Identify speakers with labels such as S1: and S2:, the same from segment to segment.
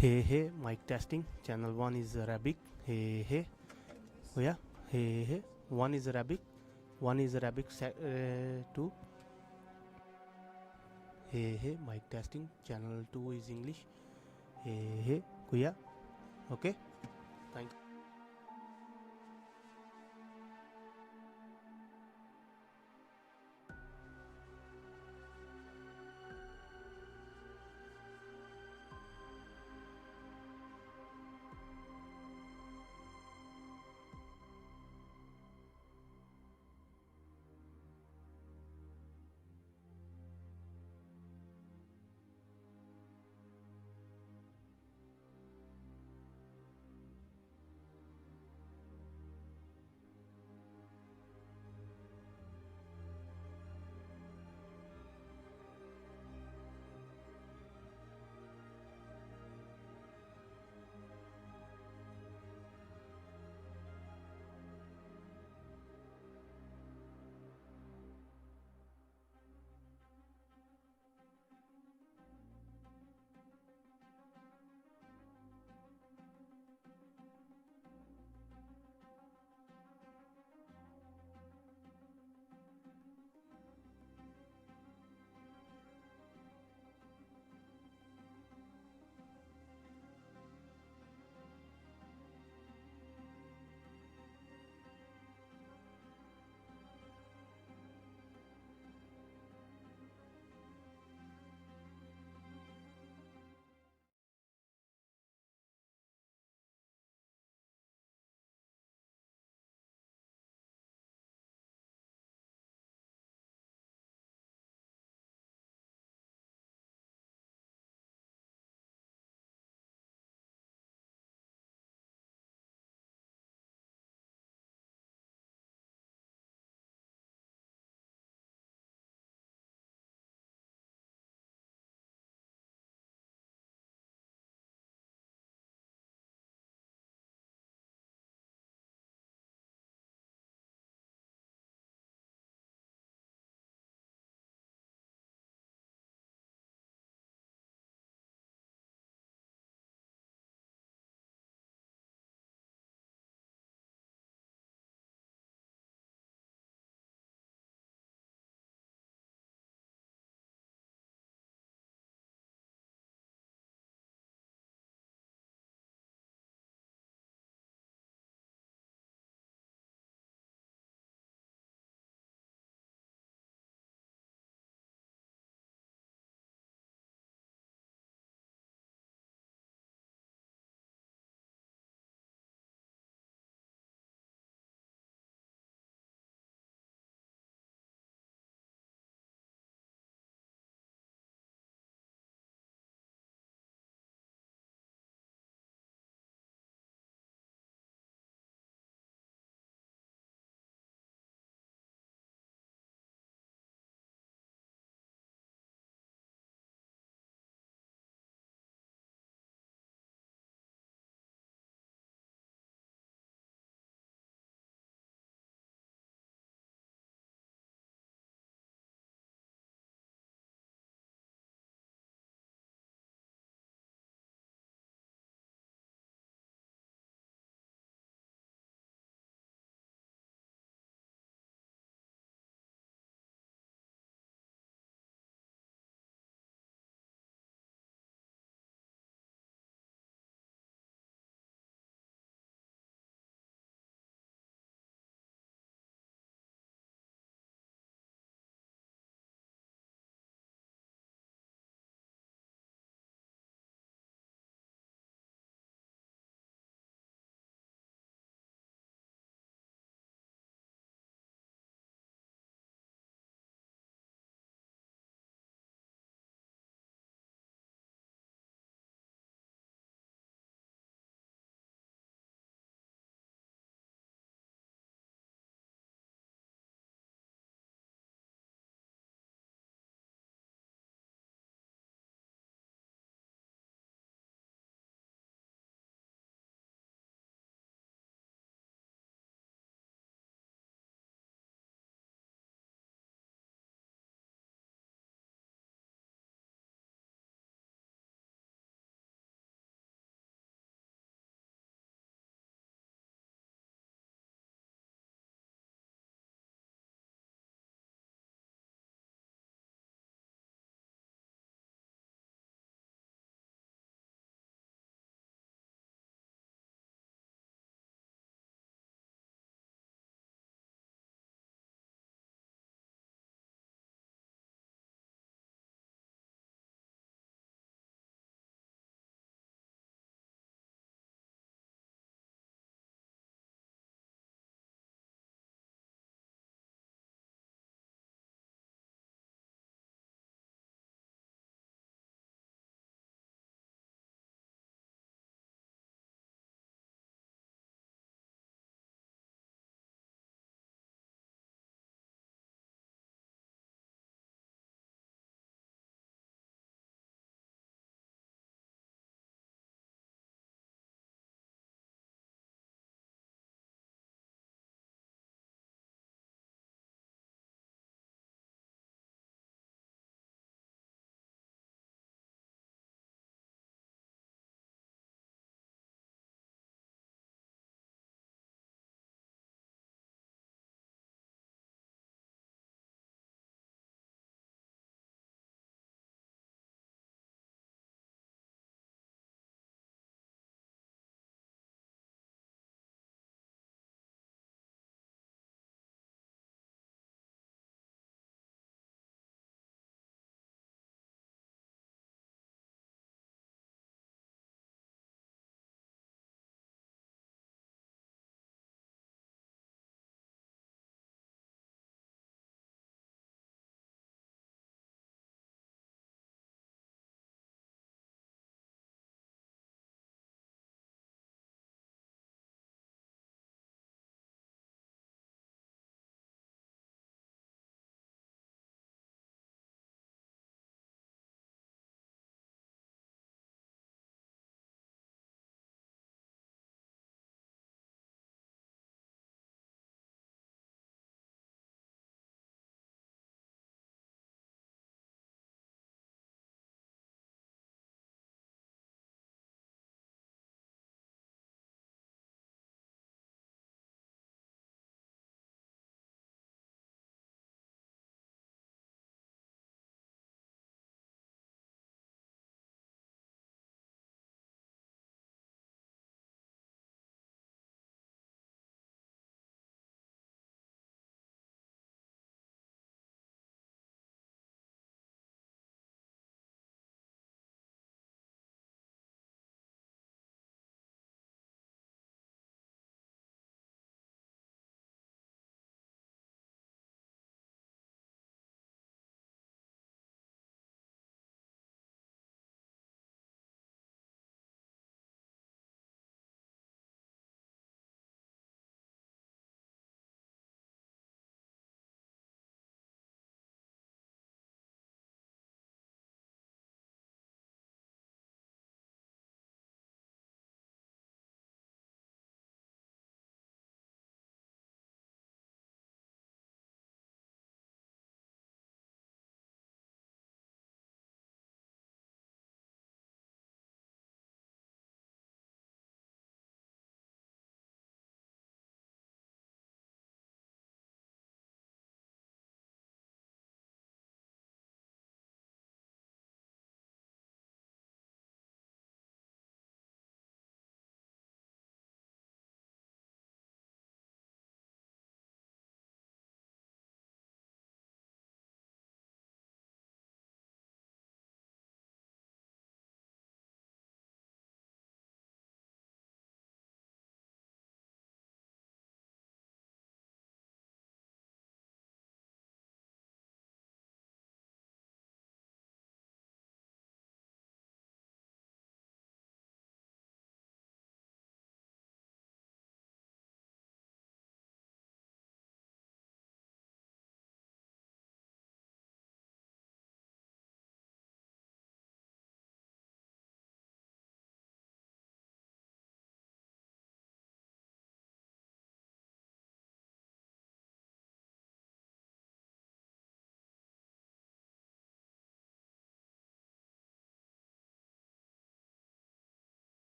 S1: Hey hey, mic testing. Channel 1 is Arabic. Hey hey. Oh yeah. Hey hey. 1 is Arabic. 1 is Arabic 2. Hey hey, mic testing. Channel 2 is English. Hey hey. Oh yeah. Okay. Thank you.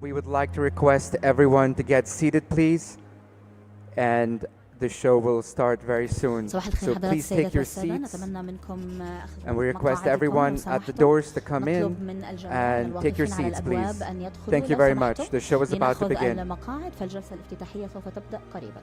S2: We would like to request everyone to get seated, please, and the show will start very soon.
S3: صباح الخير
S2: So
S3: حضرات
S2: please take
S3: السيدات
S2: your
S3: والسادة،
S2: seats,
S3: نتمنى منكم أخذ
S2: and we request
S3: مقاعدكم
S2: everyone
S3: لو
S2: at the
S3: سمحتم.
S2: doors to come in
S3: نطلب من الجميع
S2: and take your
S3: الواقفين على
S2: seats,
S3: الأبواب
S2: please.
S3: أن يدخلوا
S2: Thank you
S3: لو
S2: very
S3: سمحتم
S2: much. The show is about to
S3: لنأخذ
S2: begin.
S3: المقاعد، فالجلسة الافتتاحية سوف تبدأ قريبا.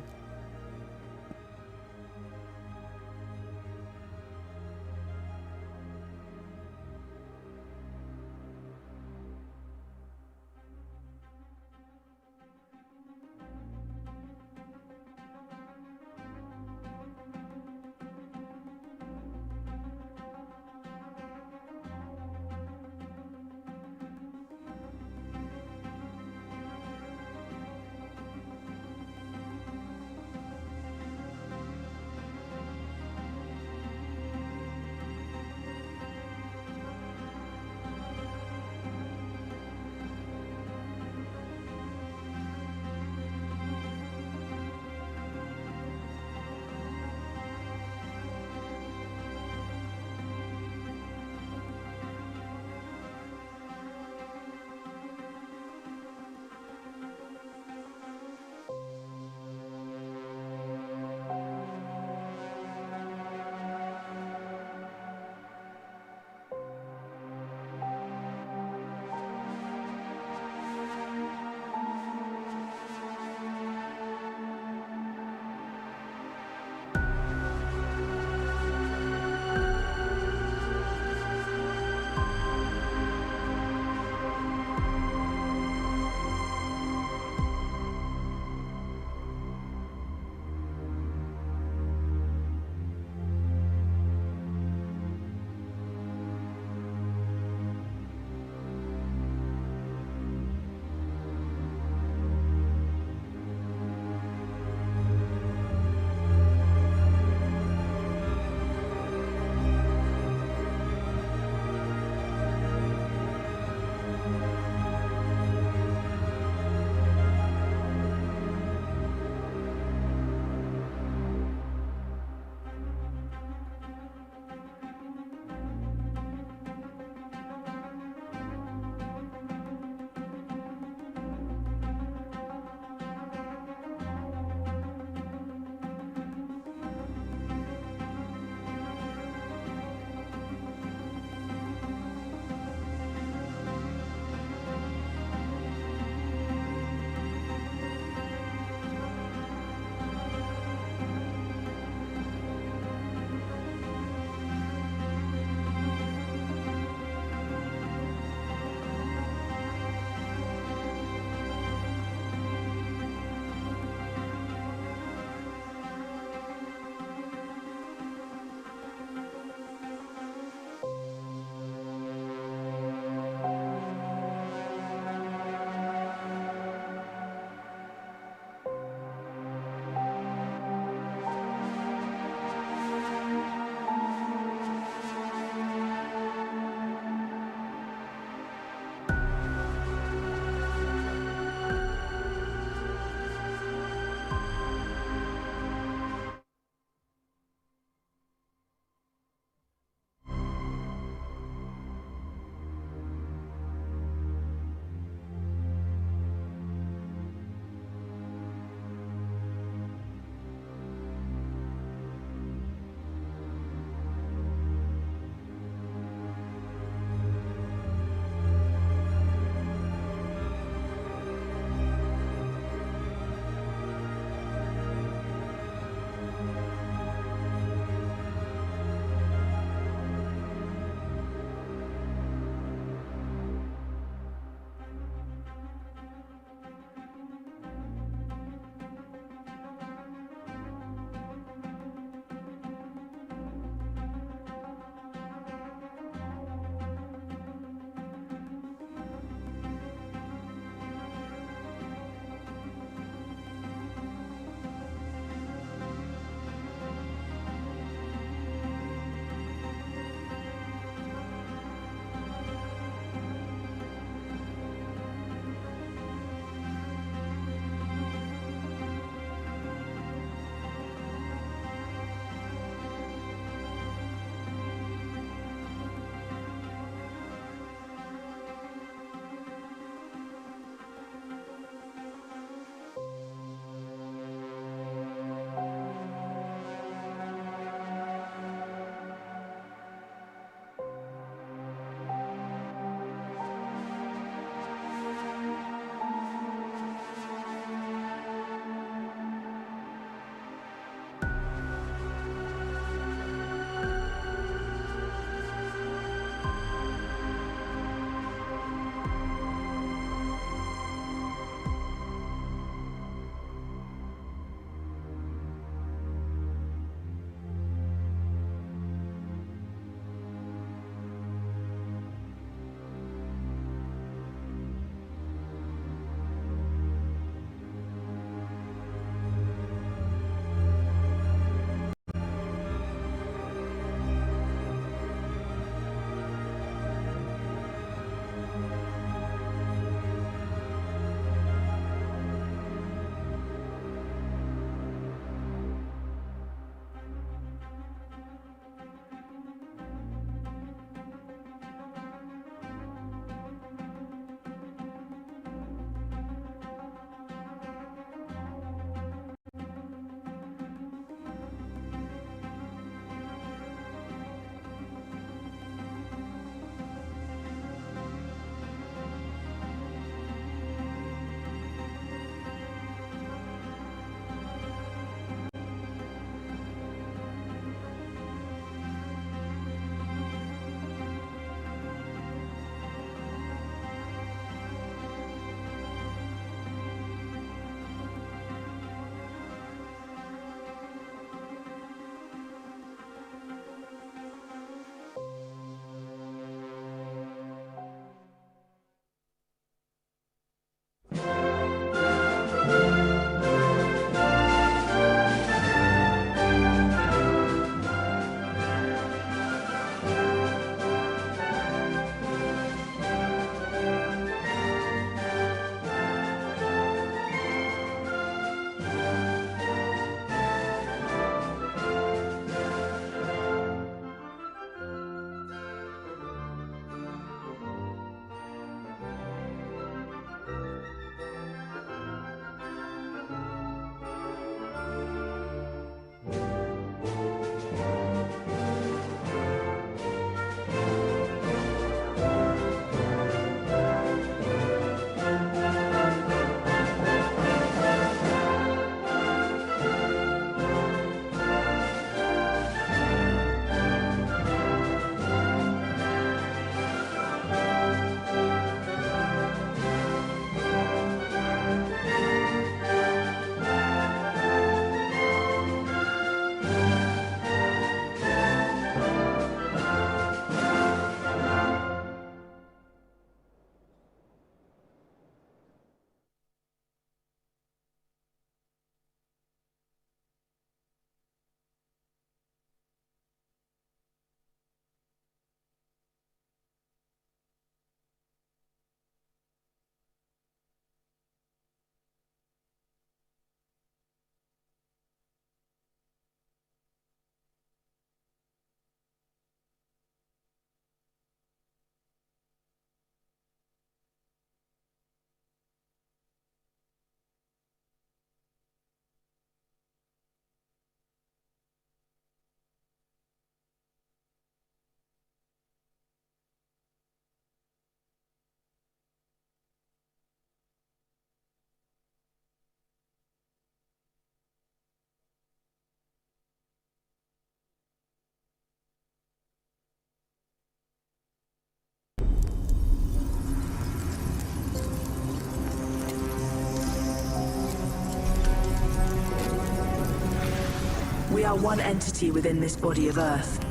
S4: are one entity within this body of Earth.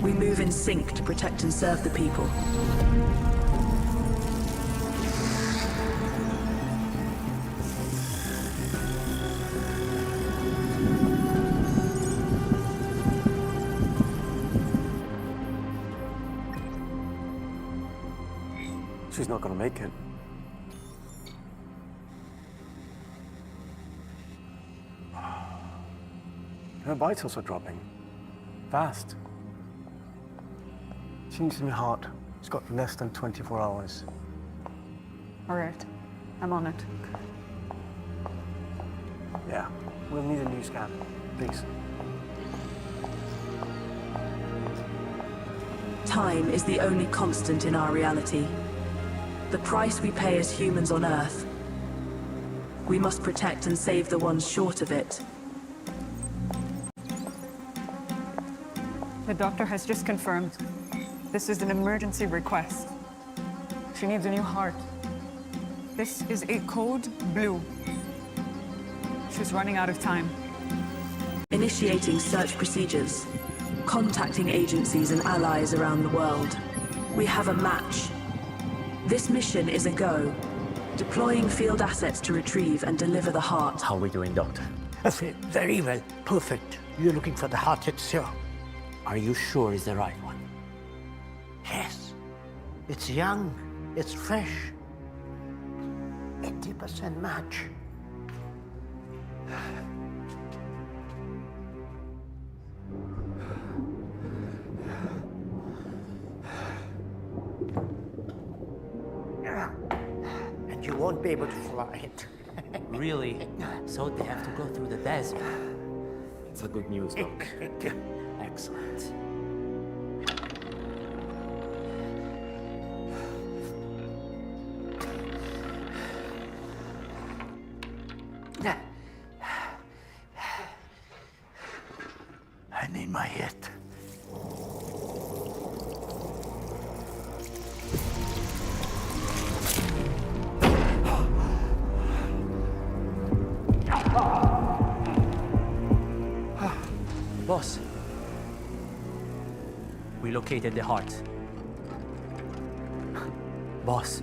S4: We move in sync to protect and serve the people.
S5: She's not gonna make it. Her vitals are dropping. Fast. She needs a new heart. She's got less than 24 hours.
S6: All right, I'm on it.
S5: Yeah, we'll need a new scan, please.
S4: Time is the only constant in our reality. The price we pay as humans on Earth. We must protect and save the ones short of it.
S6: The doctor has just confirmed. This is an emergency request. She needs a new heart. This is a code blue. She's running out of time.
S4: Initiating search procedures. Contacting agencies and allies around the world. We have a match. This mission is a go. Deploying field assets to retrieve and deliver the heart.
S7: How are we doing, Doctor?
S8: I say, very well. Perfect. You're looking for the heart itself.
S7: Are you sure it's the right one?
S8: Yes. It's young. It's fresh. 80% match. And you won't be able to fly it.
S7: Really? So they have to go through the desert. It's a good news, Doc. Excellent.
S8: I need my hit.
S7: Boss, we located the heart. Boss,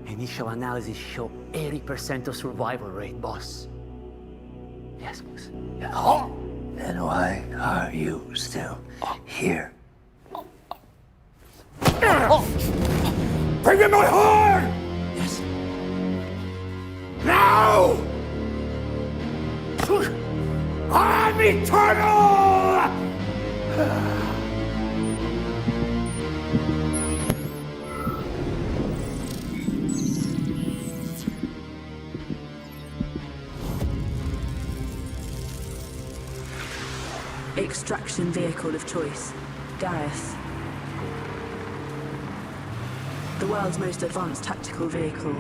S7: initial analysis show 80% of survival rate, boss. Yes, boss. Yeah.
S8: Oh, then why are you still here? Bring me my heart!
S7: Yes.
S8: Now! I'm eternal!
S4: Extraction vehicle of choice. Gareth. The world's most advanced tactical vehicle.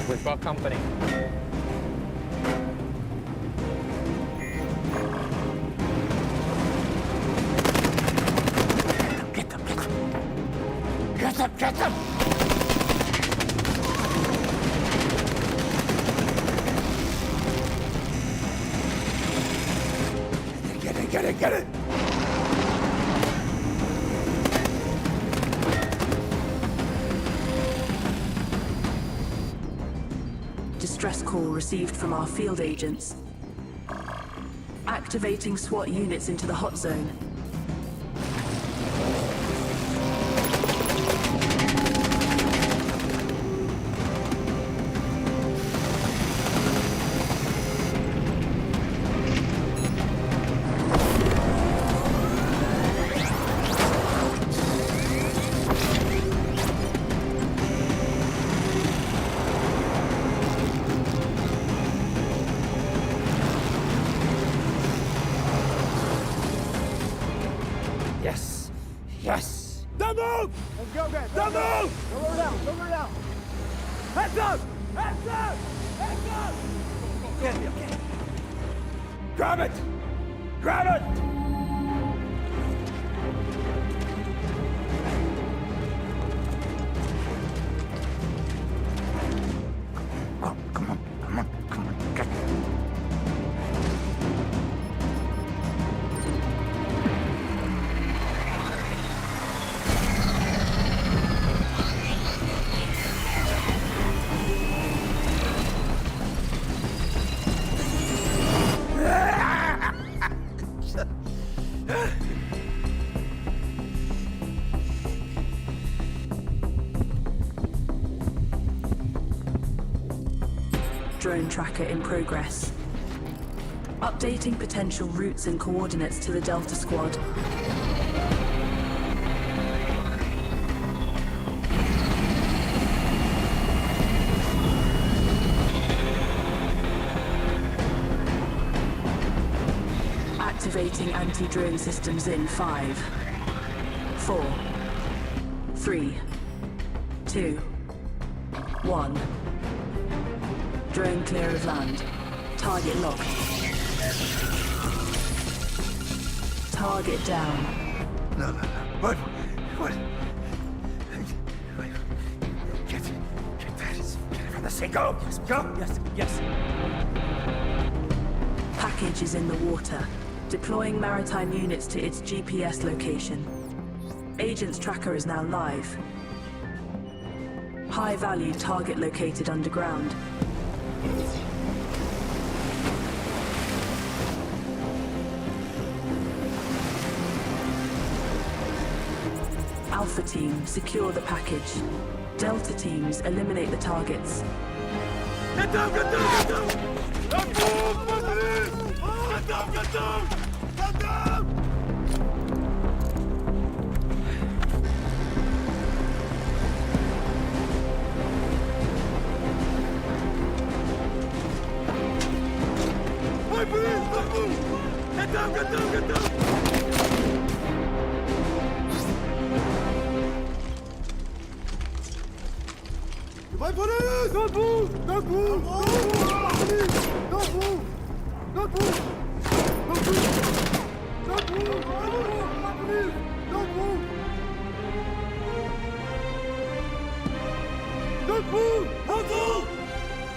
S9: With what company?
S8: Get them! Get them! Get it!
S4: Distress call received from our field agents. Activating SWAT units into the hot zone.
S8: Yes! Don't move! Let's go, guys! Don't move! Don't go down! Heads up! Okay. Grab it!
S4: drone tracker in progress. Updating potential routes and coordinates to the Delta Squad. Activating anti-drone systems in 5, 4, 3, 2, 1. Drone clear of land. Target locked. Target down.
S8: No. What? Get that. Get it from the sea. Go. Go.
S7: Yes.
S4: Package is in the water. Deploying maritime units to its GPS location. Agent's tracker is now live. High-value target located underground. Alpha team, secure the package. Delta teams, eliminate the targets.
S8: Get down! Get down! Get down! Hey, police! Don't move! Get down! My police! Don't move! Don't move! Don't move! Don't move! Don't move! Don't move! My police! Don't move! Don't move! Don't move!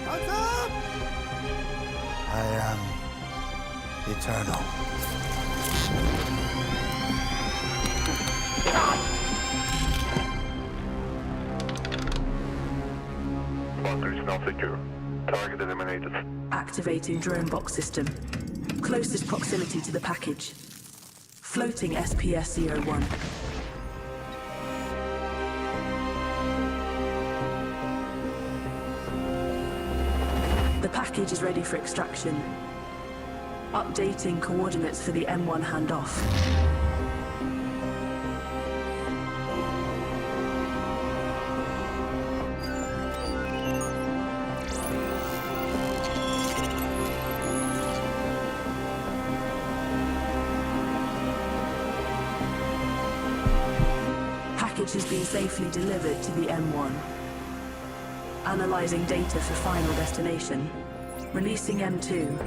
S8: Hands up! I am eternal.
S9: Bunker is now secure. Target eliminated.
S4: Activating drone box system. Closest proximity to the package. Floating SPS-01. The package is ready for extraction. Updating coordinates for the M1 handoff. Package has been safely delivered to the M1. Analyzing data for final destination. Releasing M2.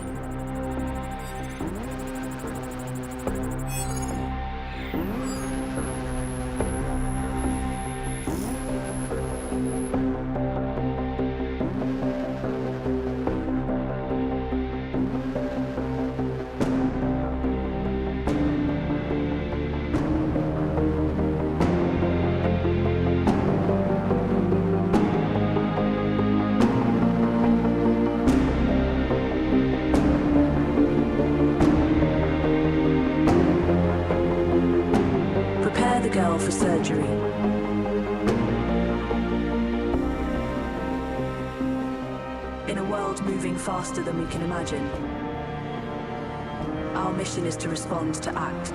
S4: For surgery. In a world moving faster than we can imagine, our mission is to respond to act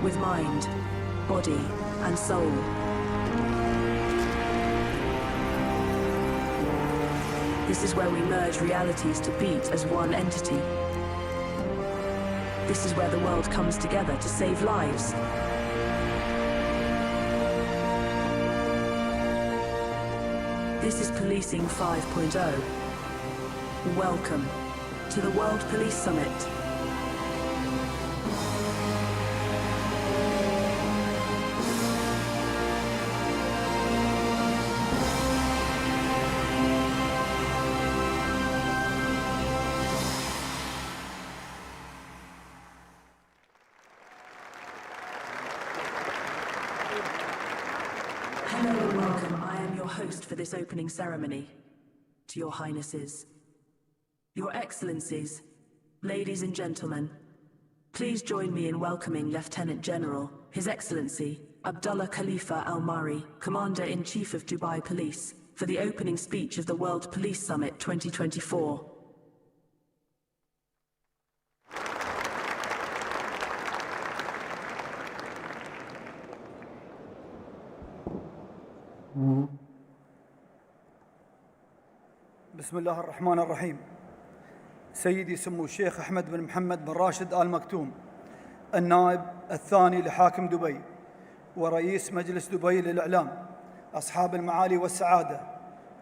S4: with mind, body, and soul. This is where we merge realities to beat as one entity. This is where the world comes together to save lives. This is Policing 5.0. Welcome to the World Police Summit. Hello and welcome. I am your host for this opening ceremony. To your highnesses, your excellencies, ladies and gentlemen, please join me in welcoming Lieutenant General, His Excellency, Abdullah Khalifa Al-Mari, Commander-in-Chief of Dubai Police, for the opening speech of the World Police Summit 2024.
S8: بسم الله الرحمن الرحيم. سيدي سمو الشيخ أحمد بن محمد بن راشد آل مكتوم، النائب الثاني لحاكم دبي ورئيس مجلس دبي للإعلام، أصحاب المعالي والسعادة،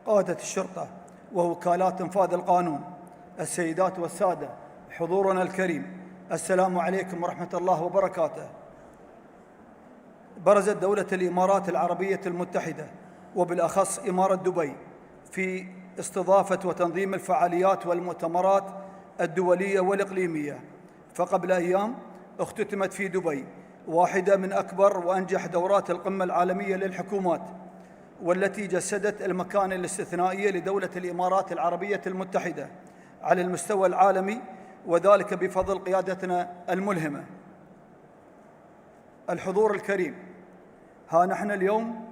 S8: قادة الشرطة ووكالات إنفاذ القانون، السيدات والسادة، حضورنا الكريم، السلام عليكم ورحمة الله وبركاته. برزت دولة الإمارات العربية المتحدة وبالأخص إمارة دبي في استضافة وتنظيم الفعاليات والمؤتمرات الدولية والإقليمية. فقبل أيام اختتمت في دبي واحدة من أكبر وأنجح دورات القمة العالمية للحكومات، والتي جسدت المكانة الاستثنائية لدولة الإمارات العربية المتحدة على المستوى العالمي، وذلك بفضل قيادتنا الملهمة. الحضور الكريم، ها نحن اليوم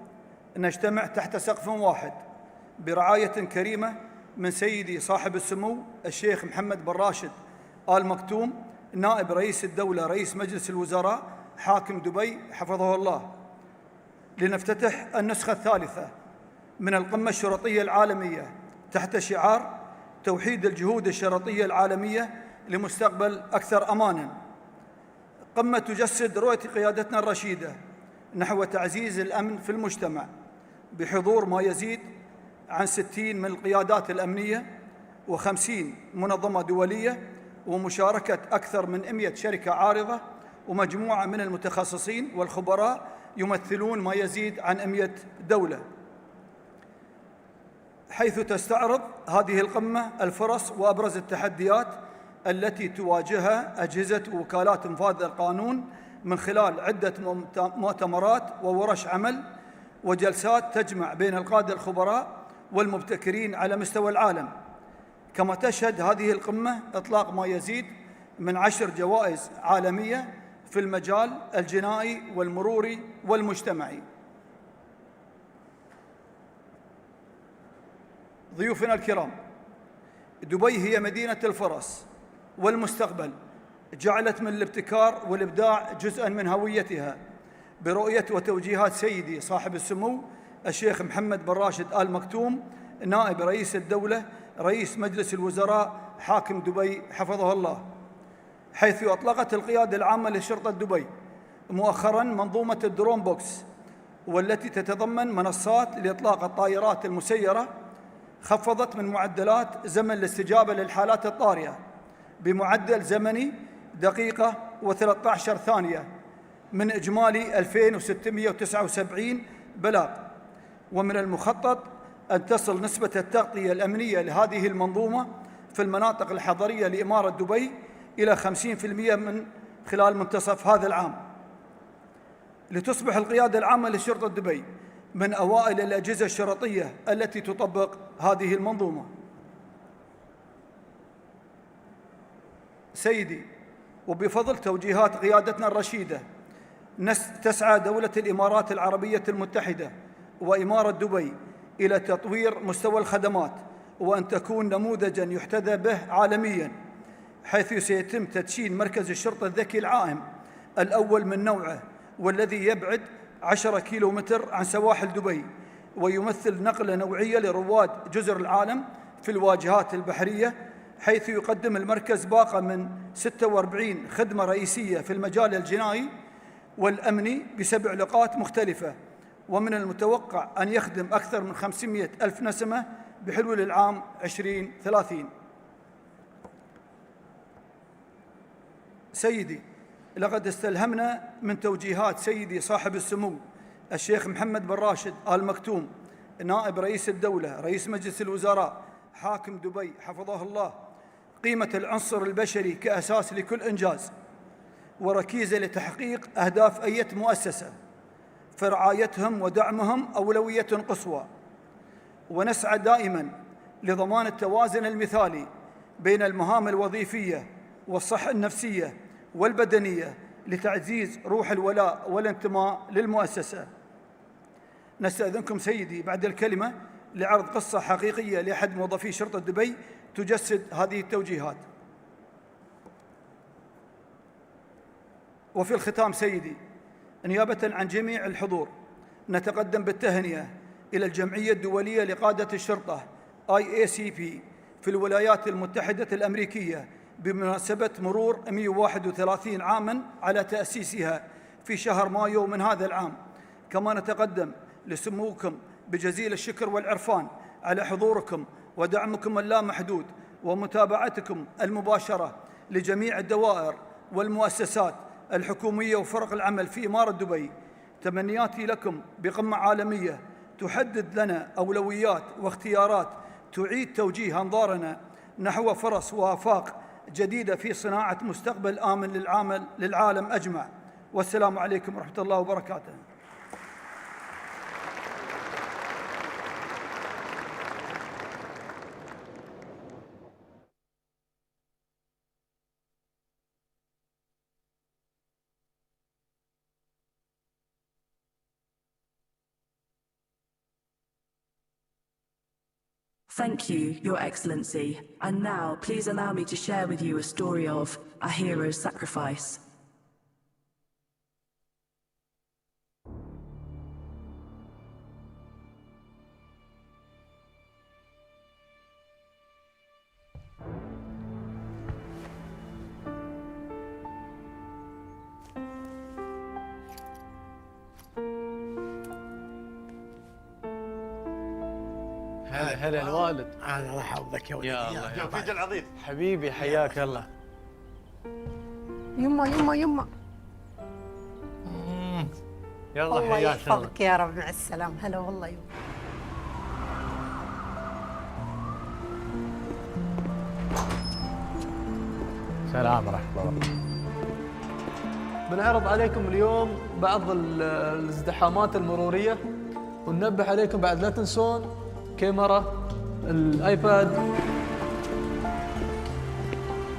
S8: نجتمع تحت سقف واحد برعاية كريمة من سيدي صاحب السمو الشيخ محمد بن راشد آل مكتوم، نائب رئيس الدولة رئيس مجلس الوزراء حاكم دبي حفظه الله، لنفتتح النسخة الثالثة من القمة الشرطية العالمية تحت شعار توحيد الجهود الشرطية العالمية لمستقبل أكثر أماناً. قمة تجسد رؤية قيادتنا الرشيدة نحو تعزيز الأمن في المجتمع، بحضور ما يزيد عن 60 من القيادات الأمنية و50 منظمة دولية، ومشاركة أكثر من 100 شركة عارضة ومجموعة من المتخصصين والخبراء يمثلون ما يزيد عن 100 دولة، حيث تستعرض هذه القمة الفرص وأبرز التحديات التي تواجهها أجهزة ووكالات إنفاذ القانون من خلال عدة مؤتمرات وورش عمل وجلسات تجمع بين القادة الخبراء والمبتكرين على مستوى العالم. كما تشهد هذه القمة إطلاق ما يزيد من 10 جوائز عالمية في المجال الجنائي والمروري والمجتمعي. ضيوفنا الكرام، دبي هي مدينة الفرص والمستقبل، جعلت من الابتكار والإبداع جزءاً من هويتها، برؤية وتوجيهات سيدي صاحب السمو الشيخ محمد بن راشد آل مكتوم، نائب رئيس الدولة رئيس مجلس الوزراء حاكم دبي حفظه الله، حيث أطلقت القيادة العامة لشرطة دبي مؤخراً منظومة الدرون بوكس، والتي تتضمن منصات لإطلاق الطائرات المسيرة، خفضت من معدلات زمن الاستجابة للحالات الطارئة بمعدل زمني دقيقة و13 ثانية من إجمالي 2679 بلاغ. ومن المخطط أن تصل نسبة التغطية الأمنية لهذه المنظومة في المناطق الحضرية لإمارة دبي إلى 50% من خلال منتصف هذا العام، لتصبح القيادة العامة لشرطة دبي من أوائل الأجهزة الشرطية التي تطبق هذه المنظومة. سيدي، وبفضل توجيهات قيادتنا الرشيدة، تسعى دولة الإمارات العربية المتحدة وإمارة دبي إلى تطوير مستوى الخدمات، وأن تكون نموذجاً يحتذى به عالمياً، حيث سيتم تدشين مركز الشرطة الذكي العائم الأول من نوعه، والذي يبعد 10 كيلومتر عن سواحل دبي، ويمثل نقلة نوعية لرواد جزر العالم في الواجهات البحرية، حيث يقدم المركز باقة من 46 خدمة رئيسية في المجال الجنائي والأمني ب7 لقاءات مختلفة، ومن المتوقع أن يخدم أكثر من 500 ألف نسمة بحلول العام 2030. سيدي، لقد استلهمنا من توجيهات سيدي صاحب السمو الشيخ محمد بن راشد آل مكتوم، نائب رئيس الدولة رئيس مجلس الوزراء حاكم دبي حفظه الله، قيمة العنصر البشري كأساس لكل إنجاز وركيزة لتحقيق أهداف أي مؤسسة، فرعايتهم ودعمهم أولوية قصوى، ونسعى دائماً لضمان التوازن المثالي بين المهام الوظيفية والصحة النفسية والبدنية لتعزيز روح الولاء والانتماء للمؤسسة. نستأذنكم سيدي بعد الكلمة
S10: لعرض قصة حقيقية لأحد موظفي شرطة دبي تجسد هذه التوجيهات. وفي الختام سيدي، نيابة عن جميع الحضور نتقدم بالتهنئة إلى الجمعية الدولية لقادة الشرطة IACP في الولايات المتحدة الأمريكية بمناسبة مرور 131 عاماً على تأسيسها في شهر مايو من هذا العام. كما نتقدم لسموكم بجزيل الشكر والعرفان على حضوركم ودعمكم اللامحدود ومتابعتكم المباشرة لجميع الدوائر والمؤسسات الحكومية وفرق العمل في إمارة دبي. تمنياتي لكم بقمة عالمية تحدد لنا أولويات واختيارات تعيد توجيه أنظارنا نحو فرص وآفاق جديدة في صناعة مستقبل آمن للعالم أجمع. والسلام عليكم ورحمة الله وبركاته.
S4: Thank you, Your Excellency. And now, please allow me to share with you a story of a hero's sacrifice.
S11: هلا الوالد.
S8: الله يحفظك يا ولدي.
S11: يا الله يا
S8: توفيق العظيم.
S11: حبيبي حياك الله.
S12: يما يما يما.
S11: يلا
S12: الله
S11: حياك الله.
S12: يحفظك يا رب. مع السلامة. هلا والله يما.
S11: سلام ورحمة الله وبركاته. بنعرض عليكم اليوم بعض الازدحامات المرورية، وننبه عليكم بعد لا تنسون كاميرا الايباد.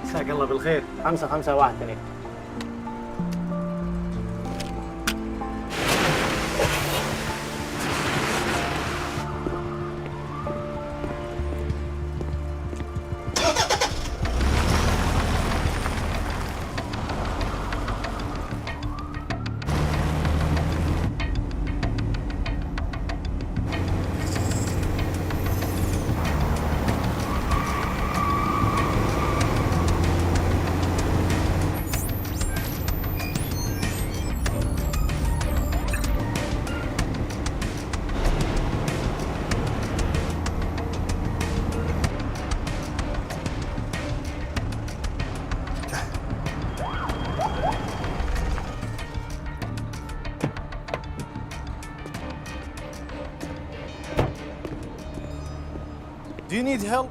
S13: مساك الله بالخير. 5512.
S14: Do you need help?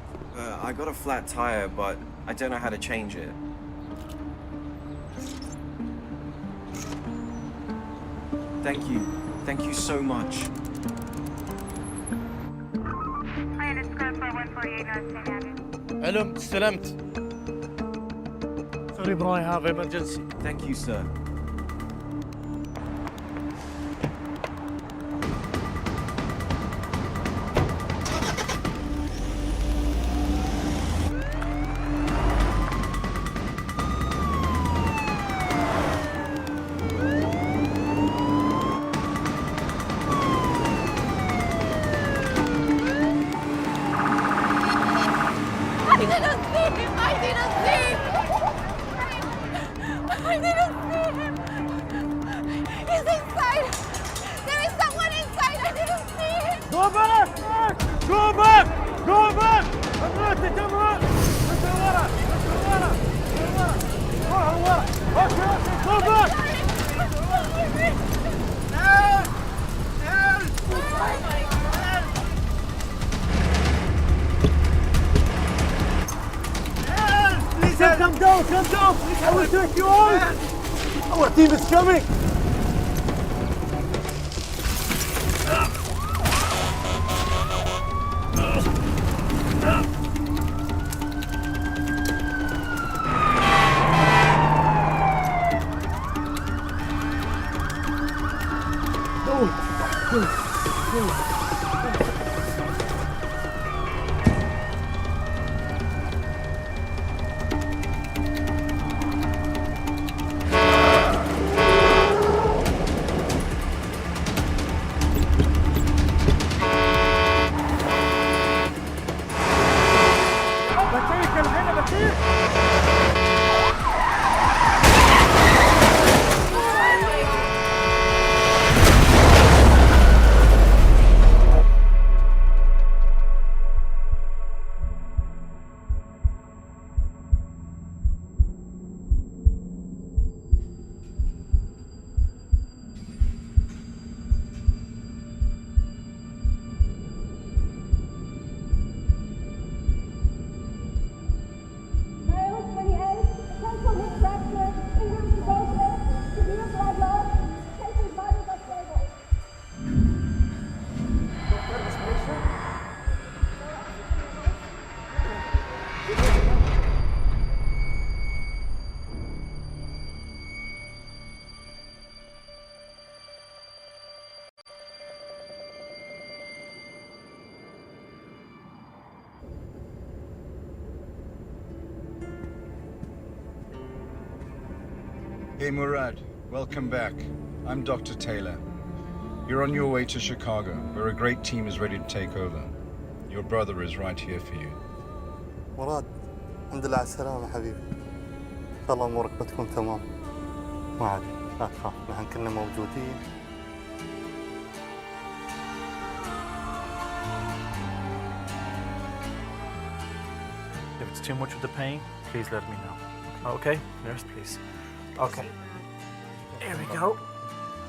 S15: I got a flat tire, but I don't know how to change it. Thank you. Thank you so much.
S11: علم استلمت. Sorry bro, I have emergency.
S15: Thank you, sir.
S8: Come down, I will take you out. Our team is coming.
S14: Hey Murad, welcome back. I'm Dr. Taylor. You're on your way to Chicago, where a great team is ready to take over. Your brother is right here for you.
S16: مراد الحمد لله على السلامة حبيبي. إن شاء الله أمورك بتكون تمام. ما عليك لا تخاف نحن كلنا موجودين.
S11: If it's too much of the pain, please let me know. Okay? Nurse, please. Okay. Here we go.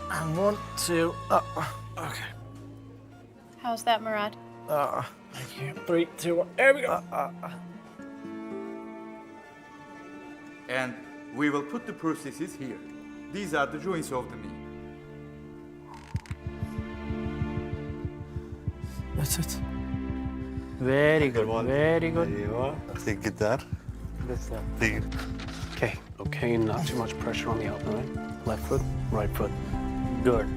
S11: And 1, 2, okay.
S17: How's that, Murad?
S11: Thank you. 3, 2, 1. There we go.
S18: And we will put the prostheses here. These are the joints of the knee.
S11: That's it. Very good. Very good.
S16: تقدر. تقدر.
S13: Okay, not too much pressure on the elbow, right? Left foot, right foot. Good.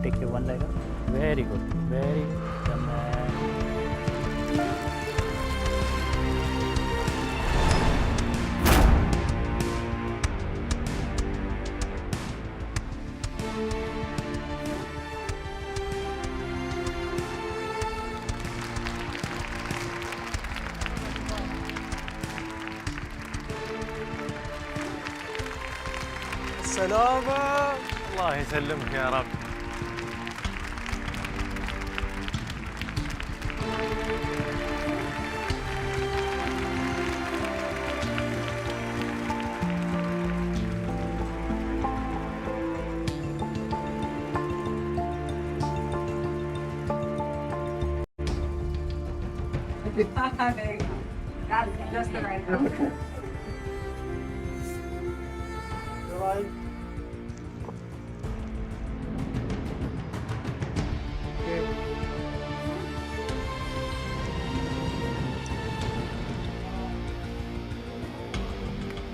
S11: Take your one leg up. Very good. Very good. Come on. سلامة. الله يسلمك يا رب.
S6: That's just the right number.
S11: Right.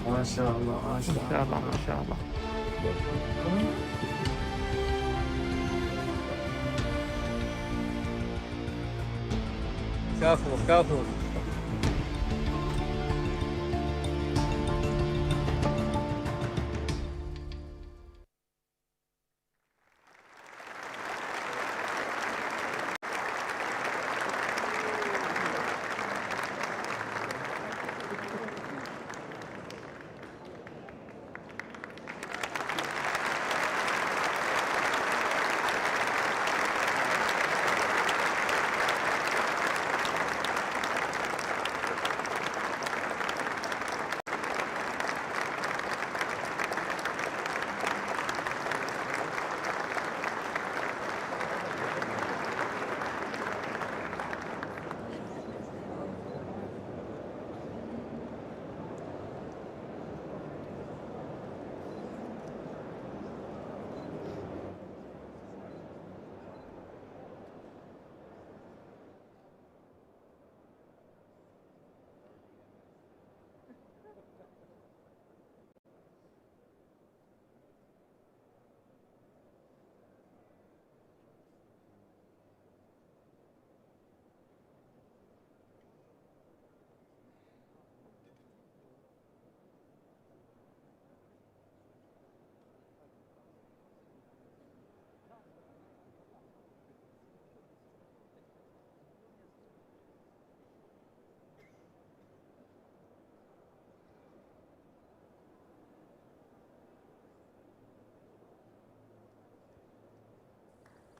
S11: ما شاء الله ما شاء الله ما شاء الله.
S2: كفو.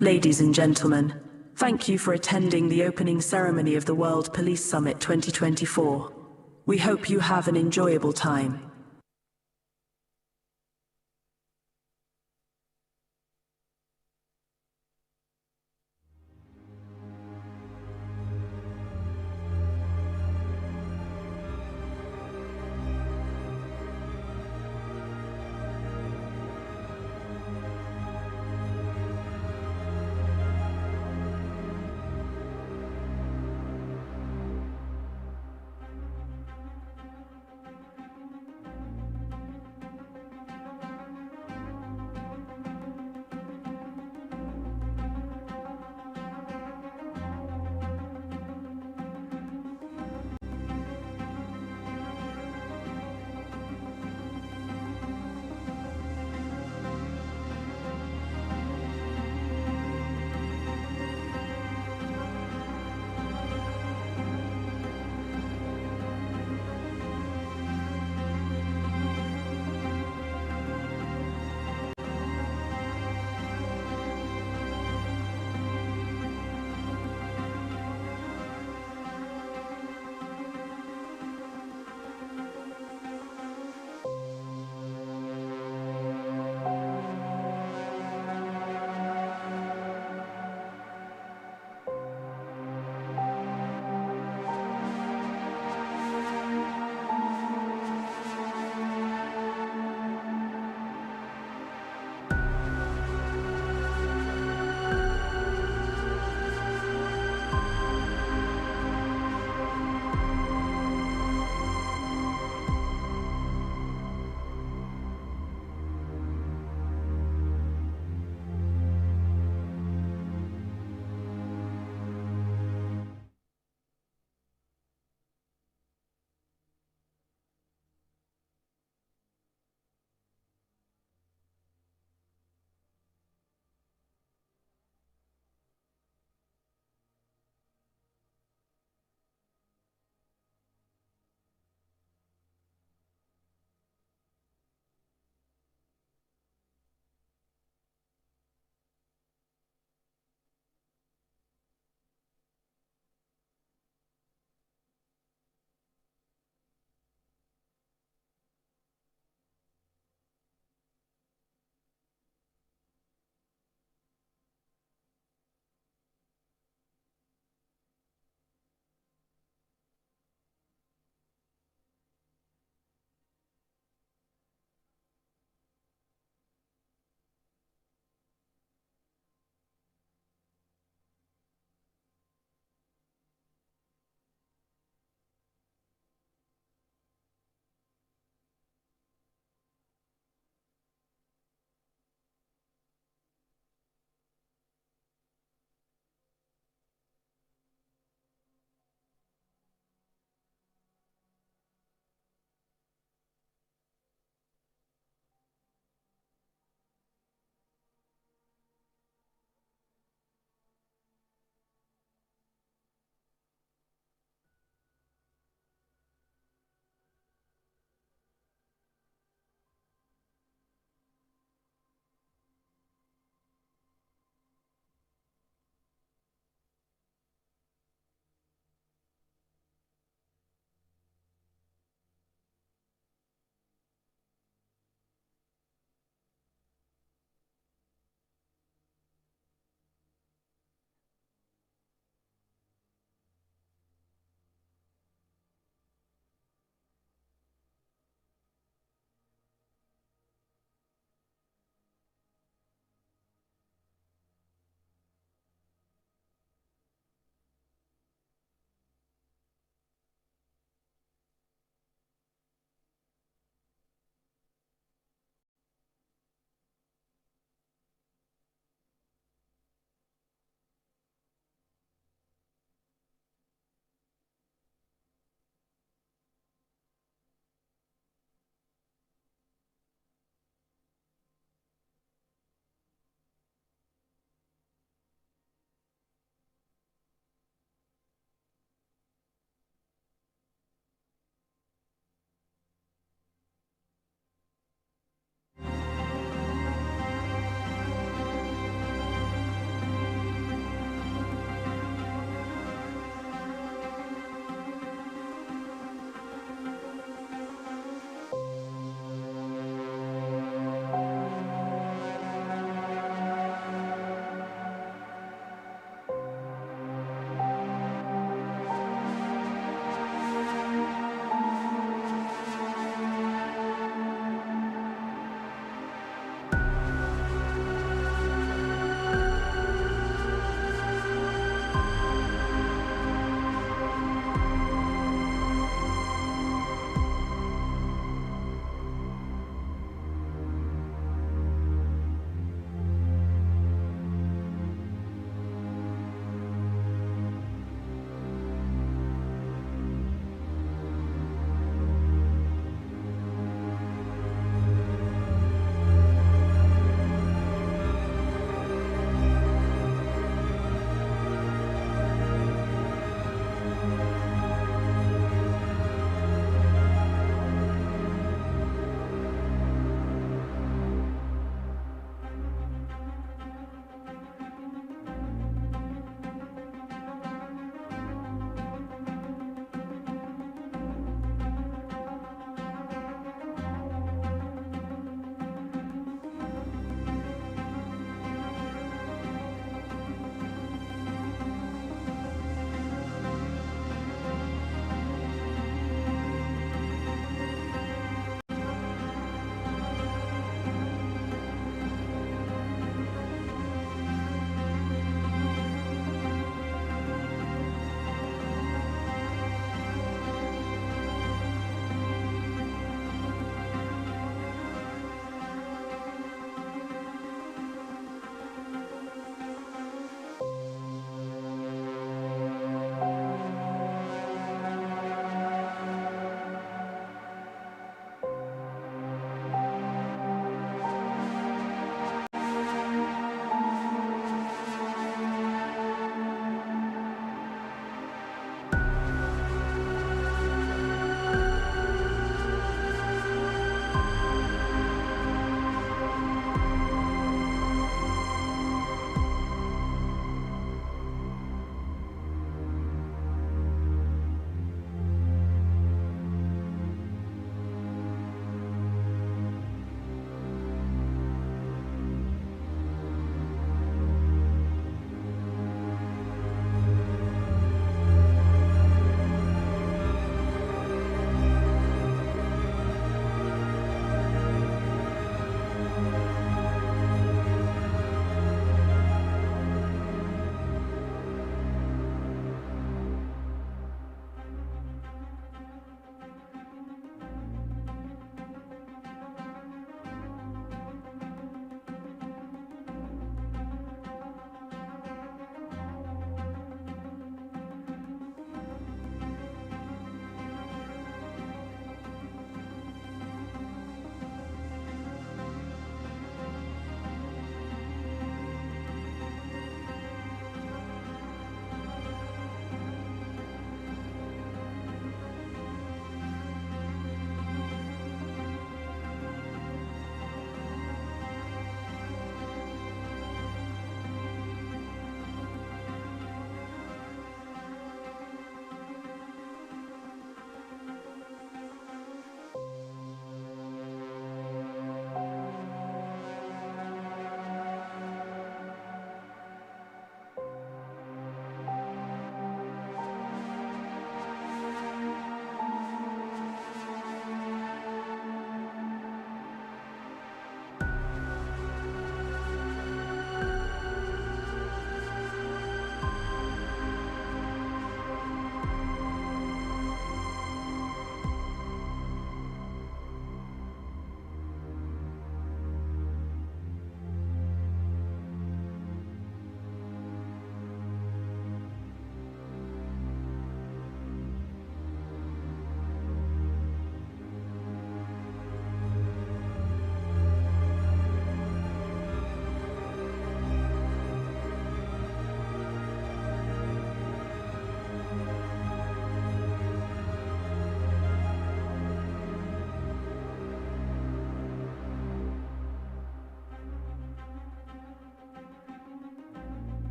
S4: Ladies and gentlemen, thank you for attending the opening ceremony of the World Police Summit 2024. We hope you have an enjoyable time.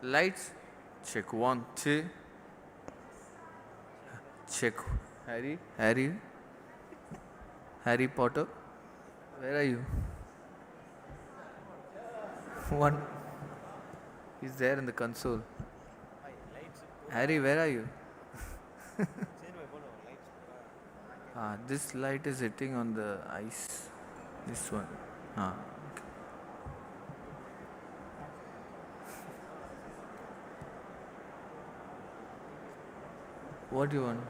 S19: Lights. Check 1, 2. Check. Harry Potter. Where are you? One. He's there in the console. Harry, where are you? This light is hitting on the ice. This one. Okay. What do you want?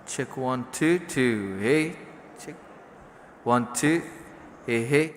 S19: Check 1, 2, 2. Hey. Check. 1, 2. Hey.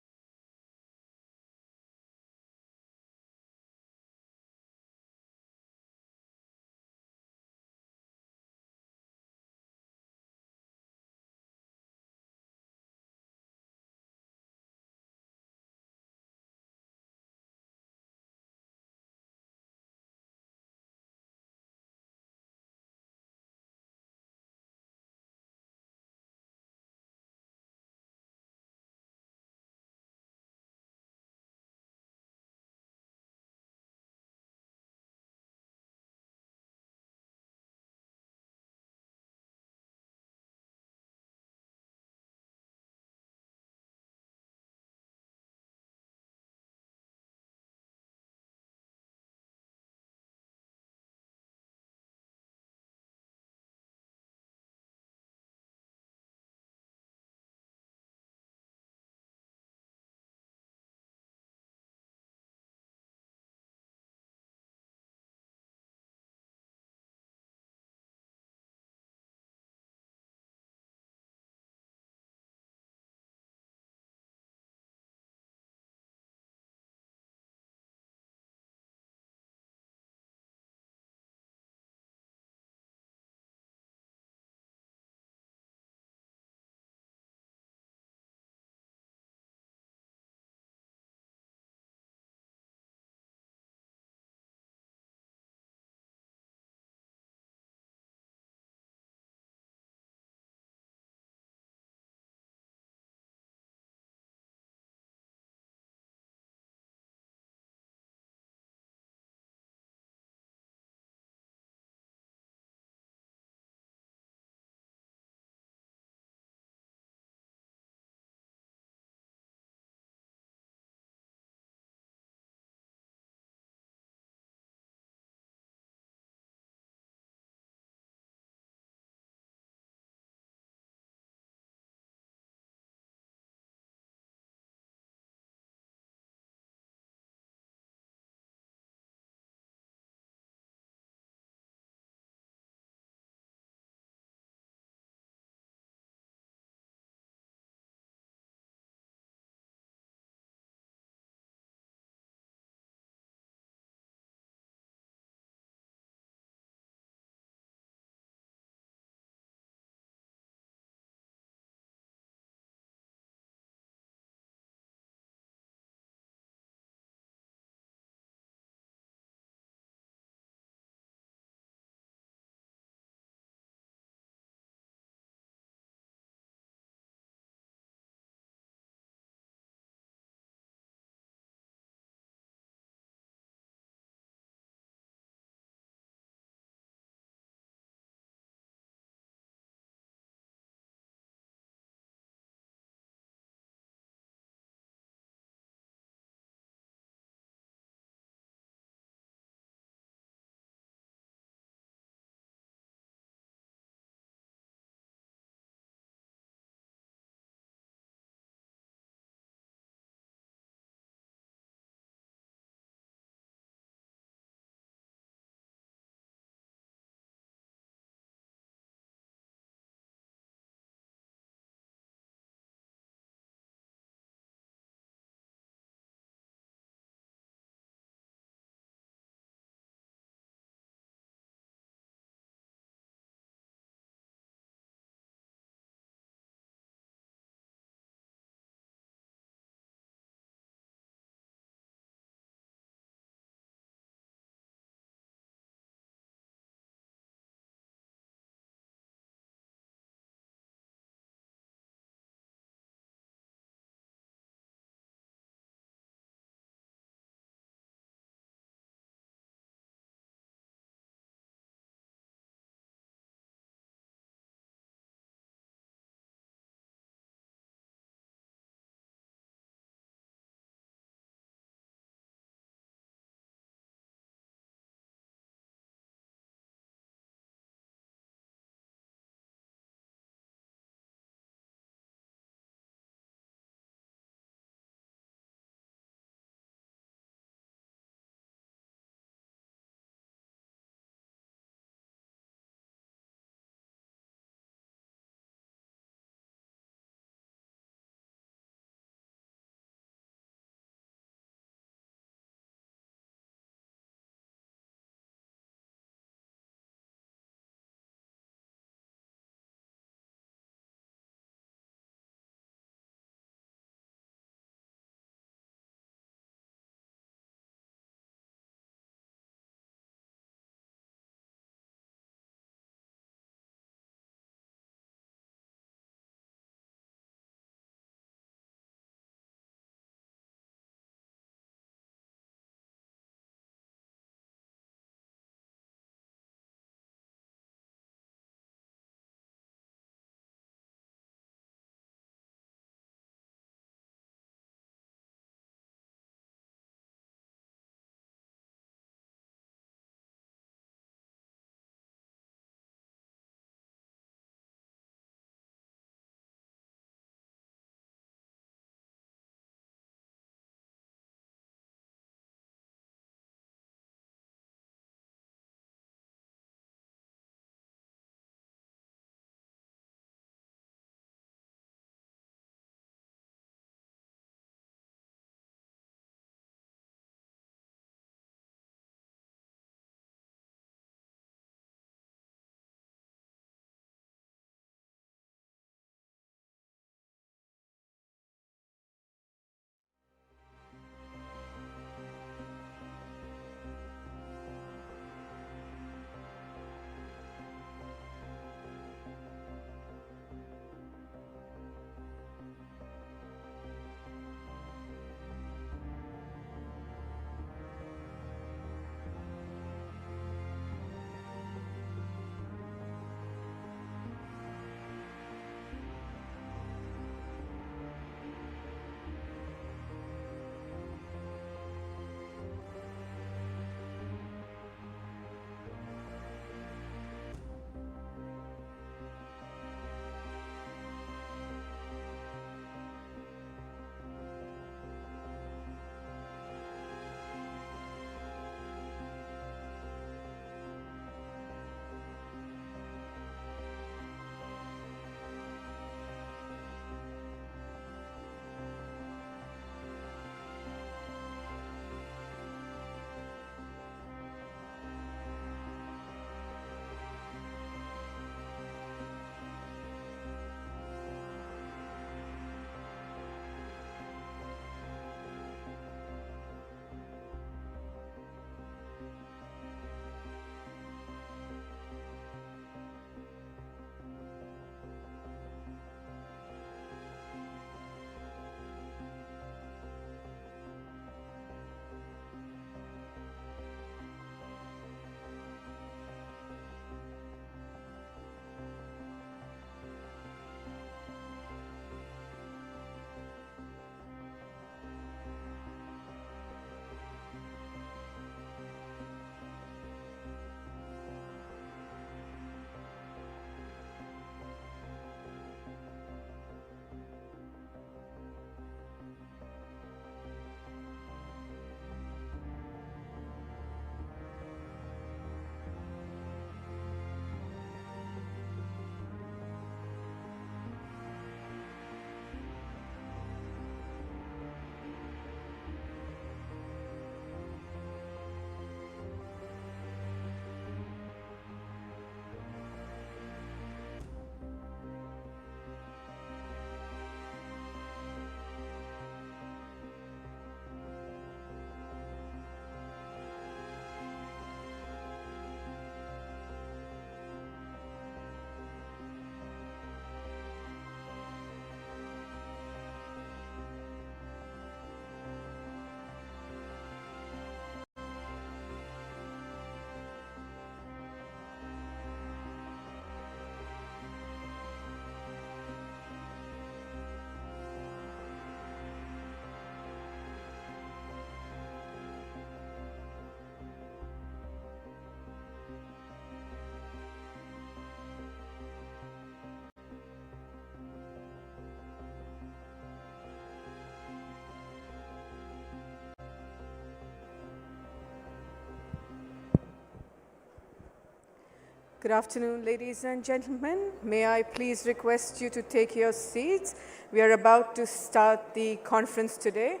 S20: Good afternoon, ladies and gentlemen. May I please request you to take your seats? We are about to start the conference today.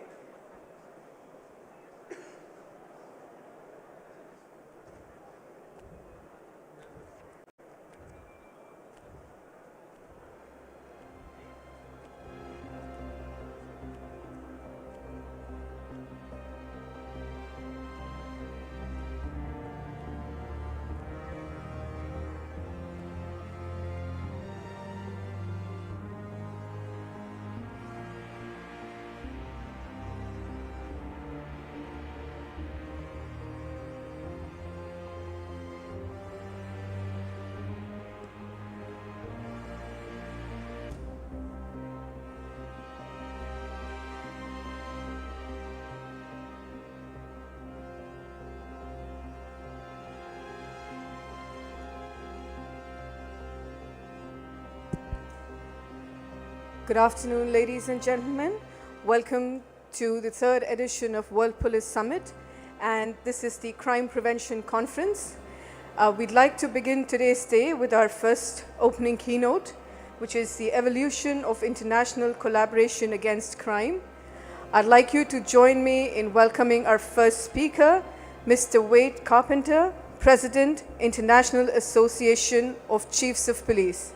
S20: Good afternoon, ladies and gentlemen. Welcome to the third edition of World Police Summit, and this is the Crime Prevention Conference. We'd like to begin today's day with our first opening keynote, which is the evolution of international collaboration against crime. I'd like you to join me in welcoming our first speaker, Mr. Wade Carpenter, President, International Association of Chiefs of Police.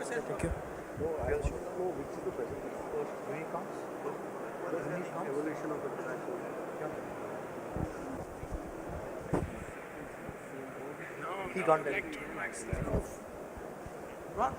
S11: Thank you. He got the Run.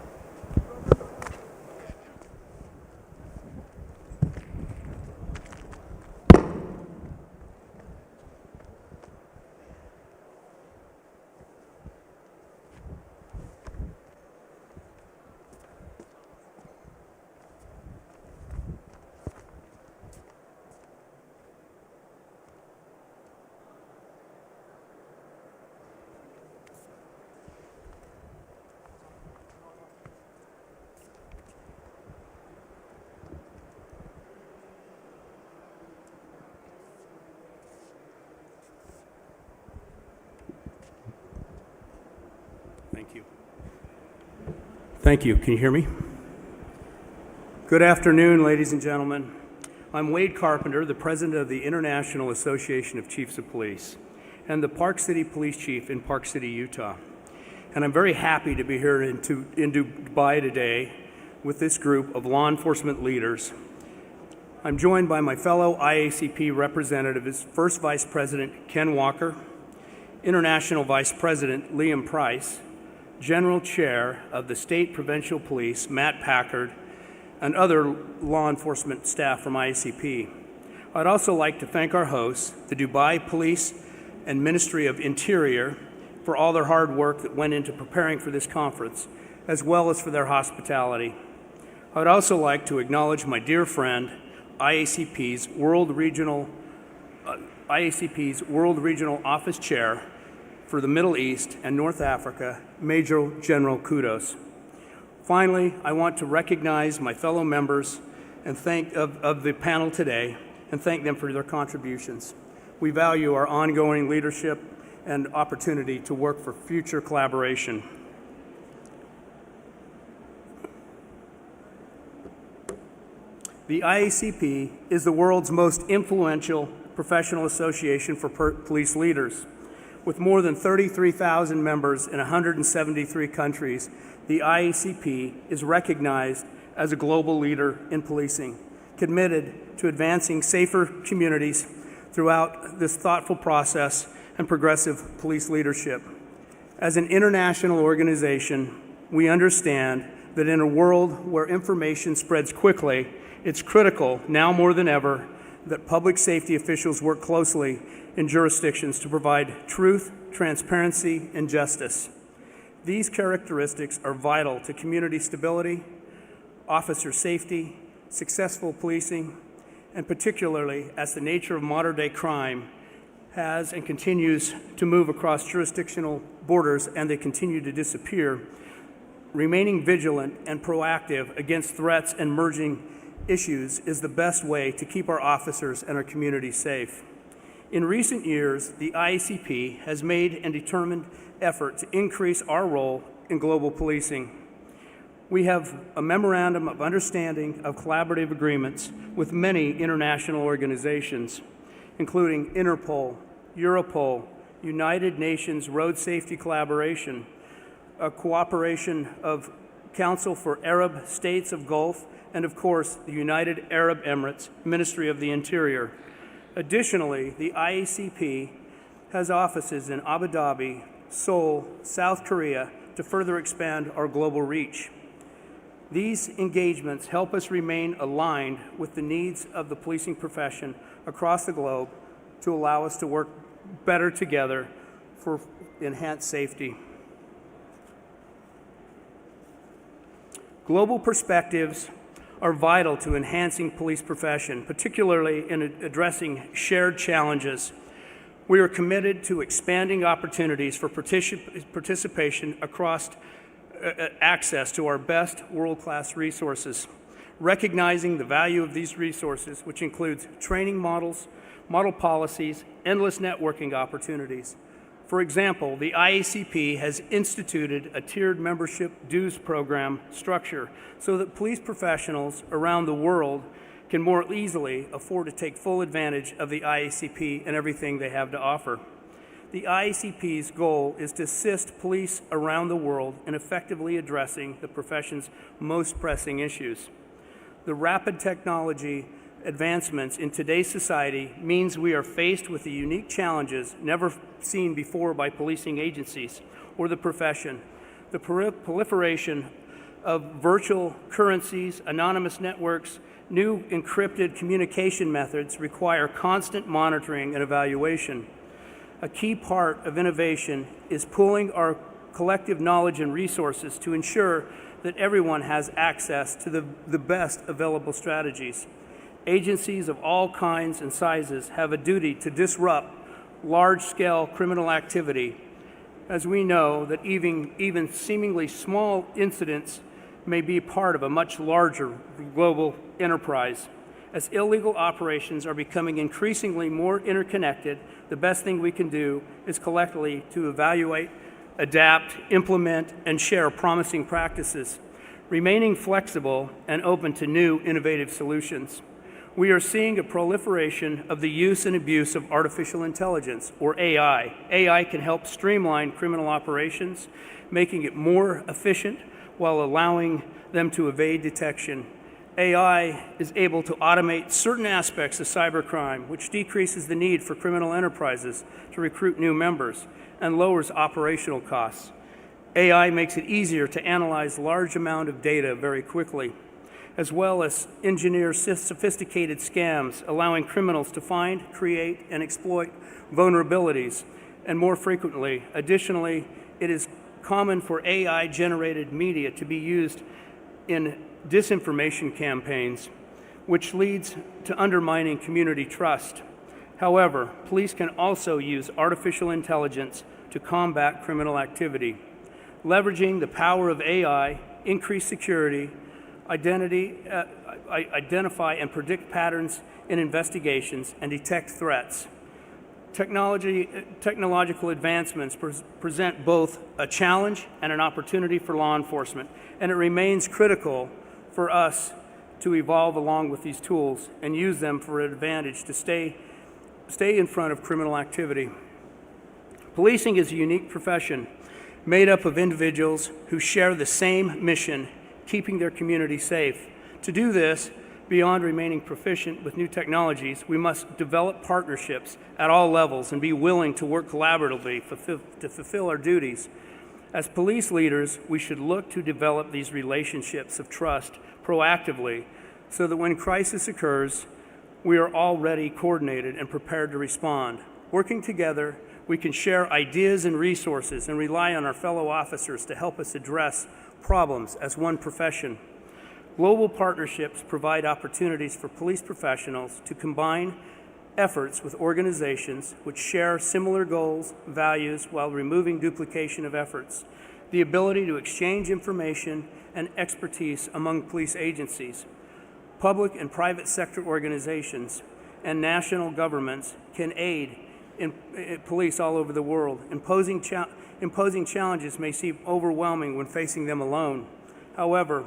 S21: Thank you. Thank you. Can you hear me? Good afternoon, ladies and gentlemen. I'm Wade Carpenter, the president of the International Association of Chiefs of Police and the Park City Police Chief in Park City, Utah. And I'm very happy to be here in Dubai today with this group of law enforcement leaders. I'm joined by my fellow IACP representatives, First Vice President Ken Walker, International Vice President Liam Price, General Chair of the State Provincial Police, Matt Packard, and other law enforcement staff from IACP. I'd also like to thank our hosts, the Dubai Police and Ministry of Interior, for all their hard work that went into preparing for this conference, as well as for their hospitality. I would also like to acknowledge my dear friend, IACP's World Regional Office Chair for the Middle East and North Africa, Major General Kudos. Finally, I want to recognize my fellow members and of the panel today and thank them for their contributions. We value our ongoing leadership and opportunity to work for future collaboration. The IACP is the world's most influential professional association for police leaders. With more than 33,000 members in 173 countries, the IACP is recognized as a global leader in policing, committed to advancing safer communities throughout this thoughtful process and progressive police leadership. As an international organization, we understand that in a world where information spreads quickly, it's critical, now more than ever, that public safety officials work closely in jurisdictions to provide truth, transparency, and justice. These characteristics are vital to community stability, officer safety, successful policing, and particularly as the nature of modern-day crime has and continues to move across jurisdictional borders and they continue to disappear, remaining vigilant and proactive against threats and emerging issues is the best way to keep our officers and our community safe. In recent years, the IACP has made a determined effort to increase our role in global policing. We have a memorandum of understanding of collaborative agreements with many international organizations, including Interpol, Europol, United Nations Road Safety Collaboration, a cooperation of Council for Arab States of Gulf, and of course, the United Arab Emirates Ministry of the Interior. Additionally, the IACP has offices in Abu Dhabi, Seoul, South Korea to further expand our global reach. These engagements help us remain aligned with the needs of the policing profession across the globe to allow us to work better together for enhanced safety. Global perspectives are vital to enhancing police profession, particularly in addressing shared challenges. We are committed to expanding opportunities for participation across access to our best world-class resources, recognizing the value of these resources, which includes training models, model policies, endless networking opportunities. For example, the IACP has instituted a tiered membership dues program structure so that police professionals around the world can more easily afford to take full advantage of the IACP and everything they have to offer. The IACP's goal is to assist police around the world in effectively addressing the profession's most pressing issues. The rapid technology advancements in today's society means we are faced with the unique challenges never seen before by policing agencies or the profession. The proliferation of virtual currencies, anonymous networks, new encrypted communication methods require constant monitoring and evaluation. A key part of innovation is pooling our collective knowledge and resources to ensure that everyone has access to the best available strategies. Agencies of all kinds and sizes have a duty to disrupt large-scale criminal activity, as we know that even seemingly small incidents may be part of a much larger global enterprise. As illegal operations are becoming increasingly more interconnected, the best thing we can do is collectively to evaluate, adapt, implement, and share promising practices, remaining flexible and open to new innovative solutions. We are seeing a proliferation of the use and abuse of artificial intelligence, or AI. AI can help streamline criminal operations, making it more efficient while allowing them to evade detection. AI is able to automate certain aspects of cybercrime, which decreases the need for criminal enterprises to recruit new members and lowers operational costs. AI makes it easier to analyze large amounts of data very quickly, as well as engineer sophisticated scams, allowing criminals to find, create, and exploit vulnerabilities. And more frequently, additionally, it is common for AI-generated media to be used in disinformation campaigns, which leads to undermining community trust. However, police can also use artificial intelligence to combat criminal activity. Leveraging the power of AI, increase security, identify and predict patterns in investigations, and detect threats. Technological advancements present both a challenge and an opportunity for law enforcement, and it remains critical for us to evolve along with these tools and use them for an advantage to stay in front of criminal activity. Policing is a unique profession made up of individuals who share the same mission, keeping their community safe. To do this, beyond remaining proficient with new technologies, we must develop partnerships at all levels and be willing to work collaboratively to fulfill our duties. As police leaders, we should look to develop these relationships of trust proactively so that when crisis occurs, we are already coordinated and prepared to respond. Working together, we can share ideas and resources and rely on our fellow officers to help us address problems as one profession. Global partnerships provide opportunities for police professionals to combine efforts with organizations which share similar goals, values, while removing duplication of efforts. The ability to exchange information and expertise among police agencies, public and private sector organizations, and national governments can aid in police all over the world. Imposing challenges may seem overwhelming when facing them alone. However,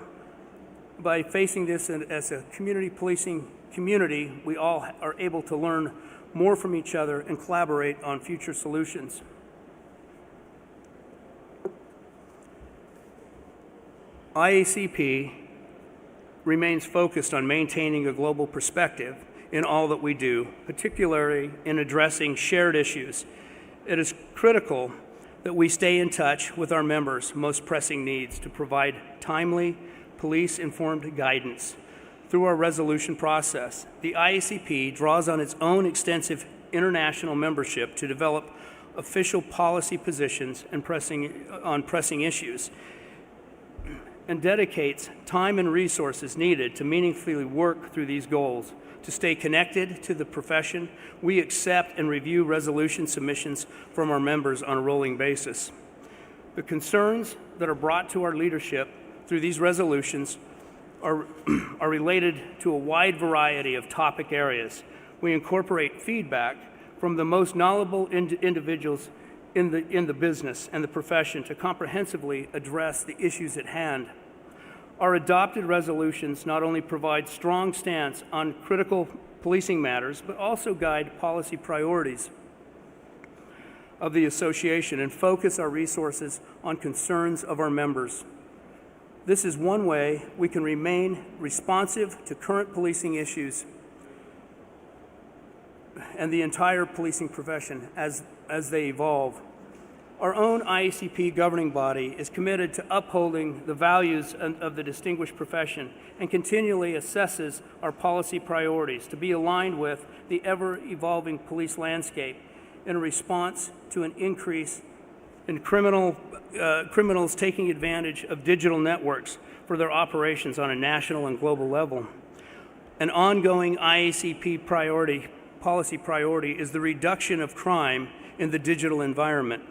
S21: by facing this as a community policing community, we all are able to learn more from each other and collaborate on future solutions. IACP remains focused on maintaining a global perspective in all that we do, particularly in addressing shared issues. It is critical that we stay in touch with our members' most pressing needs to provide timely, police-informed guidance. Through our resolution process, the IACP draws on its own extensive international membership to develop official policy positions and pressing issues, and dedicates time and resources needed to meaningfully work through these goals. To stay connected to the profession, we accept and review resolution submissions from our members on a rolling basis. The concerns that are brought to our leadership through these resolutions are related to a wide variety of topic areas. We incorporate feedback from the most knowledgeable individuals in the business and the profession to comprehensively address the issues at hand. Our adopted resolutions not only provide strong stance on critical policing matters, but also guide policy priorities of the association and focus our resources on concerns of our members. This is one way we can remain responsive to current policing issues and the entire policing profession as they evolve. Our own IACP governing body is committed to upholding the values of the distinguished profession and continually assesses our policy priorities to be aligned with the ever-evolving police landscape in response to an increase in criminals taking advantage of digital networks for their operations on a national and global level. An ongoing IACP policy priority is the reduction of crime in the digital environment.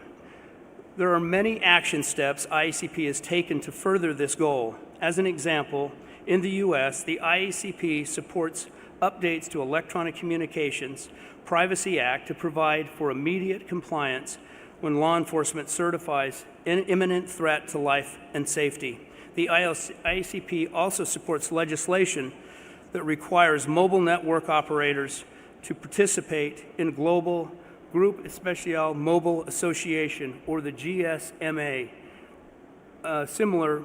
S21: There are many action steps IACP has taken to further this goal. As an example, in the U.S., the IACP supports updates to Electronic Communications Privacy Act to provide for immediate compliance when law enforcement certifies an imminent threat to life and safety. The IACP also supports legislation that requires mobile network operators to participate in global Group Especial Mobile Association, or the GSMA. Similar,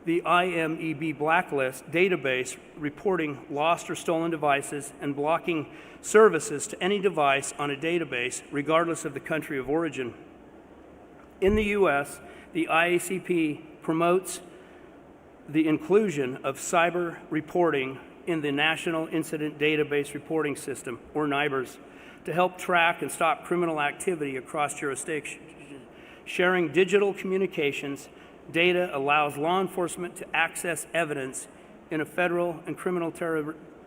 S21: the IMEB blacklist database reporting lost or stolen devices and blocking services to any device on a database, regardless of the country of origin. In the U.S., the IACP promotes the inclusion of cyber reporting in the National Incident Database Reporting System, or NIBRS, to help track and stop criminal activity across jurisdictions. Sharing digital communications data allows law enforcement to access evidence in a federal and criminal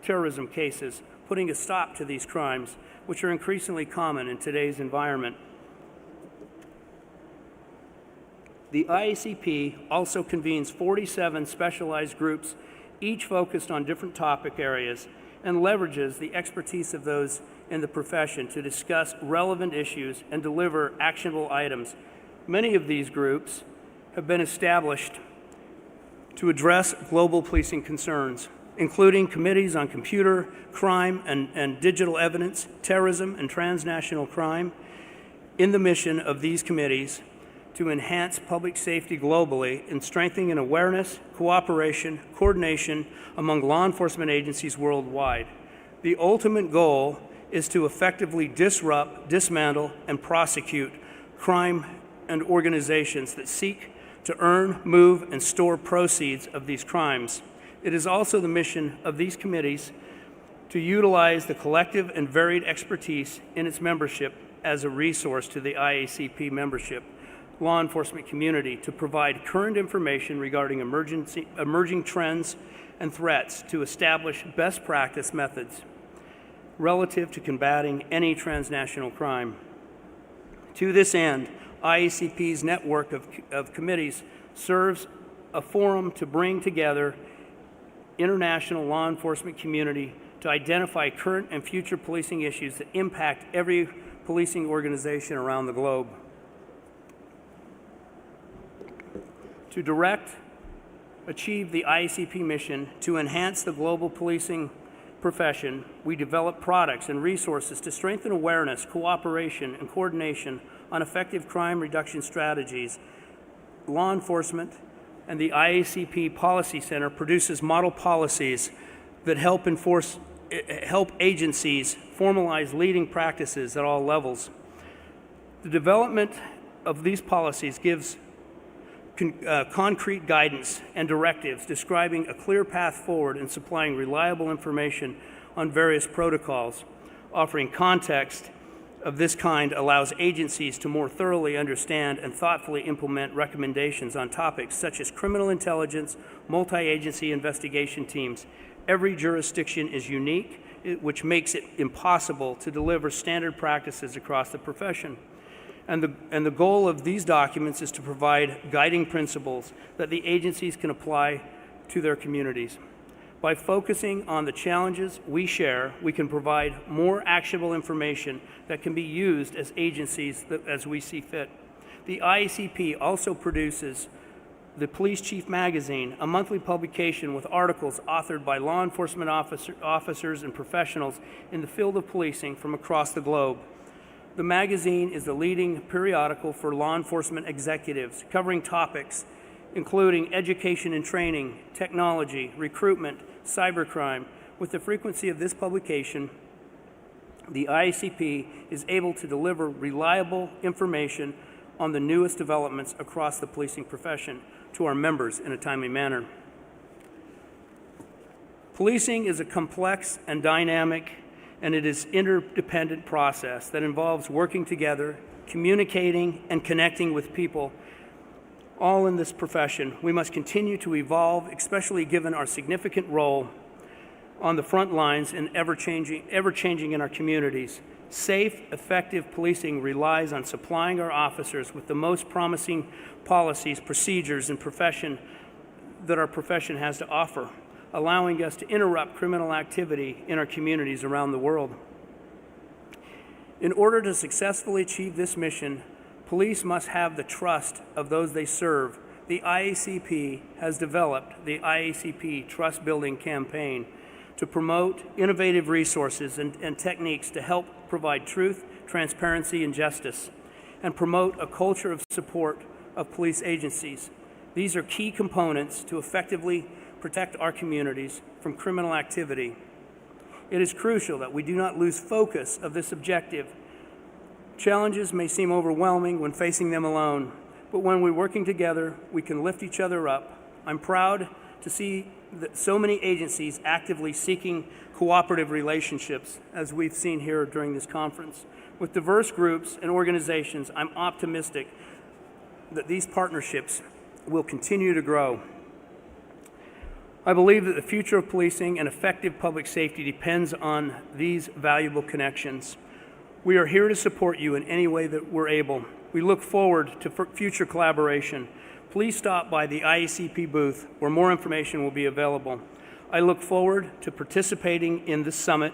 S21: terrorism cases, putting a stop to these crimes, which are increasingly common in today's environment. The IACP also convenes 47 specialized groups, each focused on different topic areas, and leverages the expertise of those in the profession to discuss relevant issues and deliver actionable items. Many of these groups have been established to address global policing concerns, including committees on computer crime and digital evidence, terrorism, and transnational crime. In the mission of these committees to enhance public safety globally and strengthening awareness, cooperation, coordination among law enforcement agencies worldwide. The ultimate goal is to effectively disrupt, dismantle, and prosecute crime and organizations that seek to earn, move, and store proceeds of these crimes. It is also the mission of these committees to utilize the collective and varied expertise in its membership as a resource to the IACP membership law enforcement community to provide current information regarding emerging trends and threats to establish best practice methods relative to combating any transnational crime. To this end, IACP's network of committees serves a forum to bring together international law enforcement community to identify current and future policing issues that impact every policing organization around the globe. To achieve the IACP mission to enhance the global policing profession, we develop products and resources to strengthen awareness, cooperation, and coordination on effective crime reduction strategies. Law enforcement and the IACP Policy Center produces model policies that help agencies formalize leading practices at all levels. The development of these policies gives concrete guidance and directives describing a clear path forward and supplying reliable information on various protocols. Offering context of this kind allows agencies to more thoroughly understand and thoughtfully implement recommendations on topics such as criminal intelligence, multi-agency investigation teams. Every jurisdiction is unique, which makes it impossible to deliver standard practices across the profession. And the goal of these documents is to provide guiding principles that the agencies can apply to their communities. By focusing on the challenges we share, we can provide more actionable information that can be used as agencies as we see fit. The IACP also produces the Police Chief Magazine, a monthly publication with articles authored by law enforcement officers and professionals in the field of policing from across the globe. The magazine is the leading periodical for law enforcement executives, covering topics including education and training, technology, recruitment, cybercrime. With the frequency of this publication, the IACP is able to deliver reliable information on the newest developments across the policing profession to our members in a timely manner. Policing is a complex and dynamic, and it is interdependent process that involves working together, communicating, and connecting with people. All in this profession, we must continue to evolve, especially given our significant role on the front lines and ever-changing in our communities. Safe, effective policing relies on supplying our officers with the most promising policies, procedures, and profession that our profession has to offer, allowing us to interrupt criminal activity in our communities around the world. In order to successfully achieve this mission, police must have the trust of those they serve. The IACP has developed the IACP Trust Building Campaign to promote innovative resources and techniques to help provide truth, transparency, and justice, and promote a culture of support of police agencies. These are key components to effectively protect our communities from criminal activity. It is crucial that we do not lose focus of this objective. Challenges may seem overwhelming when facing them alone, but when we're working together, we can lift each other up. I'm proud to see that so many agencies actively seeking cooperative relationships, as we've seen here during this conference. With diverse groups and organizations, I'm optimistic that these partnerships will continue to grow. I believe that the future of policing and effective public safety depends on these valuable connections. We are here to support you in any way that we're able. We look forward to future collaboration. Please stop by the IACP booth where more information will be available. I look forward to participating in this summit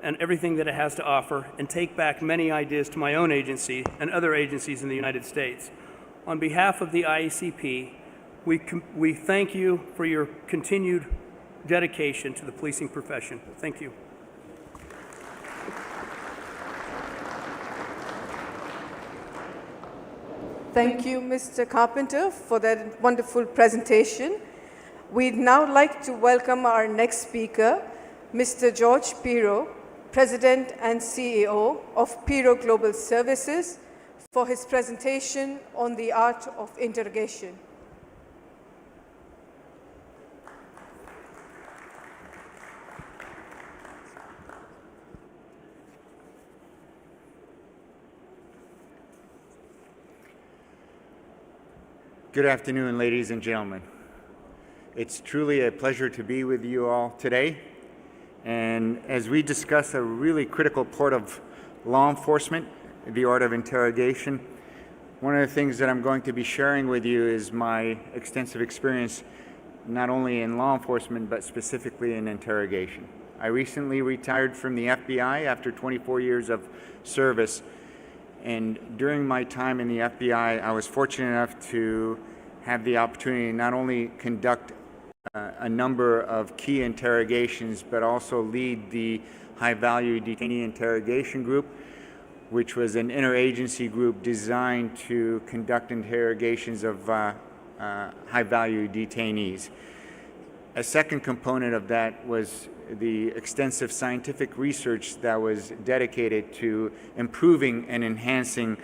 S21: and everything that it has to offer, and take back many ideas to my own agency and other agencies in the United States. On behalf of the IACP, we thank you for your continued dedication to the policing profession. Thank you.
S20: Thank you, Mr. Carpenter, for that wonderful presentation. We'd now like to welcome our next speaker, Mr. George Pirro, President and CEO of Pirro Global Services, for his presentation on the art of interrogation.
S1: Good afternoon, ladies and gentlemen. It's truly a pleasure to be with you all today. And as we discuss a really critical part of law enforcement, the art of interrogation, one of the things that I'm going to be sharing with you is my extensive experience not only in law enforcement, but specifically in interrogation. I recently retired from the FBI after 24 years of service. And during my time in the FBI, I was fortunate enough to have the opportunity to not only conduct a number of key interrogations, but also lead the high-value detainee interrogation group, which was an interagency group designed to conduct interrogations of high-value detainees. A second component of that was the extensive scientific research that was dedicated to improving and enhancing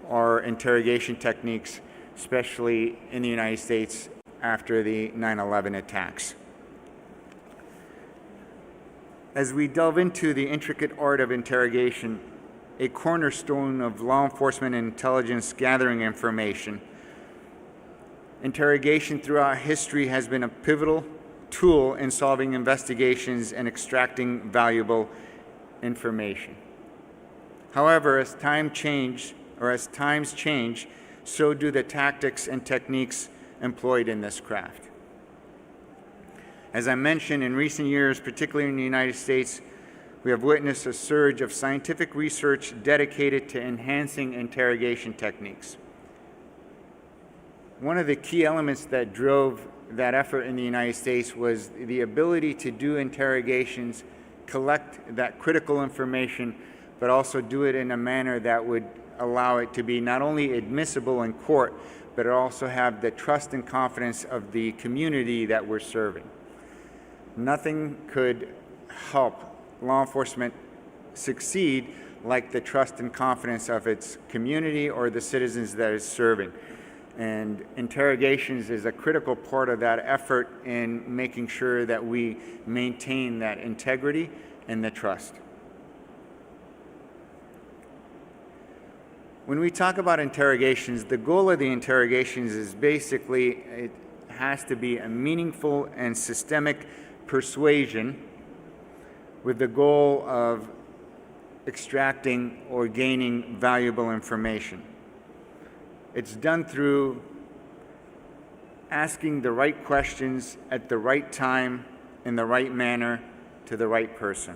S1: our interrogation techniques, especially in the United States after the 9/11 attacks. As we delve into the intricate art of interrogation, a cornerstone of law enforcement and intelligence gathering information, interrogation throughout history has been a pivotal tool in solving investigations and extracting valuable information. However, as times change, so do the tactics and techniques employed in this craft. As I mentioned, in recent years, particularly in the United States, we have witnessed a surge of scientific research dedicated to enhancing interrogation techniques. One of the key elements that drove that effort in the United States was the ability to do interrogations, collect that critical information, but also do it in a manner that would allow it to be not only admissible in court, but also have the trust and confidence of the community that we're serving. Nothing could help law enforcement succeed like the trust and confidence of its community or the citizens that it's serving. And interrogations is a critical part of that effort in making sure that we maintain that integrity and the trust. When we talk about interrogations, the goal of the interrogations is basically it has to be a meaningful and systemic persuasion with the goal of extracting or gaining valuable information. It's done through asking the right questions at the right time in the right manner to the right person.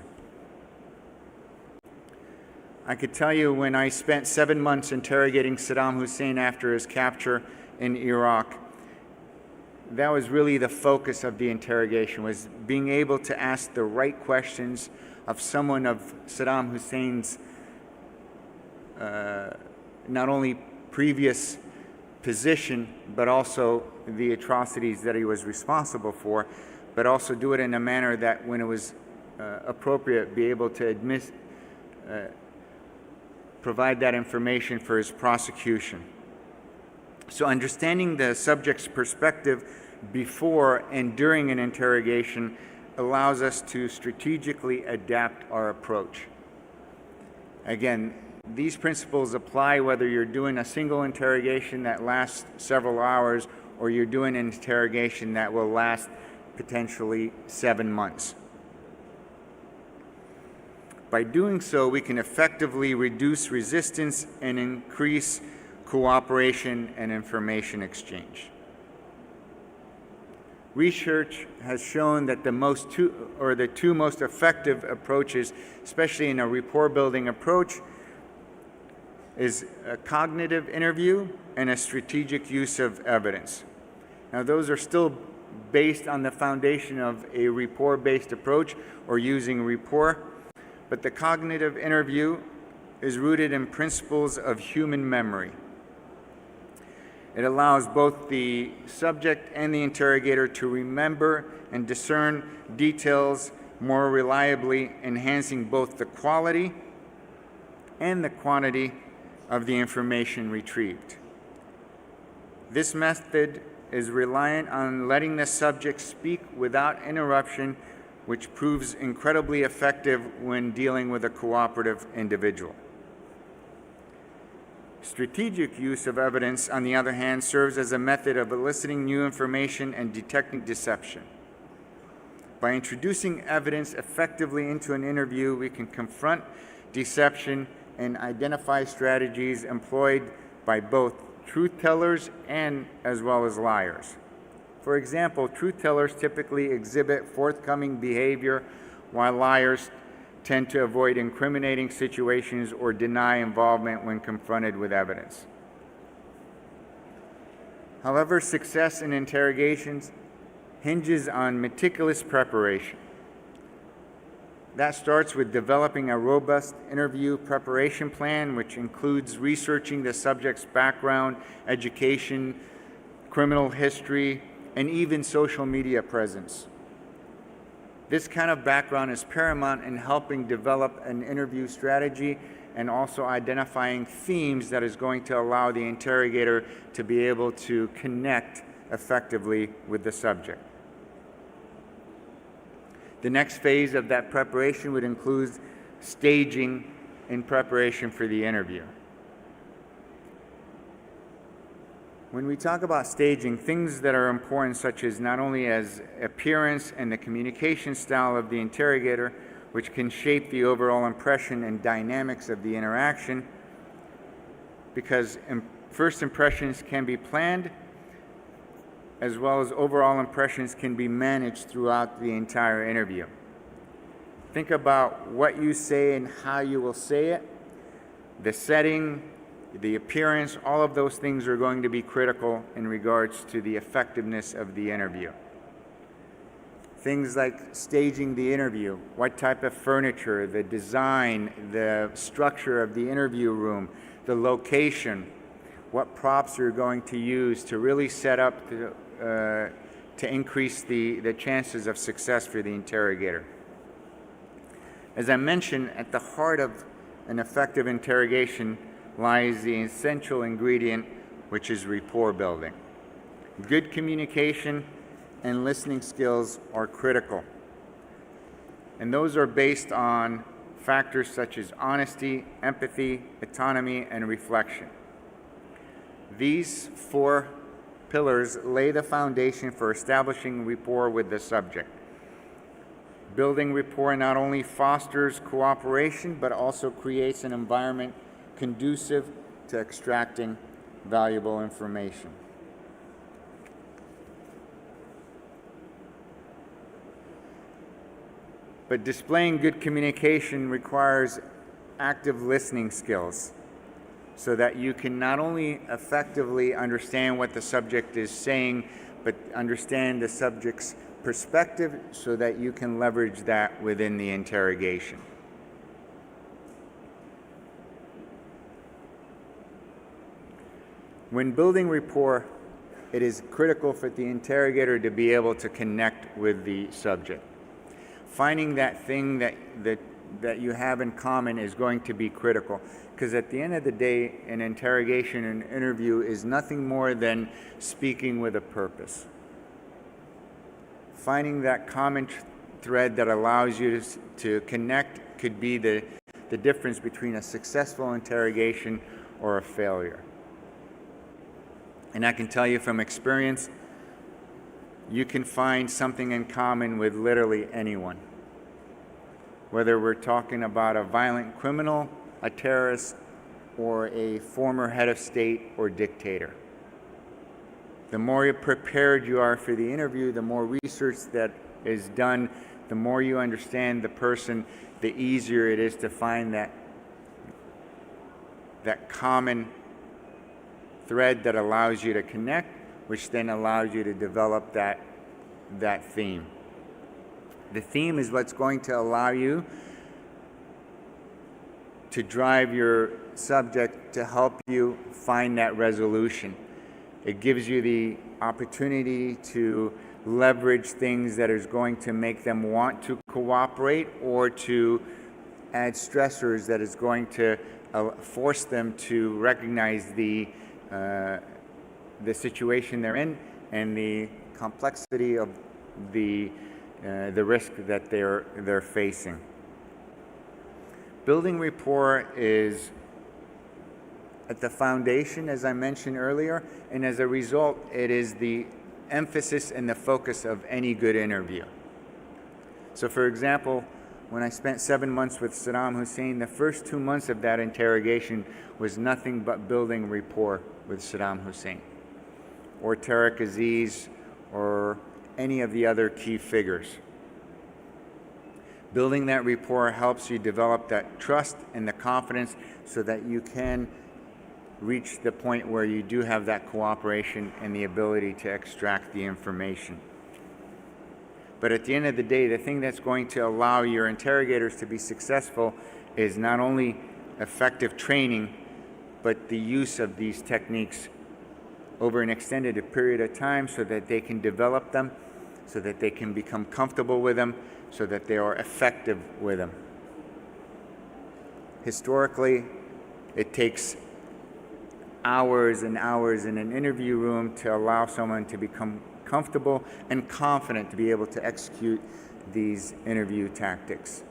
S1: I could tell you when I spent 7 months interrogating Saddam Hussein after his capture in Iraq, that was really the focus of the interrogation, was being able to ask the right questions of someone of Saddam Hussein's not only previous position, but also the atrocities that he was responsible for, but also do it in a manner that when it was appropriate, be able to provide that information for his prosecution. So understanding the subject's perspective before and during an interrogation allows us to strategically adapt our approach. Again, these principles apply whether you're doing a single interrogation that lasts several hours or you're doing an interrogation that will last potentially 7 months. By doing so, we can effectively reduce resistance and increase cooperation and information exchange. Research has shown that the two most effective approaches, especially in a rapport-building approach, is a cognitive interview and a strategic use of evidence. Now, those are still based on the foundation of a rapport-based approach or using rapport, but the cognitive interview is rooted in principles of human memory. It allows both the subject and the interrogator to remember and discern details more reliably, enhancing both the quality and the quantity of the information retrieved. This method is reliant on letting the subject speak without interruption, which proves incredibly effective when dealing with a cooperative individual. Strategic use of evidence, on the other hand, serves as a method of eliciting new information and detecting deception. By introducing evidence effectively into an interview, we can confront deception and identify strategies employed by both truth tellers and as well as liars. For example, truth tellers typically exhibit forthcoming behavior, while liars tend to avoid incriminating situations or deny involvement when confronted with evidence. However, success in interrogations hinges on meticulous preparation. That starts with developing a robust interview preparation plan, which includes researching the subject's background, education, criminal history, and even social media presence. This kind of background is paramount in helping develop an interview strategy and also identifying themes that is going to allow the interrogator to be able to connect effectively with the subject. The next phase of that preparation would include staging in preparation for the interview. When we talk about staging, things that are important, such as not only as appearance and the communication style of the interrogator, which can shape the overall impression and dynamics of the interaction, because first impressions can be planned, as well as overall impressions can be managed throughout the entire interview. Think about what you say and how you will say it, the setting, the appearance, all of those things are going to be critical in regards to the effectiveness of the interview. Things like staging the interview, what type of furniture, the design, the structure of the interview room, the location, what props you're going to use to really set up to increase the chances of success for the interrogator. As I mentioned, at the heart of an effective interrogation lies the essential ingredient, which is rapport building. Good communication and listening skills are critical. And those are based on factors such as honesty, empathy, autonomy, and reflection. These four pillars lay the foundation for establishing rapport with the subject. Building rapport not only fosters cooperation, but also creates an environment conducive to extracting valuable information. But displaying good communication requires active listening skills, so that you can not only effectively understand what the subject is saying, but understand the subject's perspective so that you can leverage that within the interrogation. When building rapport, it is critical for the interrogator to be able to connect with the subject. Finding that thing that you have in common is going to be critical, because at the end of the day, an interrogation, an interview is nothing more than speaking with a purpose. Finding that common thread that allows you to connect could be the difference between a successful interrogation or a failure. And I can tell you from experience, you can find something in common with literally anyone. Whether we're talking about a violent criminal, a terrorist, or a former head of state or dictator. The more prepared you are for the interview, the more research that is done, the more you understand the person, the easier it is to find that common thread that allows you to connect, which then allows you to develop that theme. The theme is what's going to allow you to drive your subject to help you find that resolution. It gives you the opportunity to leverage things that is going to make them want to cooperate, or to add stressors that is going to force them to recognize the situation they're in and the complexity of the risk that they're facing. Building rapport is at the foundation, as I mentioned earlier, and as a result, it is the emphasis and the focus of any good interview. So for example, when I spent 7 months with Saddam Hussein, the first 2 months of that interrogation was nothing but building rapport with Saddam Hussein, or Tariq Aziz, or any of the other key figures. Building that rapport helps you develop that trust and the confidence so that you can reach the point where you do have that cooperation and the ability to extract the information. But at the end of the day, the thing that's going to allow your interrogators to be successful is not only effective training, but the use of these techniques over an extended period of time so that they can develop them, so that they can become comfortable with them, so that they are effective with them. Historically, it takes hours and hours in an interview room to allow someone to become comfortable and confident to be able to execute these interview tactics.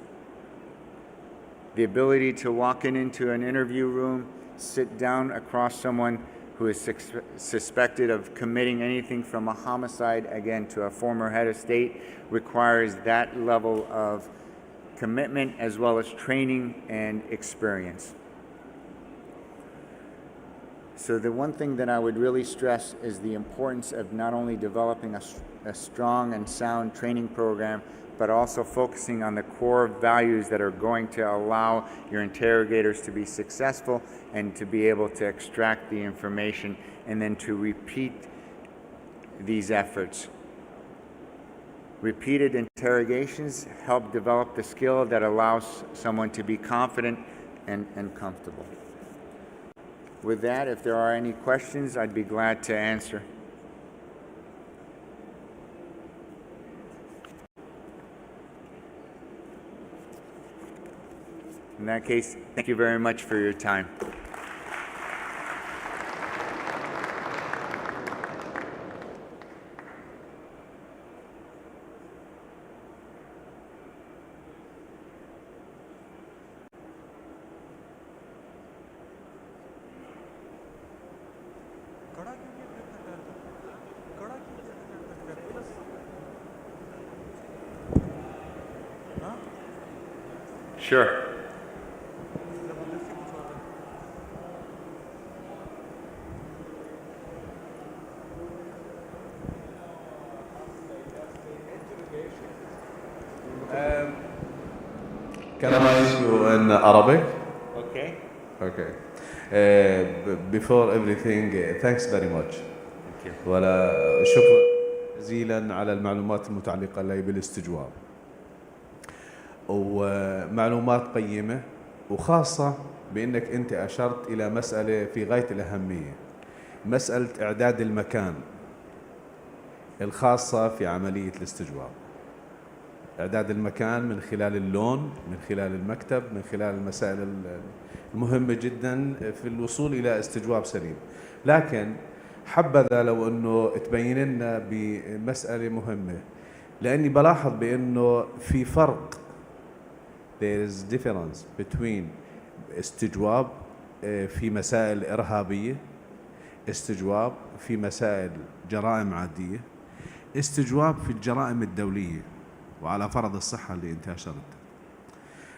S1: The ability to walk into an interview room, sit down across someone who is suspected of committing anything from a homicide, again, to a former head of state, requires that level of commitment as well as training and experience. So the one thing that I would really stress is the importance of not only developing a strong and sound training program, but also focusing on the core values that are going to allow your interrogators to be successful and to be able to extract the information and then to repeat these efforts. Repeated interrogations help develop the skill that allows someone to be confident and comfortable. With that, if there are any questions, I'd be glad to answer. In that case, thank you very much for your time. Sure.
S3: Can I ask you in Arabic?
S1: Okay.
S3: Okay. Before everything, thanks very much.
S1: Thank you.
S3: شكرا جزيلا على المعلومات المتعلقة لي بالاستجواب. ومعلومات قيمة، وخاصة بأنك أنت أشرت إلى مسألة في غاية الأهمية، مسألة إعداد المكان الخاصة في عملية الاستجواب. إعداد المكان من خلال اللون، من خلال المكتب، من خلال المسائل المهمة جدا في الوصول إلى استجواب سليم. لكن حبذا لو أنه تبين لنا بمسألة مهمة، لأني بلاحظ بأنه في فرق. There is difference between استجواب في مسائل إرهابية، استجواب في مسائل جرائم عادية، استجواب في الجرائم الدولية وعلى فرض الصحة اللي انت أشرت.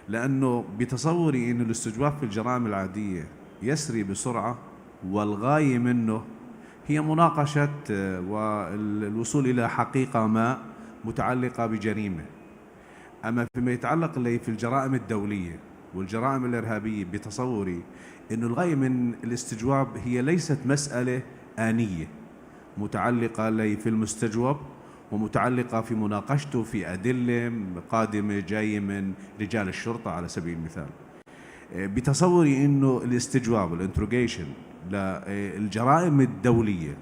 S3: لأنه بتصوري أن الاستجواب في الجرائم العادية يسري بسرعة، والغاية منه هي مناقشة والوصول إلى حقيقة ما متعلقة بجريمة. أما فيما يتعلق اللي في الجرائم الدولية والجرائم الإرهابية، بتصوري أن الغاية من الاستجواب هي ليست مسألة آنية متعلقة اللي في المستجوب ومتعلقة في مناقشته في أدلة قادمة جاية من رجال الشرطة على سبيل المثال. بتصوري أنه الاستجواب الانتروجيشن للجرائم الدولية،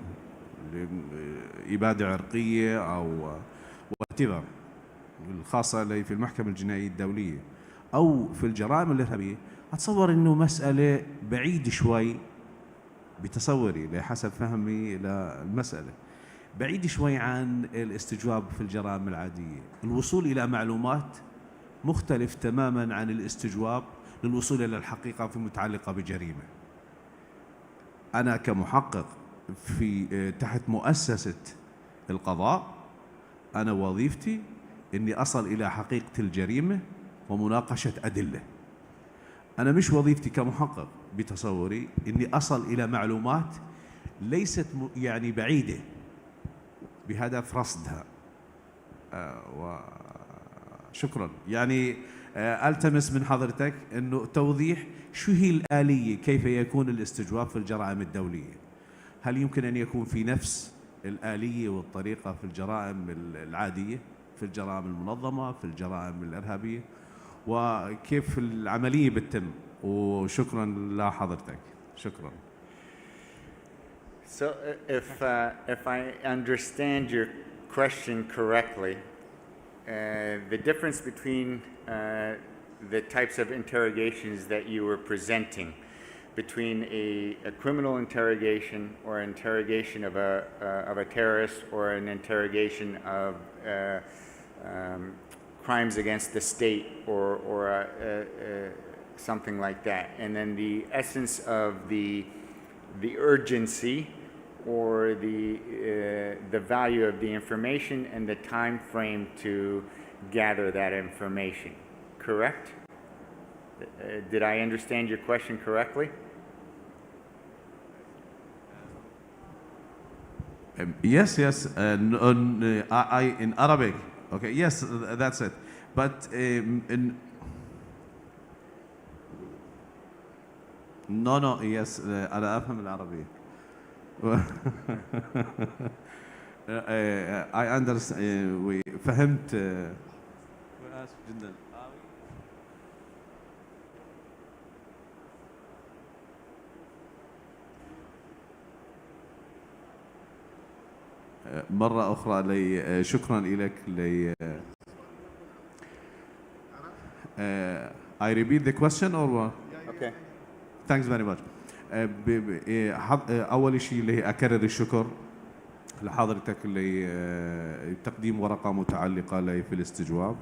S3: إبادة عرقية أو whatever الخاصة اللي في المحكمة الجنائية الدولية أو في الجرائم الإرهابية، أتصور أنه مسألة بعيد شوي بتصوري بحسب فهمي للمسألة، بعيد شوي عن الاستجواب في الجرائم العادية. الوصول إلى معلومات مختلف تماما عن الاستجواب للوصول إلى الحقيقة في متعلقة بجريمة. أنا كمحقق في تحت مؤسسة القضاء، أنا وظيفتي أني أصل إلى حقيقة الجريمة ومناقشة أدلة. أنا مش وظيفتي كمحقق بتصوري أني أصل إلى معلومات ليست يعني بعيدة بهدف رصدها. وشكرا. يعني ألتمس من حضرتك أنه توضيح شو هي الآلية، كيف يكون الاستجواب في الجرائم الدولية. هل يمكن أن يكون في نفس الآلية والطريقة في الجرائم العادية، في الجرائم المنظمة، في الجرائم الإرهابية، وكيف العملية بتتم؟ وشكرا لحضرتك. شكرا.
S1: So if I understand your question correctly, the difference between the types of interrogations that you were presenting between a criminal interrogation or interrogation of a terrorist or an interrogation of crimes against the state or something like that, and then the essence of the urgency or the value of the information and the time frame to gather that information. Correct? Did I understand your question correctly?
S3: Yes, yes. I in Arabic. Okay. Yes, that's it. But no. Yes, أنا أفهم العربية. I understand. فهمت. آسف جدا. مرة أخرى شكرا لك. I repeat the question or what?
S1: Okay.
S3: Thanks very much. أول شيء اللي هي أكرر الشكر لحضرتك لتقديم ورقة متعلقة لي في الاستجواب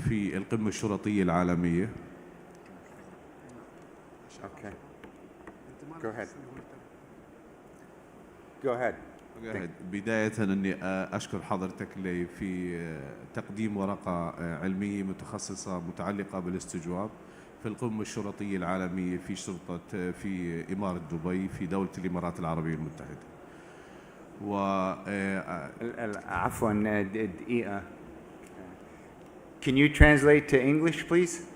S3: في القمة الشرطية العالمية.
S1: Okay. Go ahead. Go ahead.
S3: بداية أني أشكر حضرتك لي في تقديم ورقة علمية متخصصة متعلقة بالاستجواب في القمة الشرطية العالمية في شرطة في إمارة دبي في دولة الإمارات العربية المتحدة.
S1: عفوا دقيقة. Can you translate to English, please?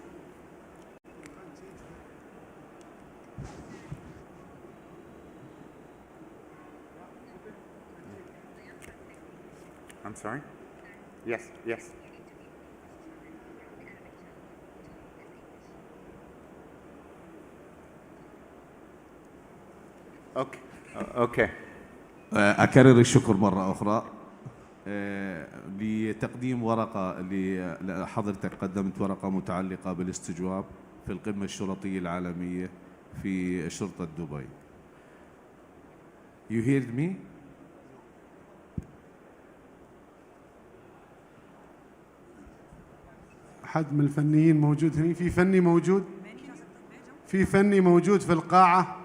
S1: I'm sorry? Yes, yes. Okay. Okay.
S3: أكرر الشكر مرة أخرى لتقديم ورقة لحضرتك. قدمت ورقة متعلقة بالاستجواب في القمة الشرطية العالمية في شرطة دبي. You heard me?
S8: حد من الفنيين موجود هنا؟ في فني موجود؟ في فني موجود في القاعة؟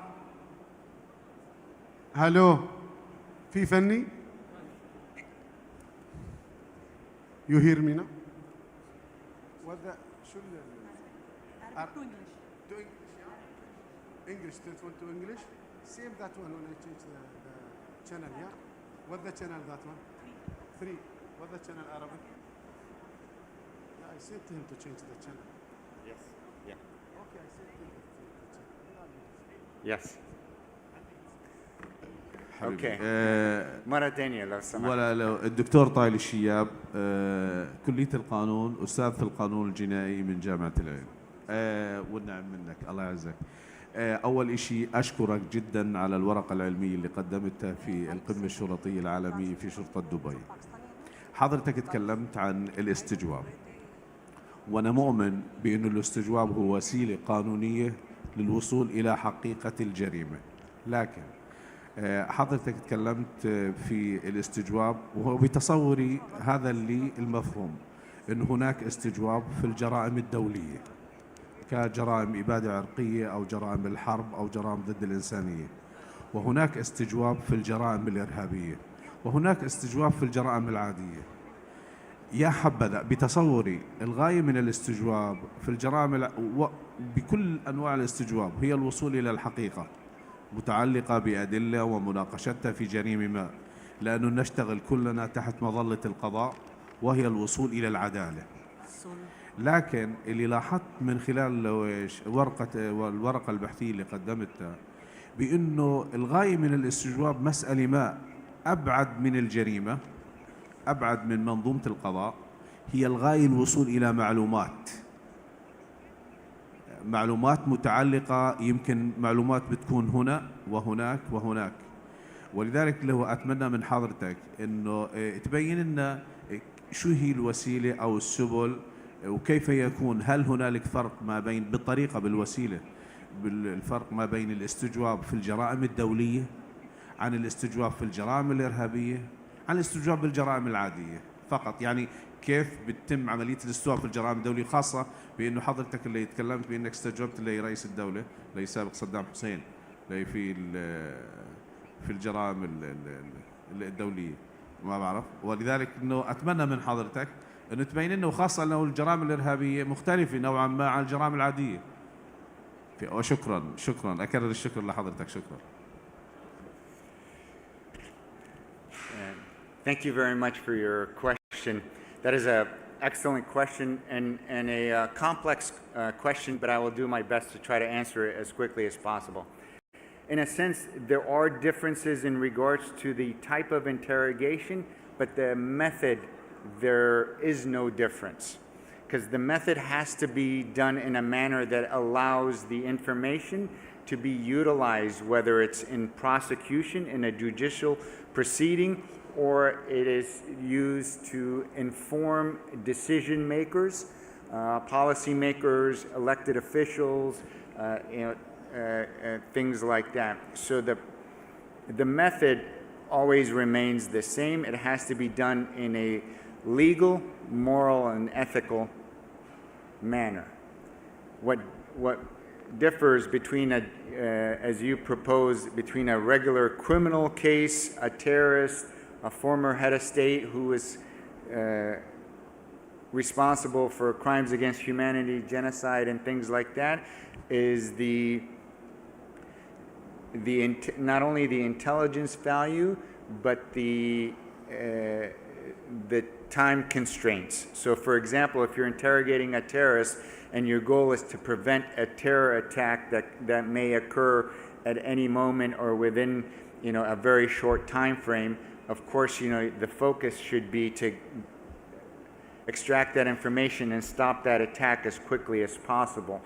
S8: هلو، في فني؟ You hear me now? شو English, don't want to English? Same that one when I change the channel, yeah? What the channel that one? 3. What the channel Arabic? I said to him to change the channel.
S1: Yes. Yeah.
S8: Okay, I said to him to change.
S1: Yes. Okay. مرة ثانية لو سمحت.
S3: ولا لو الدكتور طايل الشياب، كلية القانون، أستاذ في القانون الجنائي من جامعة العلم. والنعم منك، الله يعزك. أول شيء أشكرك جدا على الورقة العلمية اللي قدمتها في القمة الشرطية العالمية في شرطة دبي. حضرتك تكلمت عن الاستجواب، وأنا مؤمن بأن الاستجواب هو وسيلة قانونية للوصول إلى حقيقة الجريمة. لكن حضرتك تكلمت في الاستجواب، وهو بتصوري هذا اللي المفهوم أن هناك استجواب في الجرائم الدولية كجرائم إبادة عرقية أو جرائم الحرب أو جرائم ضد الإنسانية، وهناك استجواب في الجرائم الإرهابية، وهناك استجواب في الجرائم العادية. يا حبذا بتصوري الغاية من الاستجواب في الجرائم بكل أنواع الاستجواب هي الوصول إلى الحقيقة متعلقة بأدلة ومناقشتها في جريمة ما، لأنه نشتغل كلنا تحت مظلة القضاء وهي الوصول إلى العدالة. لكن اللي لاحظت من خلال الورقة البحثية اللي قدمتها بأنه الغاية من الاستجواب مسألة ما أبعد من الجريمة، أبعد من منظومة القضاء، هي الغاية الوصول إلى معلومات متعلقة، يمكن معلومات بتكون هنا وهناك وهناك. ولذلك لو أتمنى من حضرتك أنه تبين لنا شو هي الوسيلة أو السبل وكيف يكون، هل هنالك فرق ما بين بالطريقة بالوسيلة بالفرق ما بين الاستجواب في الجرائم الدولية عن الاستجواب في الجرائم الإرهابية عن الاستجواب بالجرائم العادية فقط، يعني كيف بتتم عملية الاستجواب في الجرائم الدولية، خاصة بأنه حضرتك اللي تكلمت بأنك استجوبت لرئيس الدولة لسابق صدام حسين في الجرائم الدولية ما بعرف. ولذلك أنه أتمنى من حضرتك أنه تبين لنا، وخاصة أنه الجرائم الإرهابية مختلفة نوعا ما عن الجرائم العادية. وشكرا أكرر الشكر لحضرتك. شكرا.
S1: Thank you very much for your question. That is an excellent question and a complex question, but I will do my best to try to answer it as quickly as possible. In a sense, there are differences in regards to the type of interrogation, but the method, there is no difference. Because the method has to be done in a manner that allows the information to be utilized, whether it's in prosecution, in a judicial proceeding, or it is used to inform decision makers, policy makers, elected officials, things like that. So the method always remains the same. It has to be done in a legal, moral, and ethical manner. What differs between as you propose, between a regular criminal case, a terrorist, a former head of state who is responsible for crimes against humanity, genocide, and things like that, is not only the intelligence value, but the time constraints. So, for example, if you're interrogating a terrorist and your goal is to prevent a terror attack that may occur at any moment or within, a very short time frame, of course, the focus should be to extract that information and stop that attack as quickly as possible.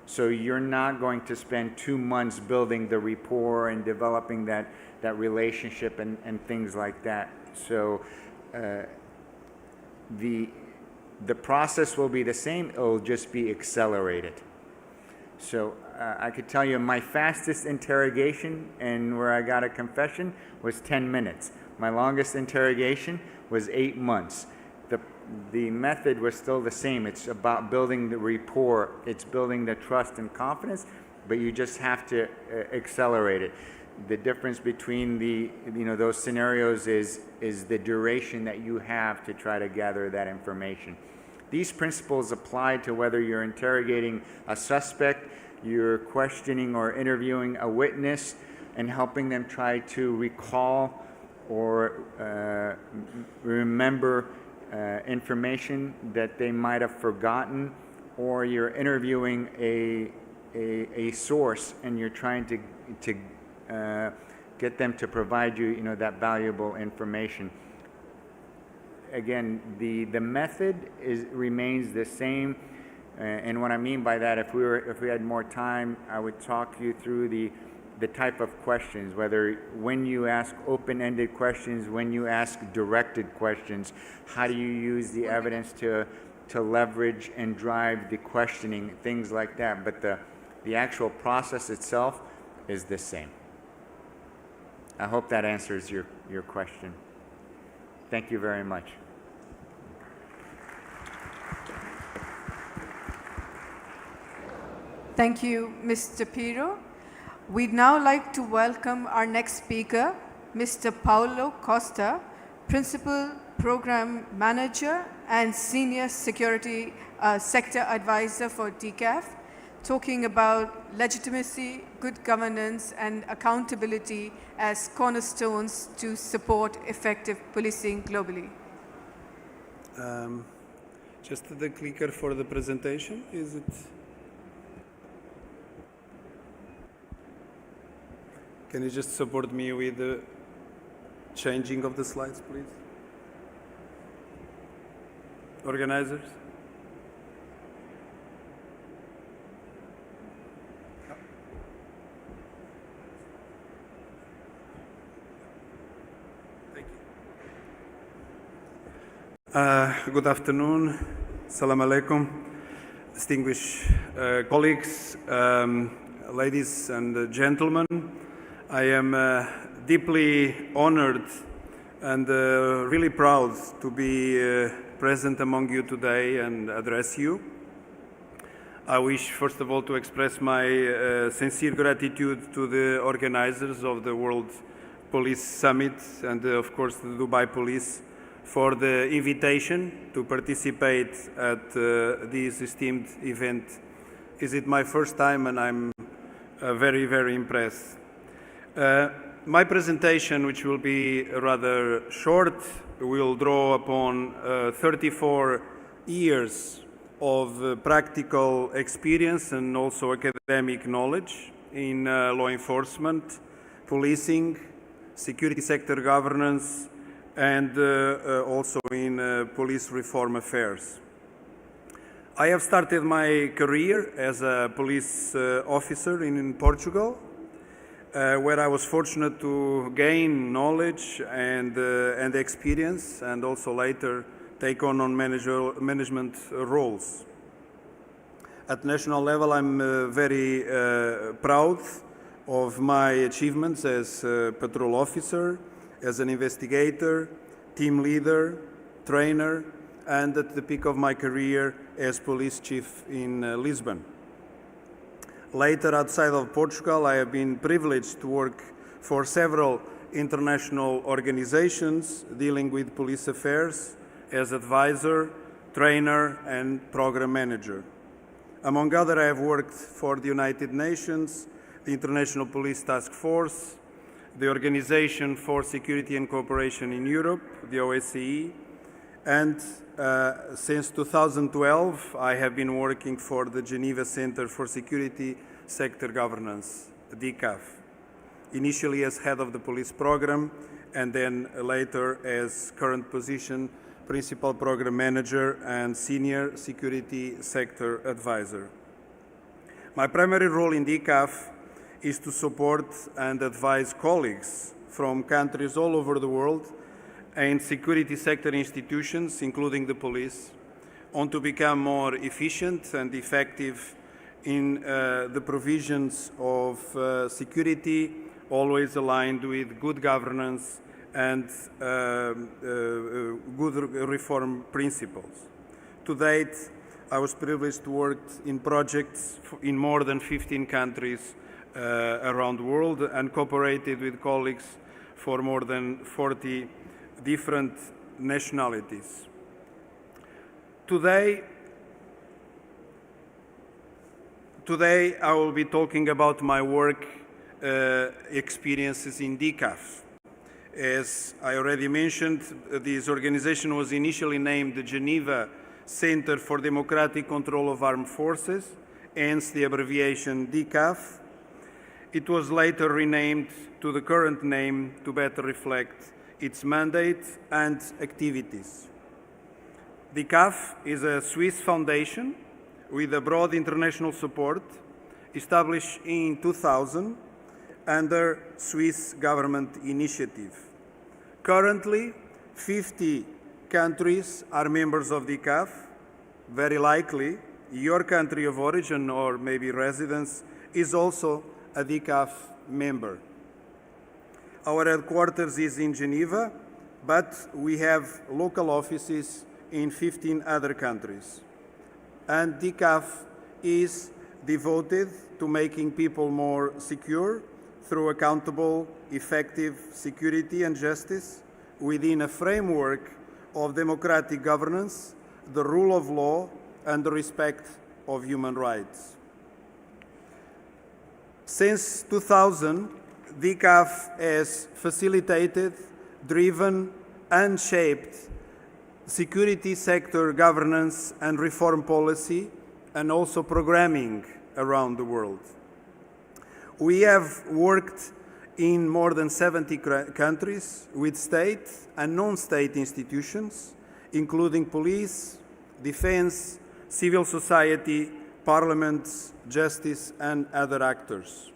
S1: So you're not going to spend 2 months building the rapport and developing that relationship and things like that. So the process will be the same, it will just be accelerated. So I could tell you my fastest interrogation and where I got a confession was 10 minutes. My longest interrogation was 8 months. The method was still the same. It's about building the rapport. It's building the trust and confidence, but you just have to accelerate it. The difference between those scenarios is the duration that you have to try to gather that information. These principles apply to whether you're interrogating a suspect, you're questioning or interviewing a witness and helping them try to recall or remember information that they might have forgotten, or you're interviewing a source and you're trying to get them to provide you, that valuable information. Again, the method remains the same, and what I mean by that, if we had more time, I would talk you through the type of questions, when you ask open-ended questions, when you ask directed questions, how do you use the evidence to to leverage and drive the questioning, things like that. But the actual process itself is the same. I hope that answers your question. Thank you very much.
S20: Thank you, Mr. Piro. We'd now like to welcome our next speaker, Mr. Paolo Costa, Principal Program Manager and Senior Security Sector Advisor for DCAF, talking about legitimacy, good governance, and accountability as cornerstones to support effective policing globally.
S5: Just the clicker for the presentation, is it? Can you just support me with the changing of the slides, please? Organizers? Thank you. Good afternoon. Assalamu alaikum. Distinguished colleagues, ladies and gentlemen. I am deeply honored and really proud to be present among you today and address you. I wish, first of all, to express my sincere gratitude to the organizers of the World Police Summit and, of course, the Dubai Police for the invitation to participate at this esteemed event. Is it my first time, and I'm very, very impressed. My presentation, which will be rather short, will draw upon 34 years of practical experience and also academic knowledge in law enforcement, policing, security sector governance, and also in police reform affairs. I have started my career as a police officer in Portugal, where I was fortunate to gain knowledge and experience, and also later take on management roles. At national level, I'm very proud of my achievements as a patrol officer, as an investigator, team leader, trainer, and at the peak of my career as police chief in Lisbon. Later, outside of Portugal, I have been privileged to work for several international organizations dealing with police affairs as advisor, trainer, and program manager. Among others, I have worked for the United Nations, the International Police Task Force, the Organization for Security and Cooperation in Europe, the OSCE, and since 2012, I have been working for the Geneva Center for Security Sector Governance, DCAF, initially as head of the police program, and then later as current position, principal program manager and senior security sector advisor. My primary role in DCAF is to support and advise colleagues from countries all over the world and security sector institutions, including the police, on to become more efficient and effective in the provisions of security, always aligned with good governance and good reform principles. To date, I was privileged to work in projects in more than 15 countries around the world and cooperated with colleagues for more than 40 different nationalities. Today I will be talking about my work experiences in DCAF. As I already mentioned, this organization was initially named the Geneva Center for Democratic Control of Armed Forces, hence the abbreviation DCAF. It was later renamed to the current name to better reflect its mandate and activities. DCAF is a Swiss foundation with a broad international support, established in 2000 under Swiss government initiative. Currently, 50 countries are members of DCAF, very likely your country of origin or maybe residence is also a DCAF member. Our headquarters is in Geneva, but we have local offices in 15 other countries. And DCAF is devoted to making people more secure through accountable, effective security and justice within a framework of democratic governance, the rule of law, and the respect of human rights. Since 2000, DCAF has facilitated, driven, and shaped security sector governance and reform policy, and also programming around the world. We have worked in more than 70 countries with state and non-state institutions, including police, defense, civil society, parliaments, justice, and other actors.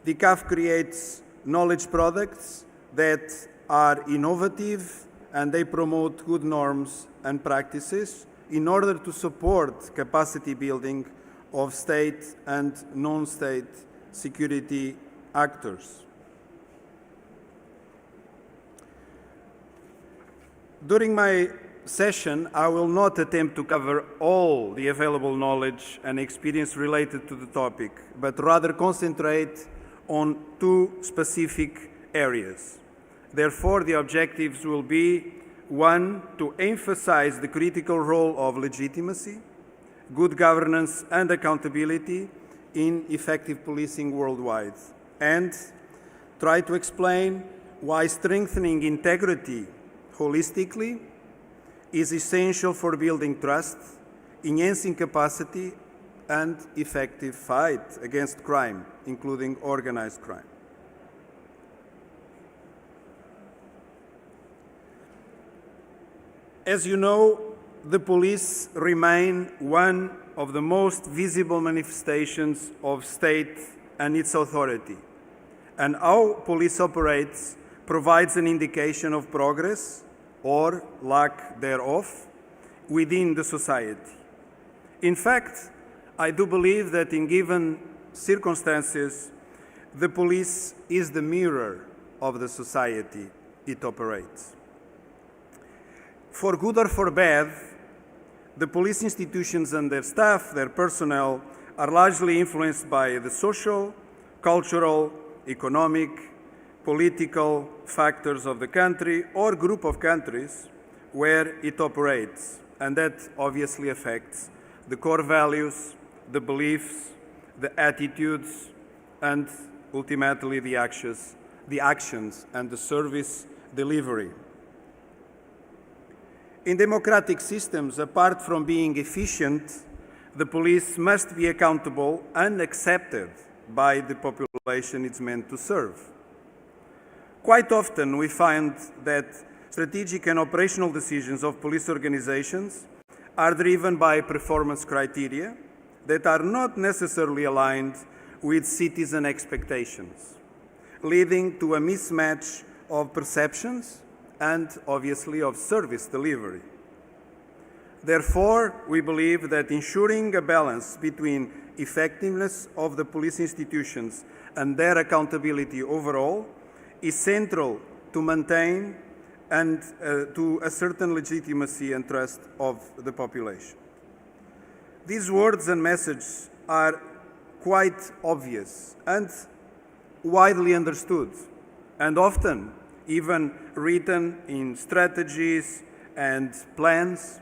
S5: DCAF creates knowledge products that are innovative and they promote good norms and practices in order to support capacity building of state and non-state security actors. During my session, I will not attempt to cover all the available knowledge and experience related to the topic, but rather concentrate on two specific areas. Therefore, the objectives will be: one, to emphasize the critical role of legitimacy, good governance, and accountability in effective policing worldwide, and try to explain why strengthening integrity holistically is essential for building trust, enhancing capacity, and effective fight against crime, including organized crime. As you know, the police remain one of the most visible manifestations of state and its authority, and how police operates provides an indication of progress or lack thereof within the society. In fact, I do believe that in given circumstances, the police is the mirror of the society it operates. For good or for bad, the police institutions and their staff, their personnel, are largely influenced by the social, cultural, economic, political factors of the country or group of countries where it operates, and that obviously affects the core values, the beliefs, the attitudes, and ultimately the actions and the service delivery. In democratic systems, apart from being efficient, the police must be accountable and accepted by the population it's meant to serve. Quite often, we find that strategic and operational decisions of police organizations are driven by performance criteria that are not necessarily aligned with citizen expectations, leading to a mismatch of perceptions and obviously of service delivery. Therefore, we believe that ensuring a balance between effectiveness of the police institutions and their accountability overall is central to maintain and to a certain legitimacy and trust of the population. These words and messages are quite obvious and widely understood, and often even written in strategies and plans.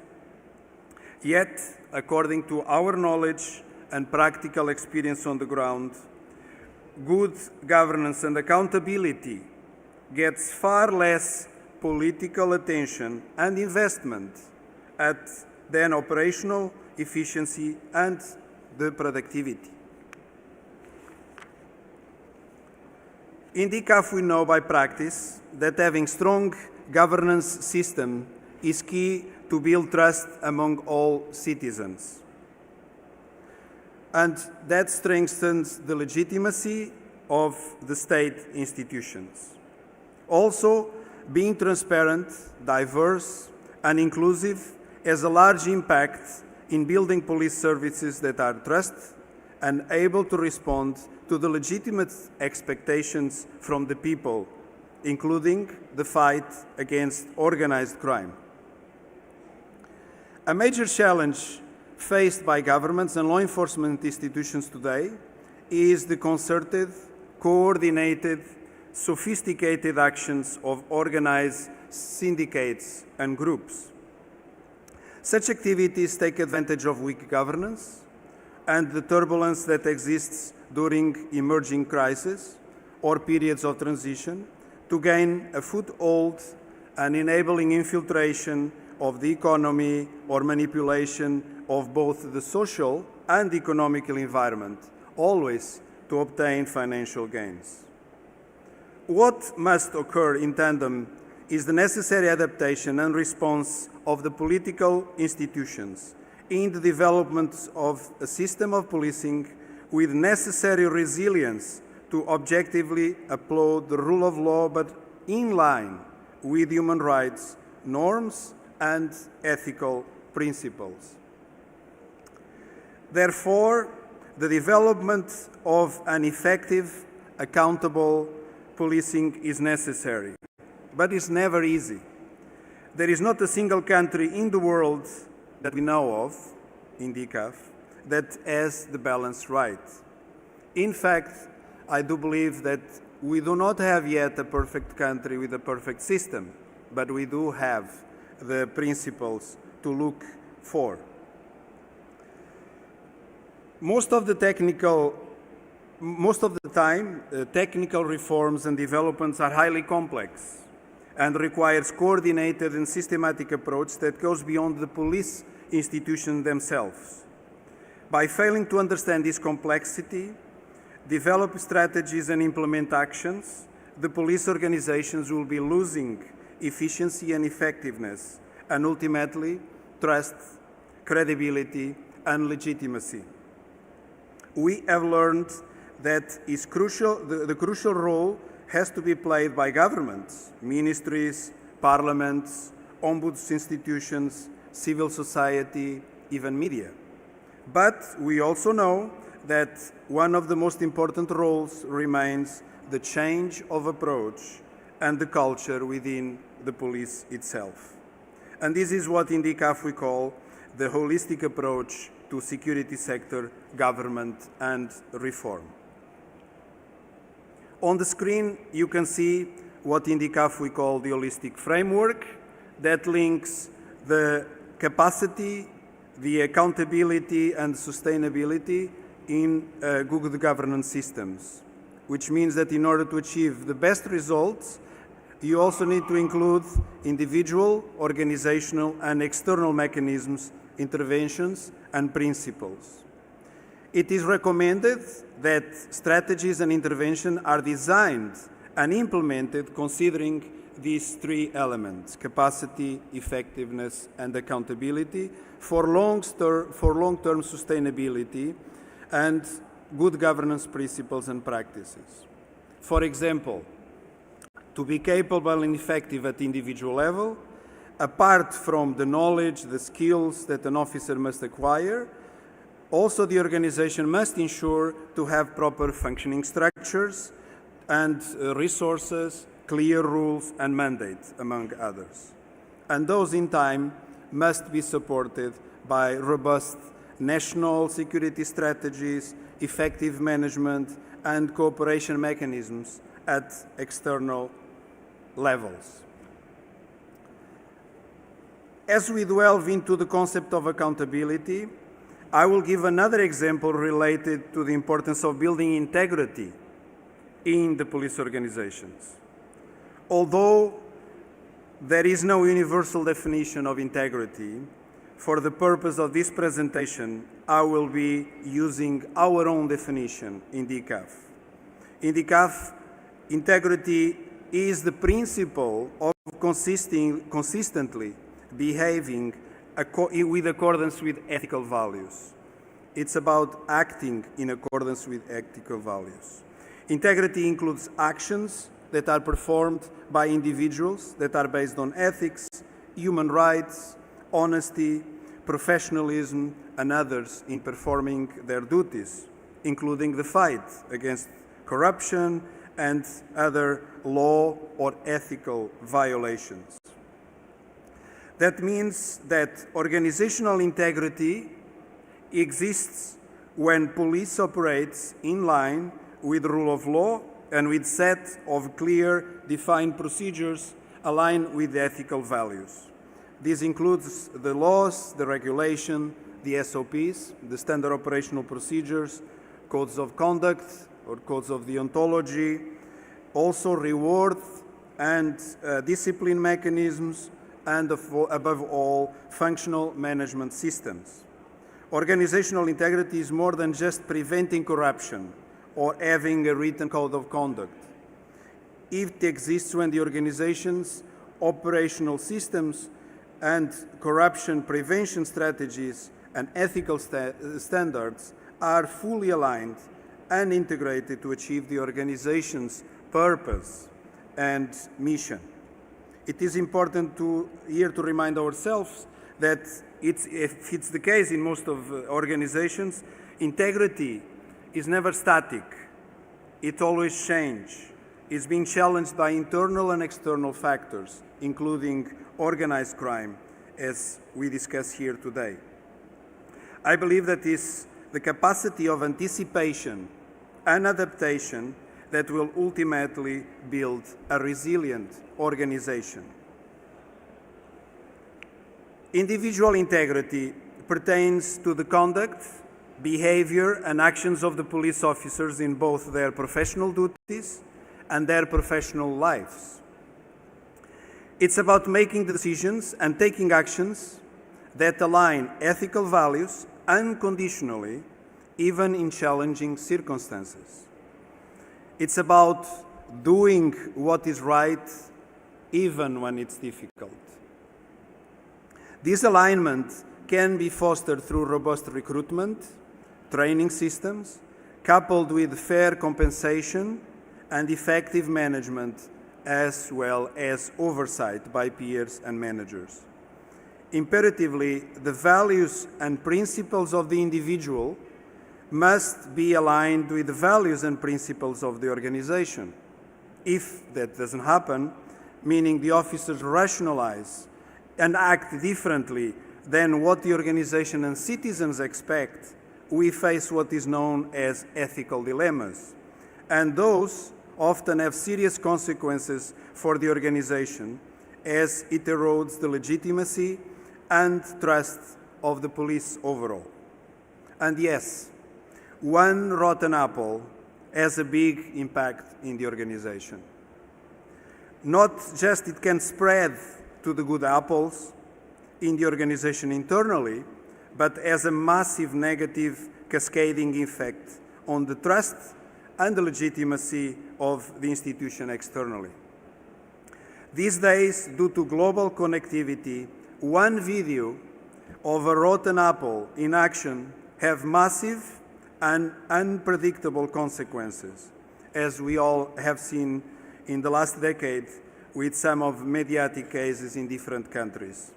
S5: Yet, according to our knowledge and practical experience on the ground, good governance and accountability gets far less political attention and investment than operational efficiency and the productivity. In DCAF, we know by practice that having strong governance system is key to build trust among all citizens. And that strengthens the legitimacy of the state institutions. Also, being transparent, diverse, and inclusive has a large impact in building police services that are trusted and able to respond to the legitimate expectations from the people, including the fight against organized crime. A major challenge faced by governments and law enforcement institutions today is the concerted, coordinated, sophisticated actions of organized syndicates and groups. Such activities take advantage of weak governance and the turbulence that exists during emerging crises or periods of transition to gain a foothold and enabling infiltration of the economy or manipulation of both the social and economical environment, always to obtain financial gains. What must occur in tandem is the necessary adaptation and response of the political institutions in the development of a system of policing with necessary resilience to objectively uphold the rule of law, but in line with human rights, norms, and ethical principles. Therefore, the development of an effective, accountable policing is necessary, but it's never easy. There is not a single country in the world that we know of, in DCAF, that has the balance right. In fact, I do believe that we do not have yet a perfect country with a perfect system, but we do have the principles to look for. Most of the time, technical reforms and developments are highly complex and requires coordinated and systematic approach that goes beyond the police institutions themselves. By failing to understand this complexity, develop strategies and implement actions, the police organizations will be losing efficiency and effectiveness, and ultimately trust, credibility, and legitimacy. We have learned that the crucial role has to be played by governments, ministries, parliaments, ombuds institutions, civil society, even media. But we also know that one of the most important roles remains the change of approach and the culture within the police itself. And this is what in DCAF we call the holistic approach to security sector government and reform. On the screen, you can see what in DCAF we call the holistic framework that links the capacity, the accountability, and sustainability in good governance systems, which means that in order to achieve the best results, you also need to include individual, organizational, and external mechanisms, interventions, and principles. It is recommended that strategies and intervention are designed and implemented considering these three elements: capacity, effectiveness, and accountability for long-term sustainability and good governance principles and practices. For example, to be capable and effective at the individual level, apart from the knowledge, the skills that an officer must acquire, also the organization must ensure to have proper functioning structures and resources, clear rules and mandates, among others. And those in time must be supported by robust national security strategies, effective management, and cooperation mechanisms at external levels. As we delve into the concept of accountability, I will give another example related to the importance of building integrity in the police organizations. Although there is no universal definition of integrity, for the purpose of this presentation, I will be using our own definition in DCAF. In DCAF, integrity is the principle of consistently behaving with accordance with ethical values. It's about acting in accordance with ethical values. Integrity includes actions that are performed by individuals that are based on ethics, human rights, honesty, professionalism, and others in performing their duties, including the fight against corruption and other law or ethical violations. That means that organizational integrity exists when police operates in line with the rule of law and with set of clear, defined procedures aligned with the ethical values. This includes the laws, the regulation, the SOPs, the standard operational procedures, codes of conduct or codes of deontology, also reward and discipline mechanisms, and above all, functional management systems. Organizational integrity is more than just preventing corruption or having a written code of conduct. It exists when the organization's operational systems and corruption prevention strategies and ethical standards are fully aligned and integrated to achieve the organization's purpose and mission. It is important here to remind ourselves that if it's the case in most of organizations, integrity is never static. It always changes. It's being challenged by internal and external factors, including organized crime, as we discuss here today. I believe that is the capacity of anticipation and adaptation that will ultimately build a resilient organization. Individual integrity pertains to the conduct, behavior, and actions of the police officers in both their professional duties and their professional lives. It's about making decisions and taking actions that align ethical values unconditionally, even in challenging circumstances. It's about doing what is right, even when it's difficult. This alignment can be fostered through robust recruitment, training systems, coupled with fair compensation and effective management, as well as oversight by peers and managers. Imperatively, the values and principles of the individual must be aligned with the values and principles of the organization. If that doesn't happen, meaning the officers rationalize and act differently than what the organization and citizens expect, we face what is known as ethical dilemmas. And those often have serious consequences for the organization as it erodes the legitimacy and trust of the police overall. And yes, one rotten apple has a big impact in the organization. Not just it can spread to the good apples in the organization internally, but has a massive negative cascading effect on the trust and the legitimacy of the institution externally. These days, due to global connectivity, one video of a rotten apple in action have massive and unpredictable consequences, as we all have seen in the last decade with some of mediatic cases in different countries.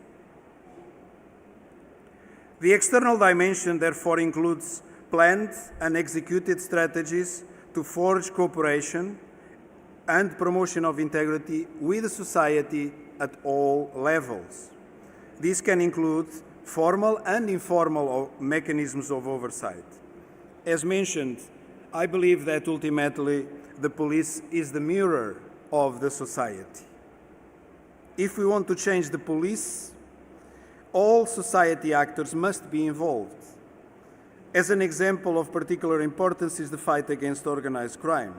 S5: The external dimension, therefore, includes planned and executed strategies to forge cooperation and promotion of integrity with society at all levels. This can include formal and informal mechanisms of oversight. As mentioned, I believe that ultimately the police is the mirror of the society. If we want to change the police, all society actors must be involved. As an example of particular importance is the fight against organized crime,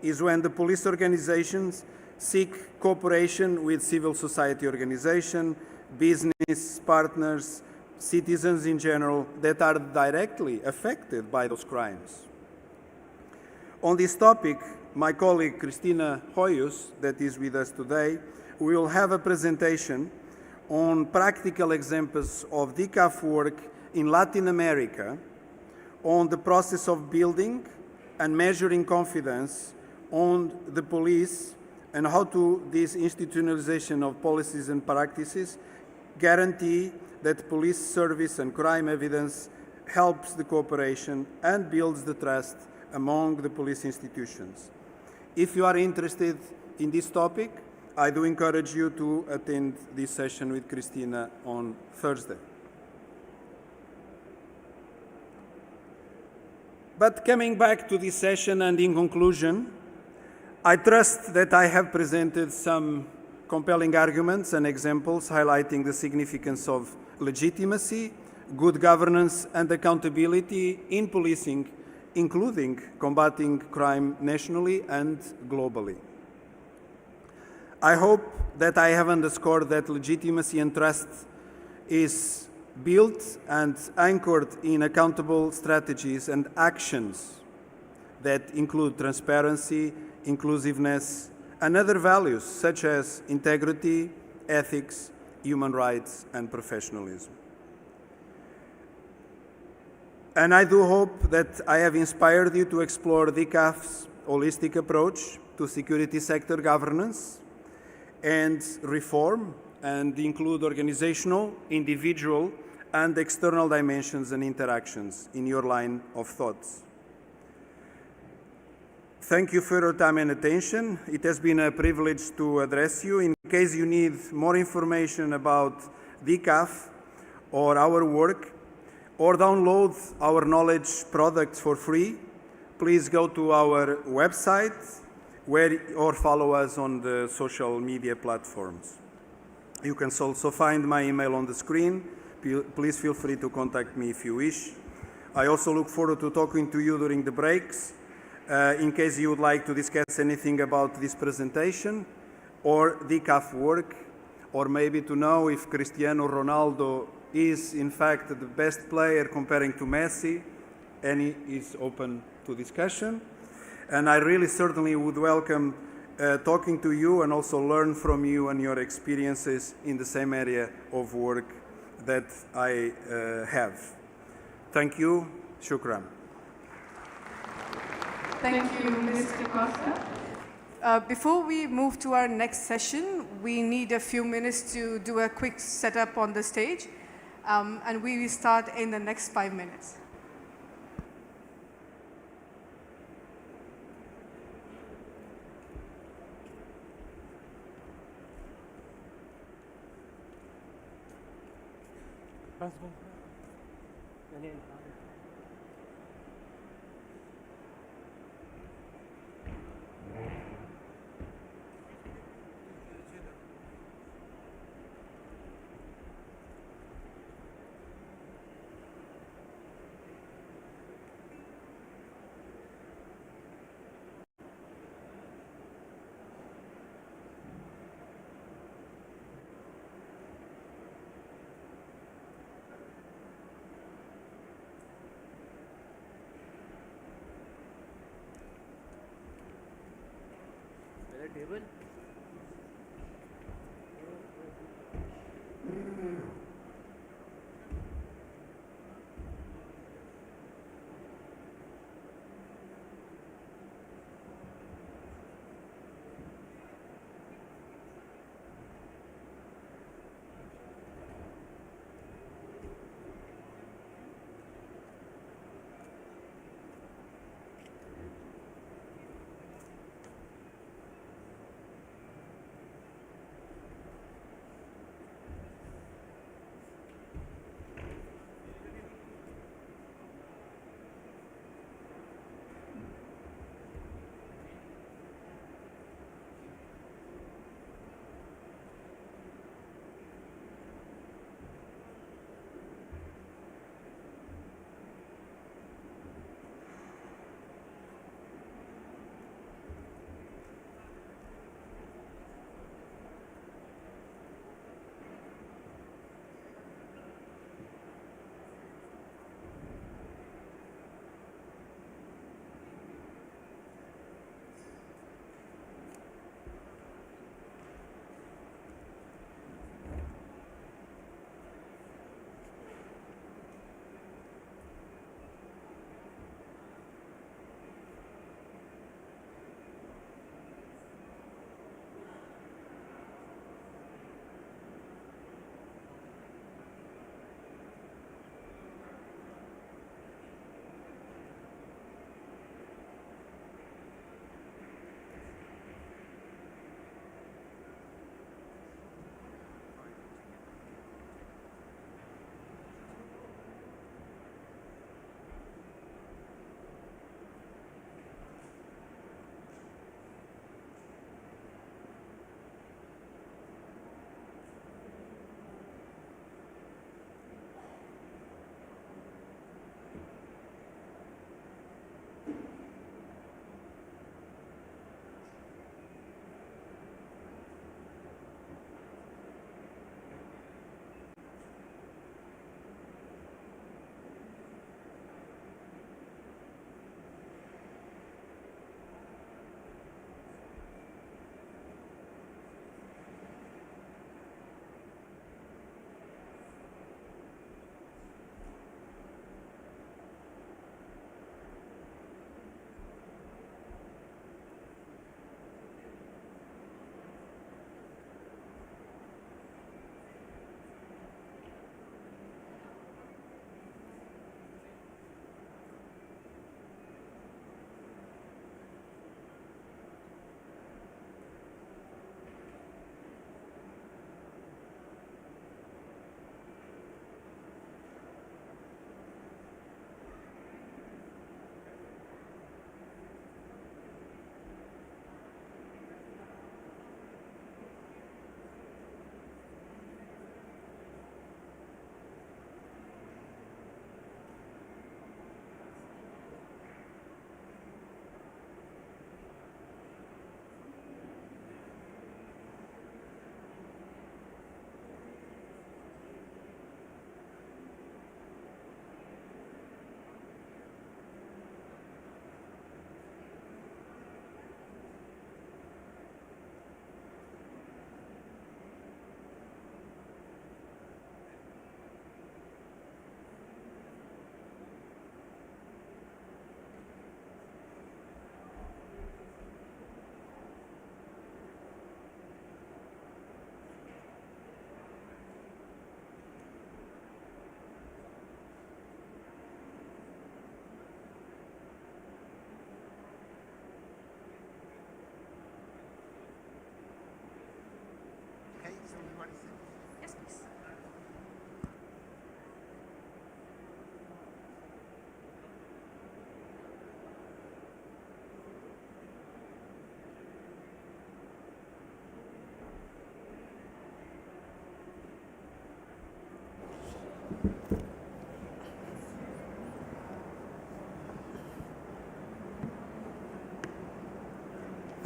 S5: is when the police organizations seek cooperation with civil society organizations, business partners, citizens in general that are directly affected by those crimes. On this topic, my colleague Christina Hoyos, that is with us today, will have a presentation on practical examples of DCAF work in Latin America on the process of building and measuring confidence on the police and how to this institutionalization of policies and practices guarantee that police service and crime evidence helps the cooperation and builds the trust among the police institutions. If you are interested in this topic, I do encourage you to attend this session with Christina on Thursday. But coming back to this session and in conclusion, I trust that I have presented some compelling arguments and examples highlighting the significance of legitimacy, good governance and accountability in policing, including combating crime nationally and globally. I hope that I have underscored that legitimacy and trust is built and anchored in accountable strategies and actions that include transparency, inclusiveness, and other values such as integrity, ethics, human rights, and professionalism. And I do hope that I have inspired you to explore DCAF's holistic approach to security sector governance and reform, and include organizational, individual, and external dimensions and interactions in your line of thoughts. Thank you for your time and attention. It has been a privilege to address you. In case you need more information about DCAF or our work, or download our knowledge products for free, please go to our website or follow us on the social media platforms. You can also find my email on the screen. Please feel free to contact me if you wish. I also look forward to talking to you during the breaks in case you would like to discuss anything about this presentation or DCAF work, or maybe to know if Cristiano Ronaldo is in fact the best player comparing to Messi. Any is open to discussion. And I really certainly would welcome talking to you and also learn from you and your experiences in the same area of work that I have. Thank you. Shukran.
S20: Thank you, Mr. Costa. Before we move to our next session, we need a few minutes to do a quick setup on the stage, and we will start in the next 5 minutes.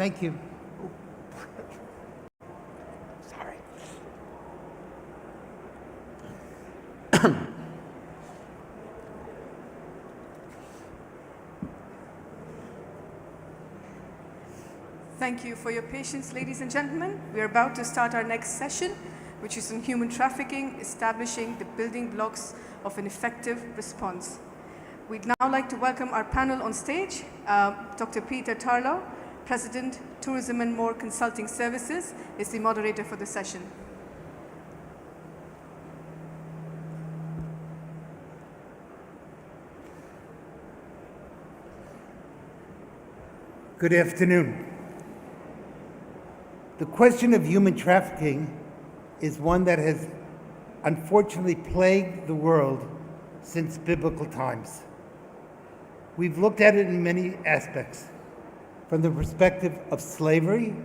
S7: Thank you.
S2: Sorry.
S20: Thank you for your patience, ladies and gentlemen. We are about to start our next session, which is on human trafficking, establishing the building blocks of an effective response. We'd now like to welcome our panel on stage. Dr. Peter Tarlow, President, Tourism and More Consulting Services, is the moderator for the session.
S7: Good afternoon. The question of human trafficking is one that has unfortunately plagued the world since biblical times. We've looked at it in many aspects, from the perspective of slavery,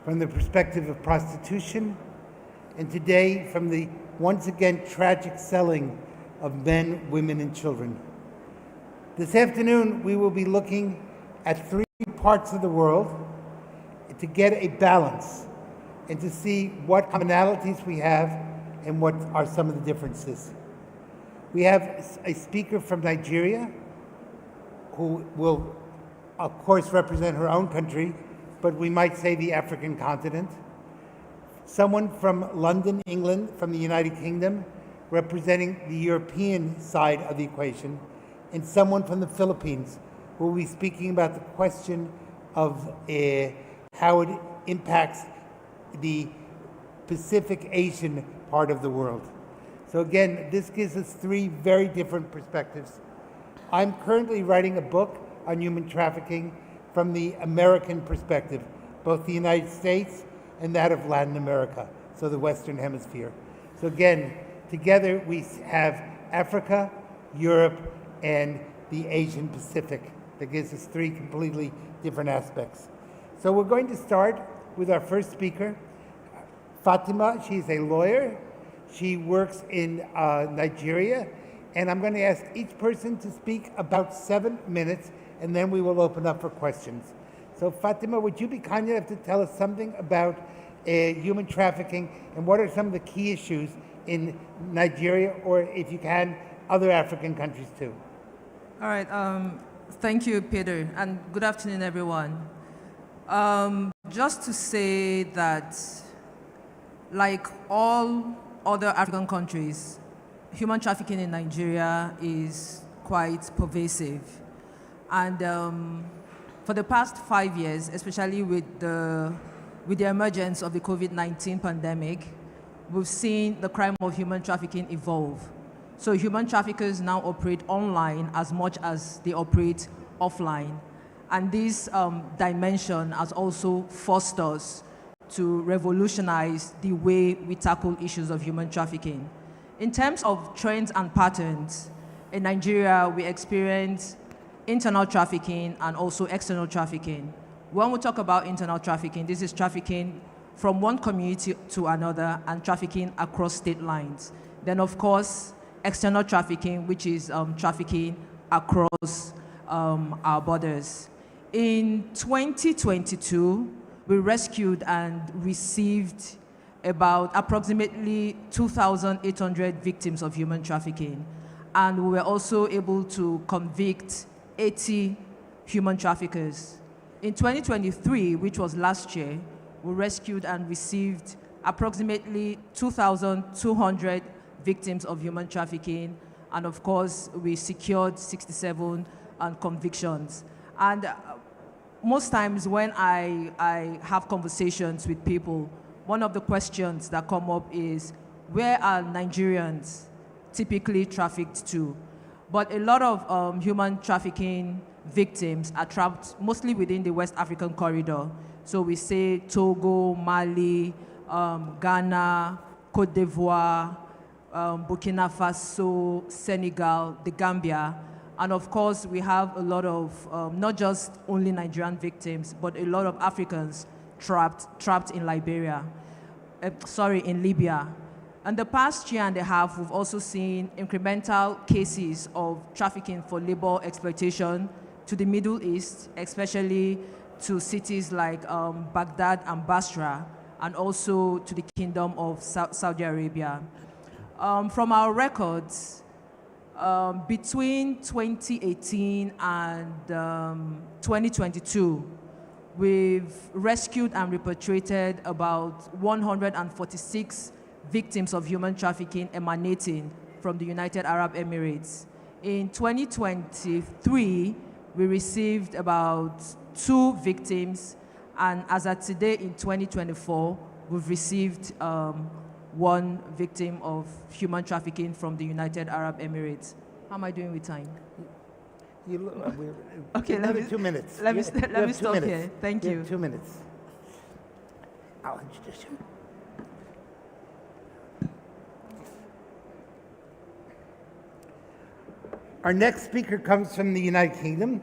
S7: from the perspective of prostitution, and today from the once again tragic selling of men, women, and children. This afternoon, we will be looking at three parts of the world to get a balance and to see what commonalities we have and what are some of the differences. We have a speaker from Nigeria who will, of course, represent her own country, but we might say the African continent. Someone from London, England, from the United Kingdom, representing the European side of the equation, and someone from the Philippines, who will be speaking about the question of how it impacts the Pacific Asian part of the world. So again, this gives us three very different perspectives. I'm currently writing a book on human trafficking from the American perspective, both the United States and that of Latin America, so the Western Hemisphere. So again, together we have Africa, Europe, and the Asian Pacific. That gives us three completely different aspects. So we're going to start with our first speaker, Fatima. She's a lawyer. She works in Nigeria. And I'm going to ask each person to speak about 7 minutes, and then we will open up for questions. So Fatima, would you be kind enough to tell us something about human trafficking and what are some of the key issues in Nigeria, or if you can, other African countries too?
S22: All right. Thank you, Peter, and good afternoon, everyone. Just to say that, like all other African countries, human trafficking in Nigeria is quite pervasive. And for the past 5 years, especially with the emergence of the COVID-19 pandemic, we've seen the crime of human trafficking evolve. So human traffickers now operate online as much as they operate offline. And this dimension has also forced us to revolutionize the way we tackle issues of human trafficking. In terms of trends and patterns, in Nigeria, we experience internal trafficking and also external trafficking. When we talk about internal trafficking, this is trafficking from one community to another and trafficking across state lines. Then, of course, external trafficking, which is trafficking across our borders. In 2022, we rescued and received about approximately 2,800 victims of human trafficking. And we were also able to convict 80 human traffickers. In 2023, which was last year, we rescued and received approximately 2,200 victims of human trafficking. And of course, we secured 67 convictions. And most times when I have conversations with people, one of the questions that come up is, where are Nigerians typically trafficked to? But a lot of human trafficking victims are trapped mostly within the West African corridor. So we say Togo, Mali, Ghana, Cote d'Ivoire, Burkina Faso, Senegal, the Gambia. And of course, we have a lot of, not just only Nigerian victims, but a lot of Africans trapped in Liberia, in Libya. In the past year and a half, we've also seen incremental cases of trafficking for labor exploitation to the Middle East, especially to cities like Baghdad and Basra, and also to the Kingdom of Saudi Arabia. From our records, between 2018 and 2022, we've rescued and repatriated about 146 victims of human trafficking emanating from the United Arab Emirates. In 2023, we received about 2 victims, and as at today in 2024, we've received 1 victim of human trafficking from the United Arab Emirates. How am I doing with time? Okay,
S7: another 2 minutes.
S22: Let me stop here. Thank you.
S7: 2 minutes. I'll introduce you. Our next speaker comes from the United Kingdom.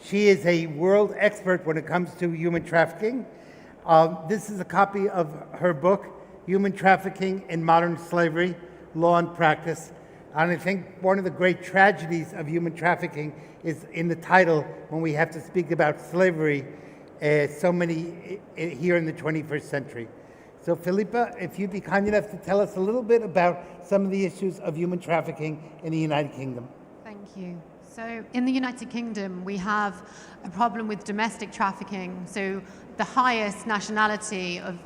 S7: She is a world expert when it comes to human trafficking. This is a copy of her book, Human Trafficking in Modern Slavery, Law and Practice. And I think one of the great tragedies of human trafficking is in the title when we have to speak about slavery, so many here in the 21st century. So Philippa, if you'd be kind enough to tell us a little bit about some of the issues of human trafficking in the United Kingdom.
S9: Thank you. So in the United Kingdom, we have a problem with domestic trafficking. So the highest nationality of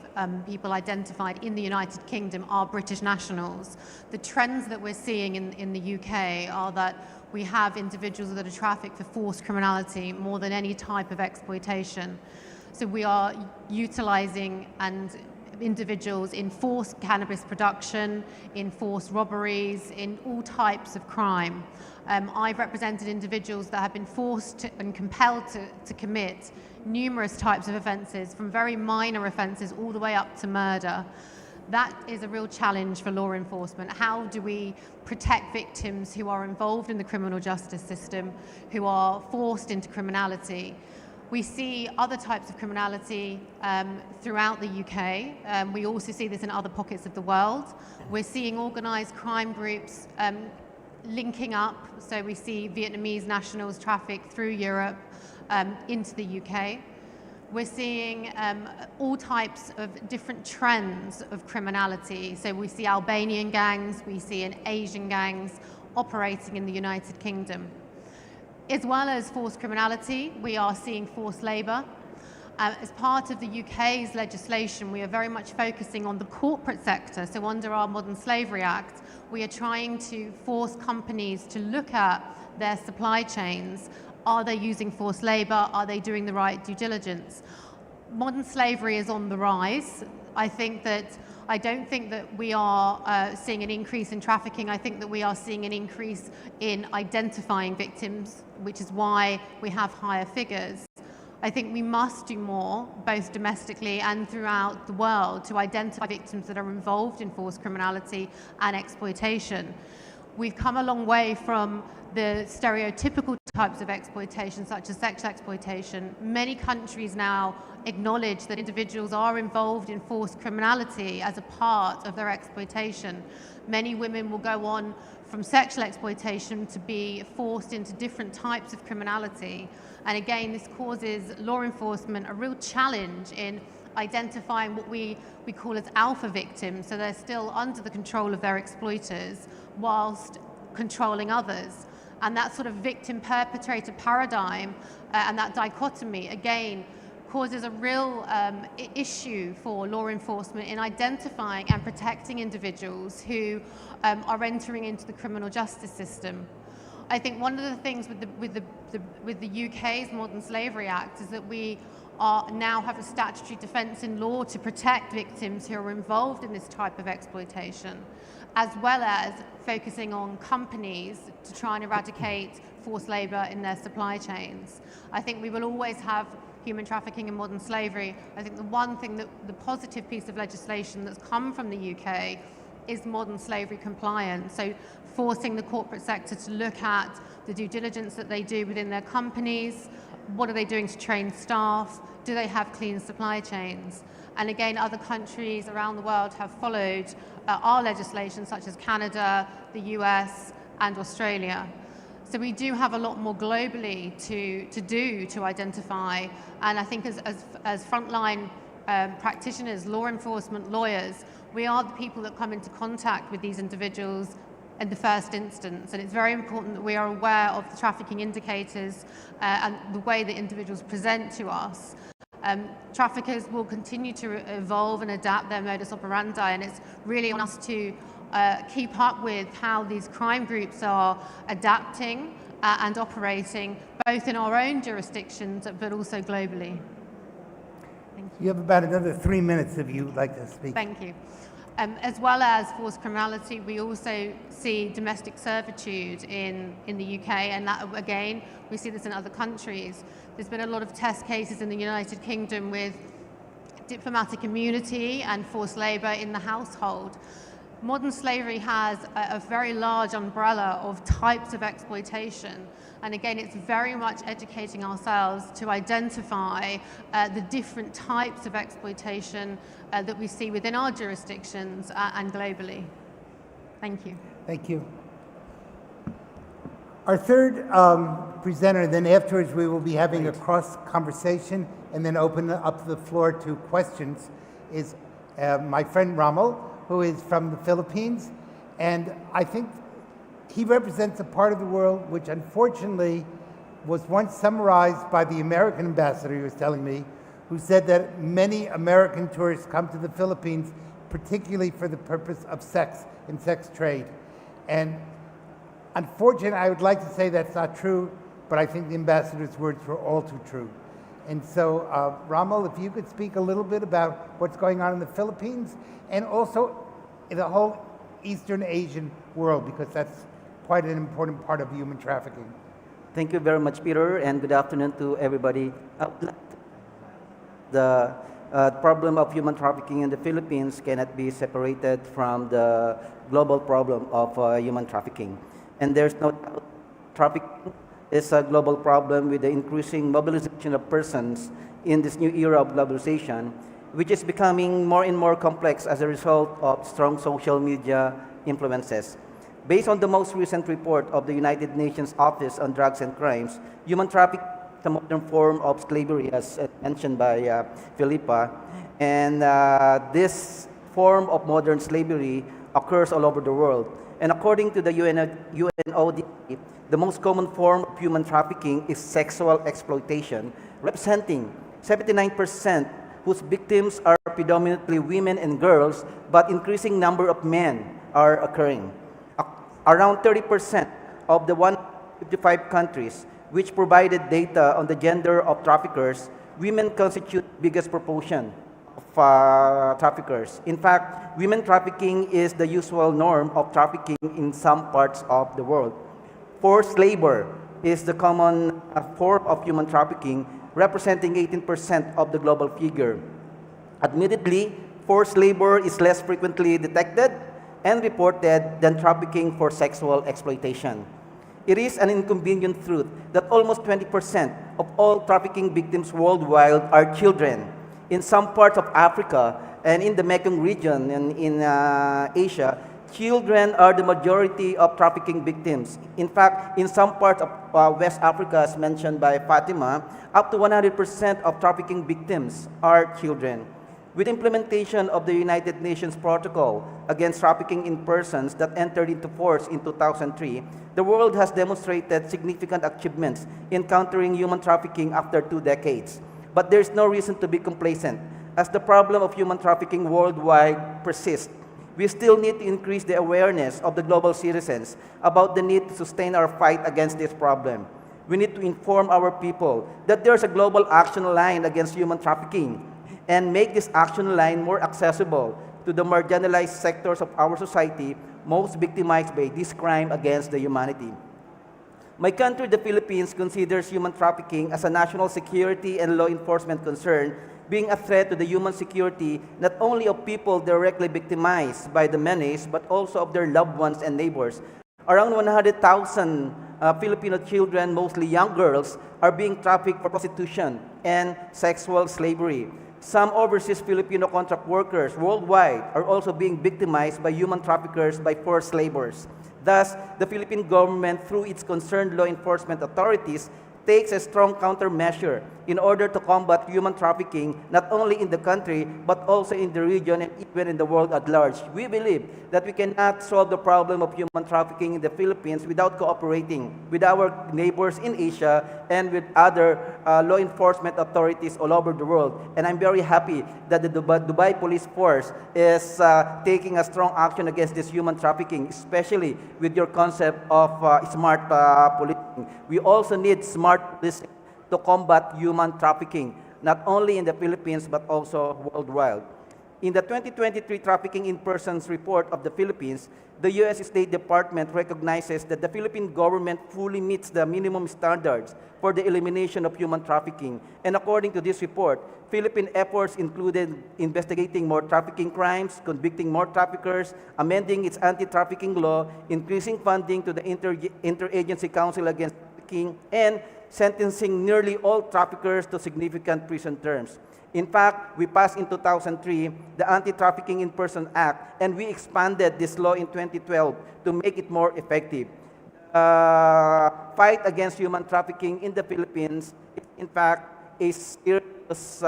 S9: people identified in the United Kingdom are British nationals. The trends that we're seeing in the UK are that we have individuals that are trafficked for forced criminality more than any type of exploitation. So we are utilising individuals in forced cannabis production, in forced robberies, in all types of crime. I've represented individuals that have been forced and compelled to commit numerous types of offences, from very minor offences all the way up to murder. That is a real challenge for law enforcement. How do we protect victims who are involved in the criminal justice system, who are forced into criminality? We see other types of criminality throughout the UK. We also see this in other pockets of the world. We're seeing organised crime groups linking up. So we see Vietnamese nationals trafficked through Europe into the UK. We're seeing all types of different trends of criminality. So we see Albanian gangs, we see Asian gangs operating in the United Kingdom. As well as forced criminality, we are seeing forced labour. As part of the UK's legislation, we are very much focusing on the corporate sector. So under our Modern Slavery Act, we are trying to force companies to look at their supply chains. Are they using forced labour? Are they doing the right due diligence? Modern slavery is on the rise. I don't think that we are seeing an increase in trafficking. I think that we are seeing an increase in identifying victims, which is why we have higher figures. I think we must do more, both domestically and throughout the world, to identify victims that are involved in forced criminality and exploitation. We've come a long way from the stereotypical types of exploitation, such as sexual exploitation. Many countries now acknowledge that individuals are involved in forced criminality as a part of their exploitation. Many women will go on from sexual exploitation to be forced into different types of criminality. And again, this causes law enforcement a real challenge in identifying what we call as alpha victims. So they're still under the control of their exploiters whilst controlling others. And that sort of victim-perpetrator paradigm and that dichotomy, again, causes a real issue for law enforcement in identifying and protecting individuals who are entering into the criminal justice system. I think one of the things with the UK's Modern Slavery Act is that we now have a statutory defence in law to protect victims who are involved in this type of exploitation, as well as focusing on companies to try and eradicate forced labour in their supply chains. I think we will always have human trafficking and modern slavery. I think the positive piece of legislation that's come from the UK is modern slavery compliance. So forcing the corporate sector to look at the due diligence that they do within their companies. What are they doing to train staff? Do they have clean supply chains? And again, other countries around the world have followed our legislation, such as Canada, the US, and Australia. So we do have a lot more globally to do to identify, and I think as frontline practitioners, law enforcement, lawyers, we are the people that come into contact with these individuals in the first instance, and it's very important that we are aware of the trafficking indicators and the way that individuals present to us. Traffickers will continue to evolve and adapt their modus operandi, and it's really on us to keep up with how these crime groups are adapting and operating, both in our own jurisdictions but also globally. Thank you.
S7: You have about another 3 minutes if you'd like to speak.
S9: Thank you. As well as forced criminality, we also see domestic servitude in the UK, and that, again, we see this in other countries. There's been a lot of test cases in the United Kingdom with diplomatic immunity and forced labour in the household. Modern slavery has a very large umbrella of types of exploitation, and again, it's very much educating ourselves to identify the different types of exploitation that we see within our jurisdictions and globally. Thank you.
S7: Thank you. Our third presenter, then afterwards we will be having a cross conversation and then open up the floor to questions, is my friend Rommel, who is from the Philippines. And I think he represents a part of the world which unfortunately was once summarized by the American ambassador, he was telling me, who said that many American tourists come to the Philippines particularly for the purpose of sex and sex trade. And unfortunately, I would like to say that's not true, but I think the ambassador's words were all too true. And so, Rommel, if you could speak a little bit about what's going on in the Philippines and also in the whole Eastern Asian world, because that's quite an important part of human trafficking.
S10: Thank you very much, Peter, and good afternoon to everybody. The problem of human trafficking in the Philippines cannot be separated from the global problem of human trafficking. And there's no doubt trafficking is a global problem with the increasing mobilization of persons in this new era of globalization, which is becoming more and more complex as a result of strong social media influences. Based on the most recent report of the United Nations Office on Drugs and Crimes, human trafficking is a modern form of slavery, as mentioned by Philippa. And this form of modern slavery occurs all over the world. And according to the UNODC, the most common form of human trafficking is sexual exploitation, representing 79%, whose victims are predominantly women and girls, but increasing number of men are occurring. Around 30% of the 155 countries which provided data on the gender of traffickers, women constitute biggest proportion of traffickers. In fact, women trafficking is the usual norm of trafficking in some parts of the world. Forced labor is the common form of human trafficking, representing 18% of the global figure. Admittedly, forced labor is less frequently detected and reported than trafficking for sexual exploitation. It is an inconvenient truth that almost 20% of all trafficking victims worldwide are children. In some parts of Africa and in the Mekong region and in Asia, children are the majority of trafficking victims. In fact, in some parts of West Africa, as mentioned by Fatima, up to 100% of trafficking victims are children. With implementation of the United Nations Protocol against trafficking in persons that entered into force in 2003, the world has demonstrated significant achievements in countering human trafficking after 2 decades. But there is no reason to be complacent, as the problem of human trafficking worldwide persists. We still need to increase the awareness of the global citizens about the need to sustain our fight against this problem. We need to inform our people that there's a global action line against human trafficking and make this action line more accessible to the marginalized sectors of our society most victimized by this crime against the humanity. My country, the Philippines, considers human trafficking as a national security and law enforcement concern, being a threat to the human security not only of people directly victimized by the menace, but also of their loved ones and neighbors. Around 100,000 Filipino children, mostly young girls, are being trafficked for prostitution and sexual slavery. Some overseas Filipino contract workers worldwide are also being victimized by human traffickers by forced laborers. Thus, the Philippine government, through its concerned law enforcement authorities, takes a strong countermeasure in order to combat human trafficking, not only in the country, but also in the region and even in the world at large. We believe that we cannot solve the problem of human trafficking in the Philippines without cooperating with our neighbors in Asia and with other law enforcement authorities all over the world. And I'm very happy that the Dubai Police Force is taking a strong action against this human trafficking, especially with your concept of smart policing. We also need smart policing to combat human trafficking, not only in the Philippines but also worldwide. In the 2023 Trafficking in Persons report of the Philippines, the U.S. State Department recognizes that the Philippine government fully meets the minimum standards for the elimination of human trafficking. And according to this report, Philippine efforts included investigating more trafficking crimes, convicting more traffickers, amending its anti-trafficking law, increasing funding to the Interagency Council Against Trafficking, and sentencing nearly all traffickers to significant prison terms. In fact, we passed in 2003 the Anti-Trafficking in Person Act, and we expanded this law in 2012 to make it more effective. Fight against human trafficking in the Philippines is, in fact, a serious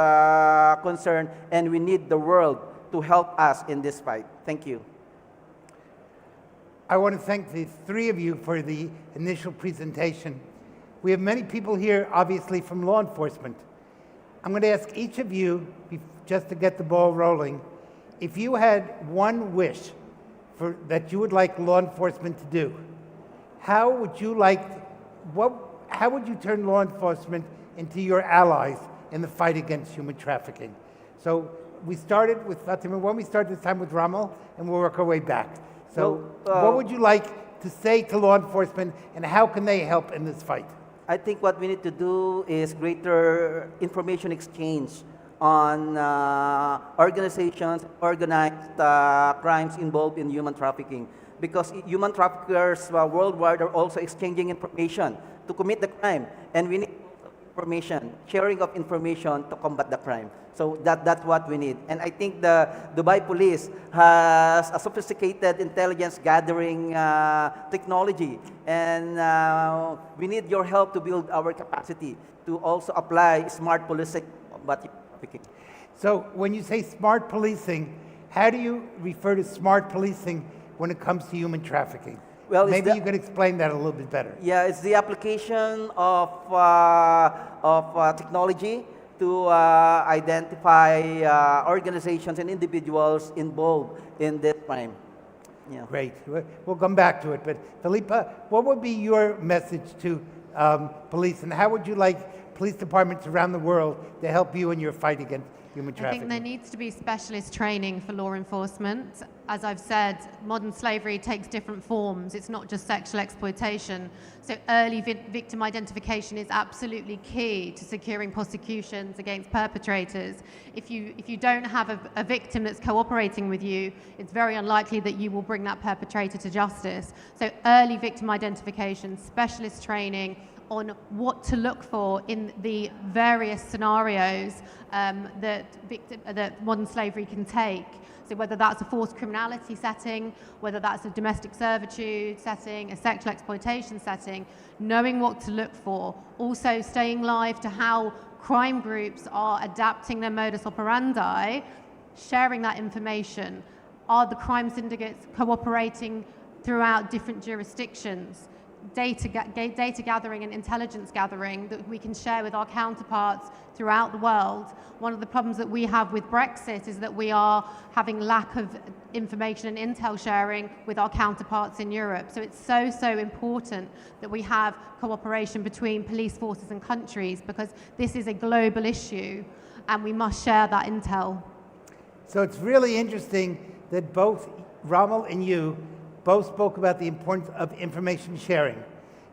S10: concern, and we need the world to help us in this fight. Thank you.
S7: I want to thank the three of you for the initial presentation. We have many people here, obviously, from law enforcement. I'm going to ask each of you, just to get the ball rolling, if you had one wish that you would like law enforcement to do, how would you turn law enforcement into your allies in the fight against human trafficking? So we started with Fatima. Why don't we start this time with Rommel, and we'll work our way back. So what would you like to say to law enforcement, and how can they help in this fight?
S10: I think what we need to do is greater information exchange on organizations, organized crimes involved in human trafficking. Because human traffickers worldwide are also exchanging information to commit the crime. And we need information, sharing of information to combat the crime. So that's what we need. And I think the Dubai Police has a sophisticated intelligence gathering technology. And we need your help to build our capacity to also apply smart policing to combat human trafficking.
S7: So when you say smart policing, how do you refer to smart policing when it comes to human trafficking?
S10: Well,
S7: maybe you could explain that a little bit better.
S10: Yeah, it's the application of technology to identify organizations and individuals involved in this crime. Yeah.
S7: Great. We'll come back to it. But Felipa, what would be your message to police, and how would you like police departments around the world to help you in your fight against human trafficking?
S9: I think there needs to be specialist training for law enforcement. As I've said, modern slavery takes different forms. It's not just sexual exploitation. So early victim identification is absolutely key to securing prosecutions against perpetrators. If you don't have a victim that's cooperating with you, it's very unlikely that you will bring that perpetrator to justice. So early victim identification, specialist training on what to look for in the various scenarios that modern slavery can take. So whether that's a forced criminality setting, whether that's a domestic servitude setting, a sexual exploitation setting, knowing what to look for. Also staying live to how crime groups are adapting their modus operandi, sharing that information. Are the crime syndicates cooperating throughout different jurisdictions? Data gathering and intelligence gathering that we can share with our counterparts throughout the world. One of the problems that we have with Brexit is that we are having lack of information and intel sharing with our counterparts in Europe. So it's so important that we have cooperation between police forces and countries, because this is a global issue and we must share that intel.
S7: So it's really interesting that both Rommel and you both spoke about the importance of information sharing.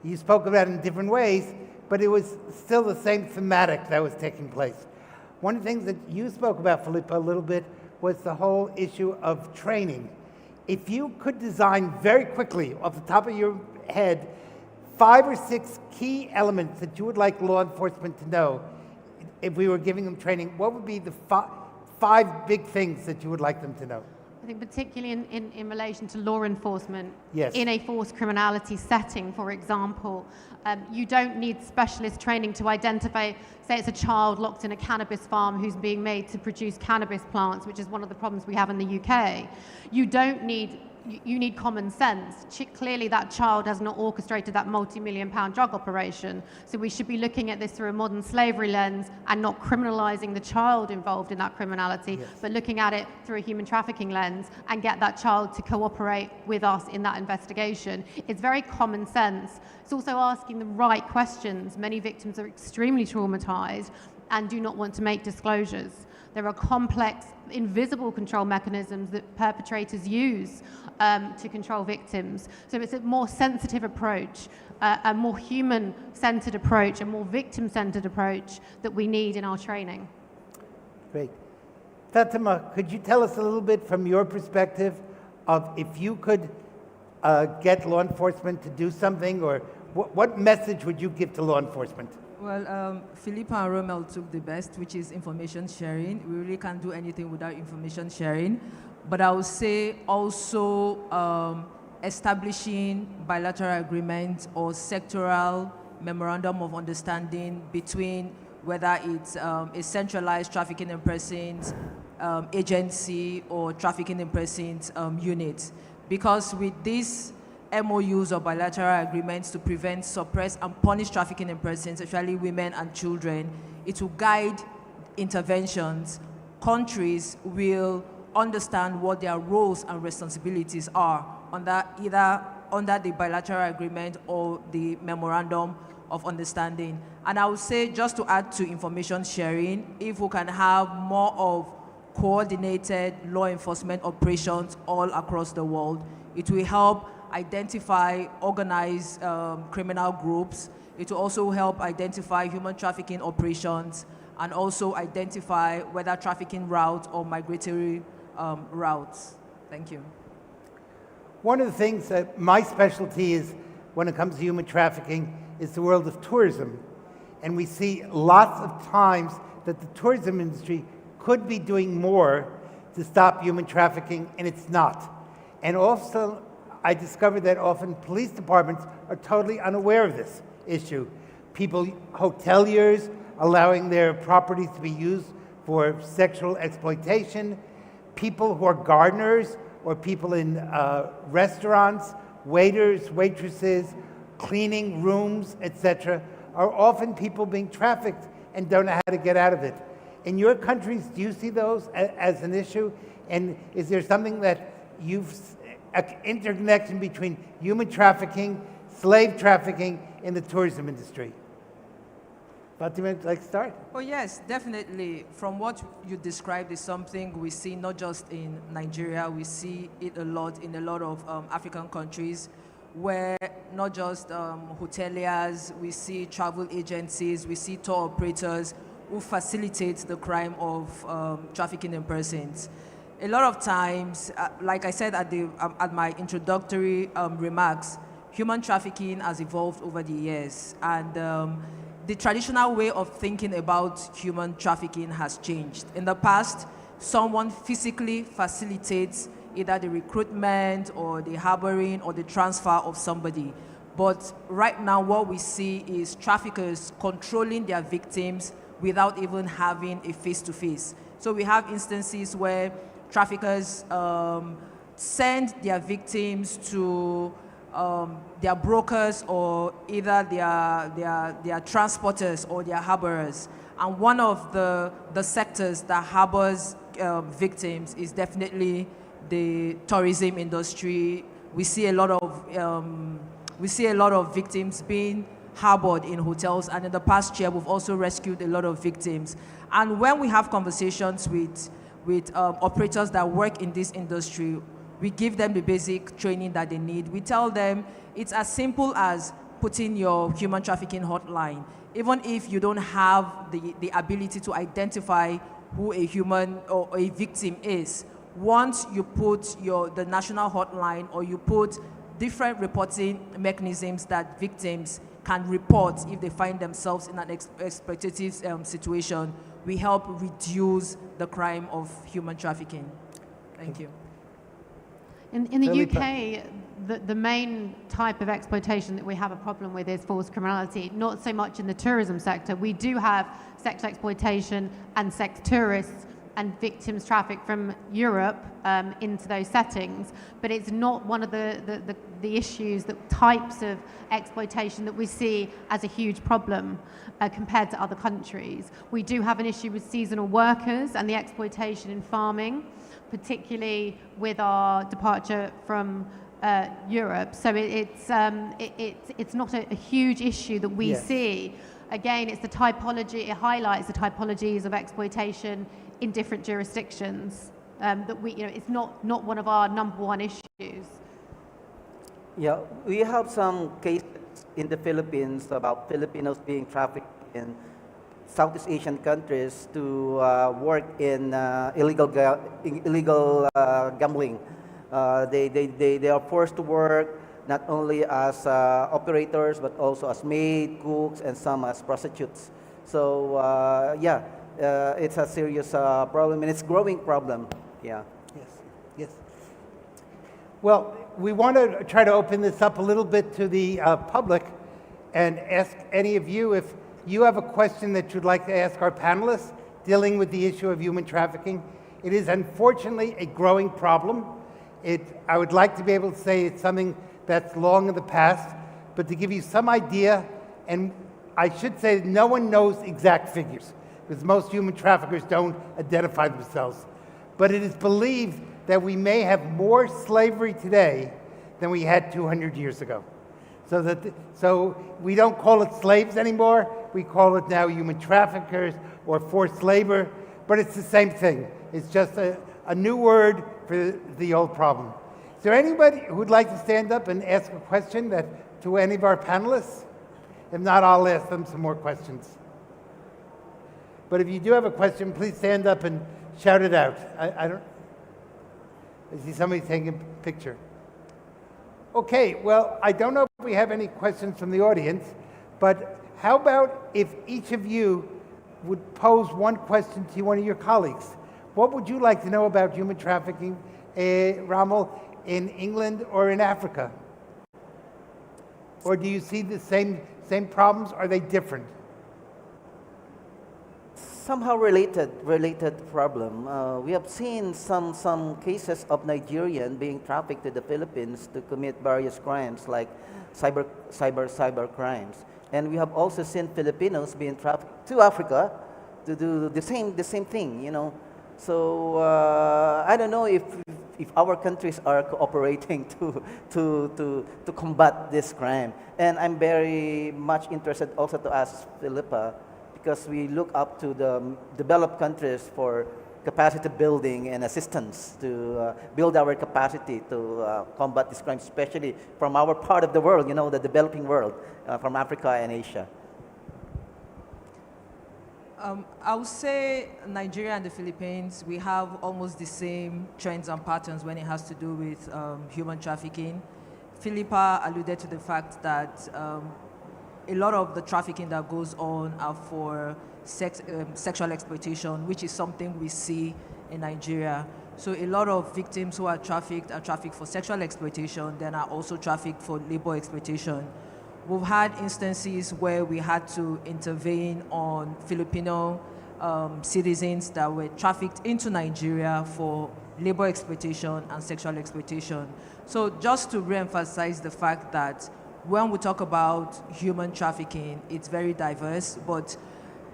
S7: You spoke about it in different ways, but it was still the same thematic that was taking place. One of the things that you spoke about, Felipa, a little bit was the whole issue of training. If you could design very quickly, off the top of your head, 5 or 6 key elements that you would like law enforcement to know, if we were giving them training, what would be the 5 big things that you would like them to know?
S9: I think particularly in relation to law enforcement,
S7: Yes.
S9: in a forced criminality setting, for example, you don't need specialist training to identify, say it's a child locked in a cannabis farm who's being made to produce cannabis plants, which is one of the problems we have in the UK. You need common sense. Clearly that child has not orchestrated that multi-million-pound drug operation. So we should be looking at this through a modern slavery lens and not criminalizing the child involved in that criminality,
S7: Yes.
S9: but looking at it through a human trafficking lens and get that child to cooperate with us in that investigation. It's very common sense. It's also asking the right questions. Many victims are extremely traumatized and do not want to make disclosures. There are complex, invisible control mechanisms that perpetrators use to control victims. So it's a more sensitive approach, a more human-centered approach, a more victim-centered approach that we need in our training.
S7: Great. Fatima, could you tell us a little bit from your perspective of if you could get law enforcement to do something, or what message would you give to law enforcement?
S22: Well, Philippa and Rommel took the best, which is information sharing. We really can't do anything without information sharing. But I would say also establishing bilateral agreements or sectoral memorandum of understanding between whether it's a centralized trafficking in persons agency or trafficking in persons unit. Because with this MOUs or bilateral agreements to prevent, suppress, and punish trafficking in persons, especially women and children, it will guide interventions. Countries will understand what their roles and responsibilities are either under the bilateral agreement or the memorandum of understanding. And I would say, just to add to information sharing, if we can have more of coordinated law enforcement operations all across the world, it will help identify organized criminal groups. It will also help identify human trafficking operations and also identify whether trafficking routes or migratory routes. Thank you.
S7: One of the things that my specialty is when it comes to human trafficking is the world of tourism. And we see lots of times that the tourism industry could be doing more to stop human trafficking, and it's not. And also, I discovered that often police departments are totally unaware of this issue. Hoteliers allowing their properties to be used for sexual exploitation, people who are gardeners or people in restaurants, waiters, waitresses, cleaning rooms, etc., are often people being trafficked and don't know how to get out of it. In your countries, do you see those as an issue? And is there something that an interconnection between human trafficking, slave trafficking in the tourism industry? Fatima, would you like to start?
S22: Oh yes, definitely. From what you described is something we see not just in Nigeria, we see it a lot in a lot of African countries, where not just hoteliers, we see travel agencies, we see tour operators who facilitate the crime of trafficking in persons. A lot of times, like I said at my introductory remarks, human trafficking has evolved over the years, and the traditional way of thinking about human trafficking has changed. In the past, someone physically facilitates either the recruitment or the harboring or the transfer of somebody. But right now, what we see is traffickers controlling their victims without even having a face-to-face. So we have instances where traffickers send their victims to their brokers or either their transporters or their harborers. And one of the sectors that harbors victims is definitely the tourism industry. We see a lot of victims being harbored in hotels, and in the past year we've also rescued a lot of victims. And when we have conversations with operators that work in this industry, we give them the basic training that they need. We tell them it's as simple as putting your human trafficking hotline. Even if you don't have the ability to identify who a human or a victim is, once you put the national hotline or you put different reporting mechanisms that victims can report if they find themselves in an exploitative situation, we help reduce the crime of human trafficking. Thank you.
S9: In the
S7: Philippa.
S9: UK, the main type of exploitation that we have a problem with is forced criminality, not so much in the tourism sector. We do have sex exploitation and sex tourists and victims trafficked from Europe into those settings, but it's not one of the issues, the types of exploitation that we see as a huge problem compared to other countries. We do have an issue with seasonal workers and the exploitation in farming, particularly with our departure from Europe. So it's not a huge issue that we
S7: Yes.
S9: see. Again, it's the typology, it highlights the typologies of exploitation in different jurisdictions that we, it's not one of our number one issues.
S10: Yeah, we have some cases in the Philippines about Filipinos being trafficked in Southeast Asian countries to work in illegal gambling. They are forced to work not only as operators but also as maid, cooks, and some as prostitutes. So yeah, it's a serious problem, and it's a growing problem. Yeah.
S7: Yes. Yes. Well, we want to try to open this up a little bit to the public and ask any of you if you have a question that you'd like to ask our panelists dealing with the issue of human trafficking. It is unfortunately a growing problem. I would like to be able to say it's something that's long in the past, but to give you some idea, and I should say that no one knows exact figures, because most human traffickers don't identify themselves. But it is believed that we may have more slavery today than we had 200 years ago. So we don't call it slaves anymore. We call it now human traffickers or forced labor, but it's the same thing. It's just a new word for the old problem. Is there anybody who would like to stand up and ask a question to any of our panelists? If not, I'll ask them some more questions. But if you do have a question, please stand up and shout it out. I see somebody taking a picture. Okay, well, I don't know if we have any questions from the audience, but how about if each of you would pose one question to one of your colleagues? What would you like to know about human trafficking, Rommel, in England or in Africa? Or do you see the same problems? Are they different?
S10: Somehow related problem. We have seen some cases of Nigerian being trafficked to the Philippines to commit various crimes like cyber crimes, and we have also seen Filipinos being trafficked to Africa to do the same thing. So I don't know if our countries are cooperating to combat this crime, and I'm very much interested also to ask Philippa, because we look up to the developed countries for capacity building and assistance to build our capacity to combat this crime, especially from our part of the world, the developing world, from Africa and Asia.
S22: I would say Nigeria and the Philippines, we have almost the same trends and patterns when it has to do with human trafficking. Philippa alluded to the fact that a lot of the trafficking that goes on are for sexual exploitation, which is something we see in Nigeria. So a lot of victims who are trafficked for sexual exploitation, then are also trafficked for labor exploitation. We've had instances where we had to intervene on Filipino citizens that were trafficked into Nigeria for labor exploitation and sexual exploitation. So just to re-emphasize the fact that when we talk about human trafficking, it's very diverse, but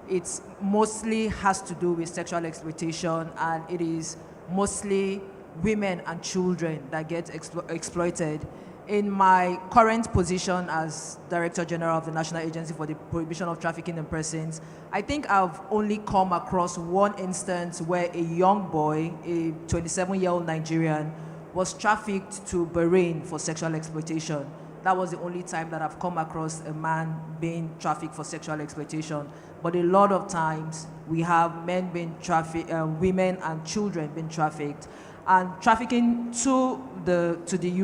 S22: it mostly has to do with sexual exploitation, and it is mostly women and children that get exploited. In my current position as Director General of the National Agency for the Prohibition of Trafficking in Persons, I think I've only come across one instance where a young boy, a 27-year-old Nigerian, was trafficked to Bahrain for sexual exploitation. That was the only time that I've come across a man being trafficked for sexual exploitation. But a lot of times we have men being trafficked, women and children being trafficked. And trafficking to the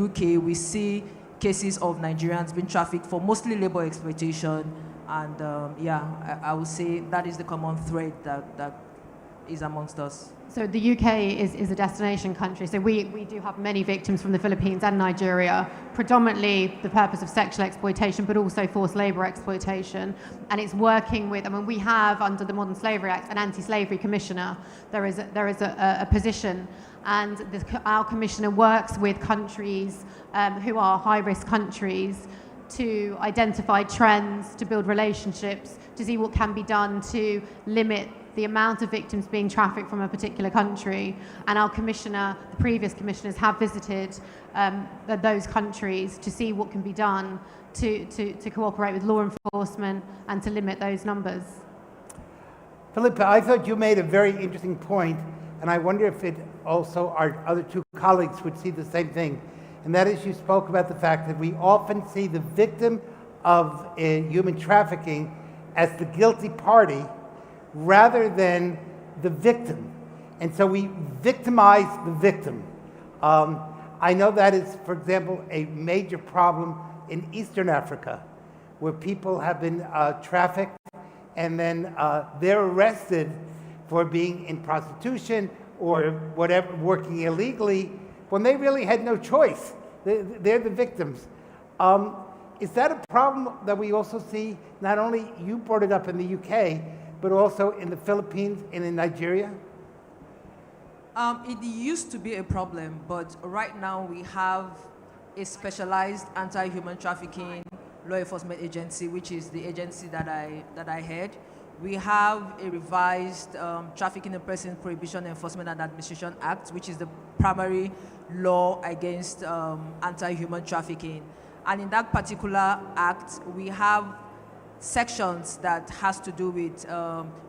S22: UK, we see cases of Nigerians being trafficked for mostly labor exploitation. And yeah, I would say that is the common thread that is amongst us.
S9: So the UK is a destination country. So we do have many victims from the Philippines and Nigeria, predominantly the purpose of sexual exploitation, but also forced labour exploitation. And it's working with, I mean, we have under the Modern Slavery Act an anti-slavery commissioner. There is a position, and our commissioner works with countries who are high-risk countries to identify trends, to build relationships, to see what can be done to limit the amount of victims being trafficked from a particular country. And our commissioner, the previous commissioners, have visited those countries to see what can be done to cooperate with law enforcement and to limit those numbers.
S7: Philippa, I thought you made a very interesting point, and I wonder if it also our other two colleagues would see the same thing. And that is, you spoke about the fact that we often see the victim of human trafficking as the guilty party rather than the victim. And so we victimize the victim. I know that is, for example, a major problem in Eastern Africa, where people have been trafficked and then they're arrested for being in prostitution or whatever, working illegally, when they really had no choice. They're the victims. Is that a problem that we also see, not only you brought it up in the UK, but also in the Philippines and in Nigeria?
S22: It used to be a problem, but right now we have a specialized anti-human trafficking law enforcement agency, which is the agency that I head. We have a revised Trafficking and Person Prohibition Enforcement and Administration Act, which is the primary law against anti-human trafficking. And in that particular act, we have sections that has to do with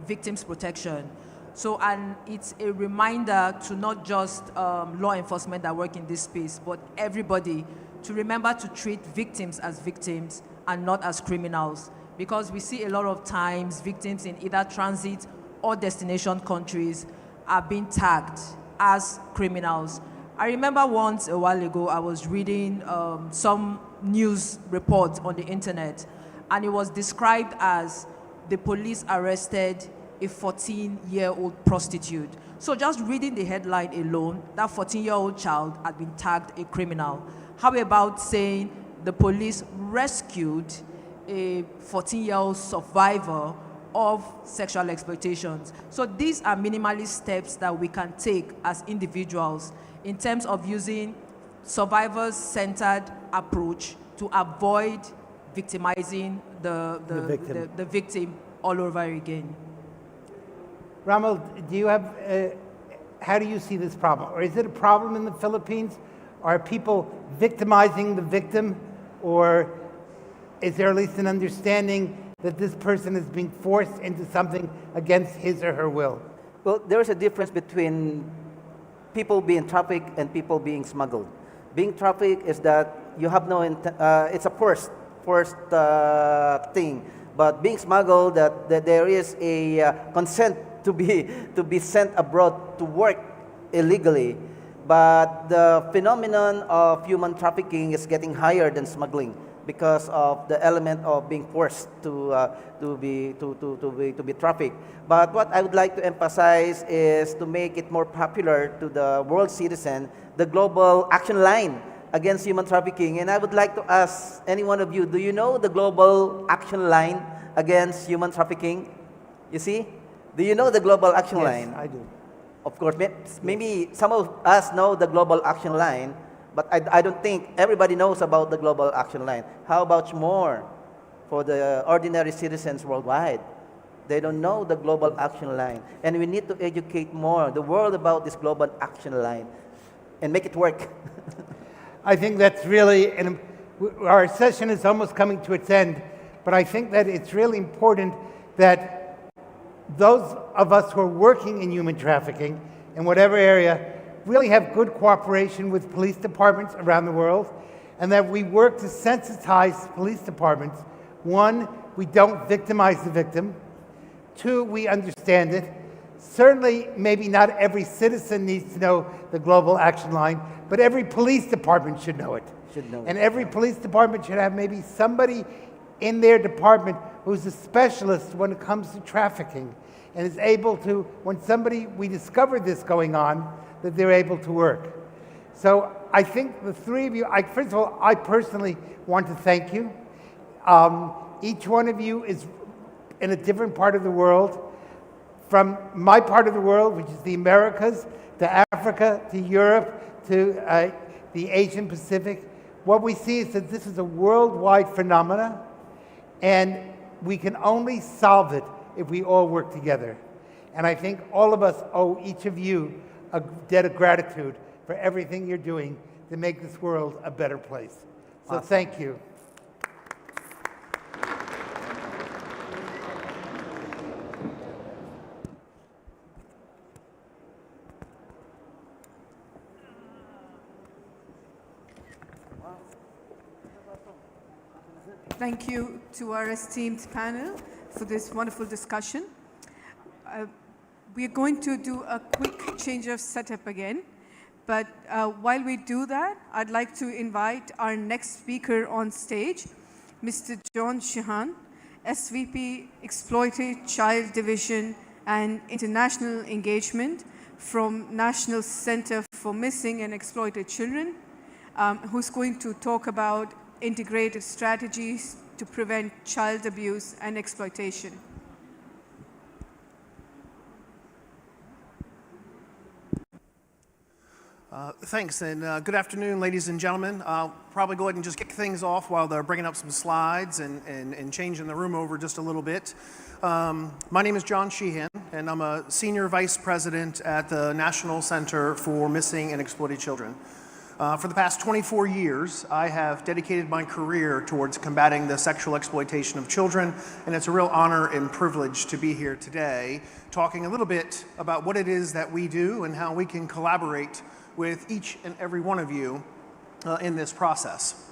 S22: victims protection. So, and it's a reminder to not just law enforcement that work in this space, but everybody to remember to treat victims as victims and not as criminals. Because we see a lot of times victims in either transit or destination countries are being tagged as criminals. I remember once a while ago, I was reading some news report on the internet, and it was described as the police arrested a 14-year-old prostitute. So just reading the headline alone, that 14-year-old child had been tagged a criminal. How about saying the police rescued a 14-year-old survivor of sexual exploitations? So these are minimally steps that we can take as individuals in terms of using survivors-centered approach to avoid victimizing the victim all over again.
S7: Ramal, do you have, how do you see this problem? Or is it a problem in the Philippines? Are people victimizing the victim? Or is there at least an understanding that this person is being forced into something against his or her will?
S10: Well, there's a difference between people being trafficked and people being smuggled. Being trafficked is that you have no, it's a forced thing. But being smuggled, that there is a consent to be sent abroad to work illegally. But the phenomenon of human trafficking is getting higher than smuggling because of the element of being forced to be trafficked. But what I would like to emphasize is to make it more popular to the world citizen, the global action line against human trafficking. And I would like to ask any one of you, do you know the global action line against human trafficking? You see? Do you know the global action line?
S7: Yes, I do.
S10: Of course, maybe some of us know the global action line, but I don't think everybody knows about the global action line. How about more for the ordinary citizens worldwide? They don't know the global action line. And we need to educate more the world about this global action line and make it work.
S7: I think that's really, and our session is almost coming to its end, but I think that it's really important that those of us who are working in human trafficking in whatever area really have good cooperation with police departments around the world, and that we work to sensitize police departments. One, we don't victimize the victim. Two, we understand it. Certainly, maybe not every citizen needs to know the global action line, but every police department should know it. And every police department should have maybe somebody in their department who's a specialist when it comes to trafficking. and is able to, when we discover this going on, that they're able to work. So I think the three of you, first of all, I personally want to thank you. Each one of you is in a different part of the world. From my part of the world, which is the Americas, to Africa, to Europe, to the Asian Pacific, what we see is that this is a worldwide phenomenon, and we can only solve it if we all work together. And I think all of us owe each of you a debt of gratitude for everything you're doing to make this world a better place. So
S10: Awesome.
S7: Thank you.
S20: Thank you to our esteemed panel for this wonderful discussion. We are going to do a quick change of setup again. But while we do that, I'd like to invite our next speaker on stage, Mr. John Sheehan, SVP Exploited Child Division and International Engagement from National Center for Missing and Exploited Children, who's going to talk about integrated strategies to prevent child abuse and exploitation.
S12: Thanks, and good afternoon, ladies and gentlemen. I'll probably go ahead and just kick things off while they're bringing up some slides and changing the room over just a little bit. My name is John Sheehan, and I'm a Senior Vice President at the National Center for Missing and Exploited Children. For the past 24 years, I have dedicated my career towards combating the sexual exploitation of children, and it's a real honor and privilege to be here today talking a little bit about what it is that we do and how we can collaborate with each and every one of you in this process.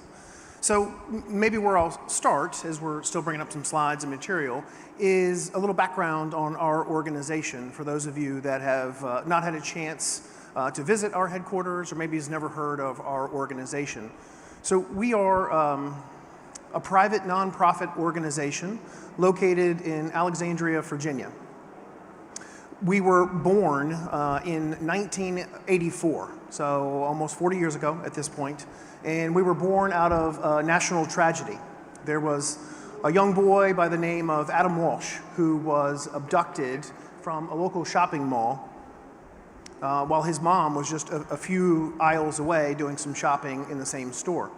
S12: So maybe where I'll start, as we're still bringing up some slides and material, is a little background on our organization for those of you that have not had a chance to visit our headquarters or maybe has never heard of our organization. So we are a private nonprofit organization located in Alexandria, Virginia. We were born in 1984, so almost 40 years ago at this point, and we were born out of a national tragedy. There was a young boy by the name of Adam Walsh who was abducted from a local shopping mall while his mom was just a few aisles away doing some shopping in the same store.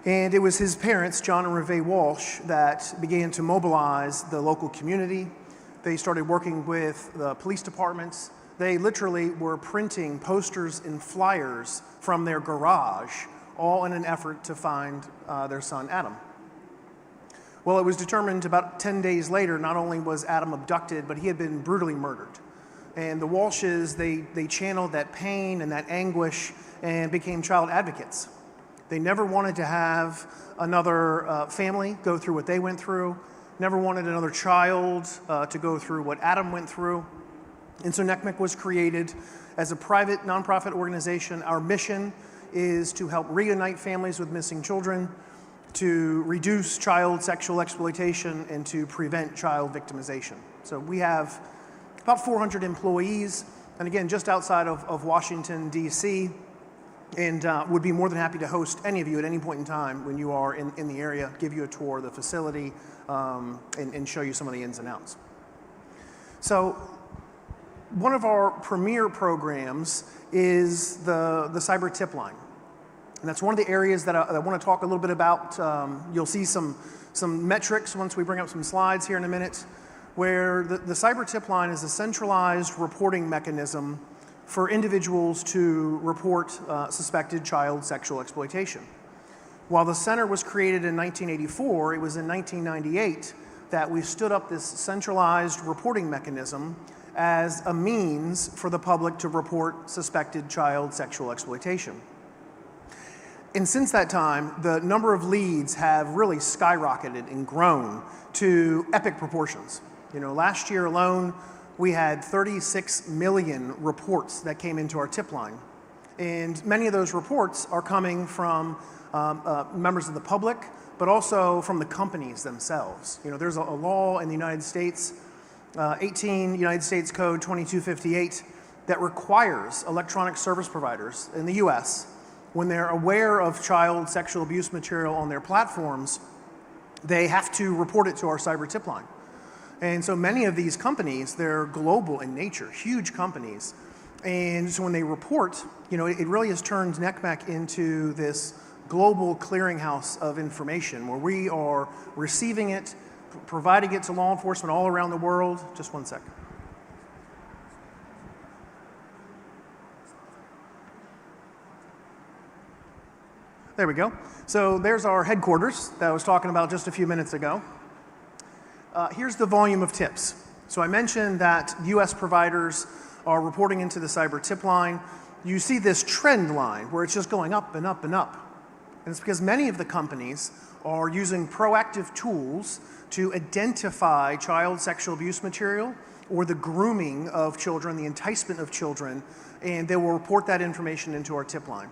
S12: And it was his parents, John and Reve Walsh, that began to mobilize the local community. They started working with the police departments. They literally were printing posters and flyers from their garage, all in an effort to find their son, Adam. Well, it was determined about 10 days later, not only was Adam abducted, but he had been brutally murdered. And the Walshes, they channeled that pain and that anguish and became child advocates. They never wanted to have another family go through what they went through, never wanted another child to go through what Adam went through. And so NECMEC was created as a private nonprofit organization. Our mission is to help reunite families with missing children, to reduce child sexual exploitation, and to prevent child victimization. So we have about 400 employees, and again, just outside of Washington, D.C., and would be more than happy to host any of you at any point in time when you are in the area, give you a tour of the facility, and show you some of the ins and outs. So one of our premier programs is the cyber tip line. And that's one of the areas that I want to talk a little bit about. You'll see some metrics once we bring up some slides here in a minute, where the cyber tip line is a centralized reporting mechanism for individuals to report suspected child sexual exploitation. While the center was created in 1984, it was in 1998 that we stood up this centralized reporting mechanism as a means for the public to report suspected child sexual exploitation. And since that time, the number of leads have really skyrocketed and grown to epic proportions. You know, last year alone, we had 36 million reports that came into our tip line. And many of those reports are coming from members of the public, but also from the companies themselves. You know, there's a law in the United States 18 United States Code 2258 that requires electronic service providers in the US, when they're aware of child sexual abuse material on their platforms, they have to report it to our cyber tip line. And so many of these companies, they're global in nature, huge companies. And so when they report, you know, it really has turned NCMEC into this global clearinghouse of information where we are receiving it, providing it to law enforcement all around the world. Just one second. There we go. So there's our headquarters that I was talking about just a few minutes ago. Here's the volume of tips. So I mentioned that US providers are reporting into the cyber tip line. You see this trend line where it's just going up and up and up. And it's because many of the companies are using proactive tools to identify child sexual abuse material or the grooming of children, the enticement of children, and they will report that information into our tip line.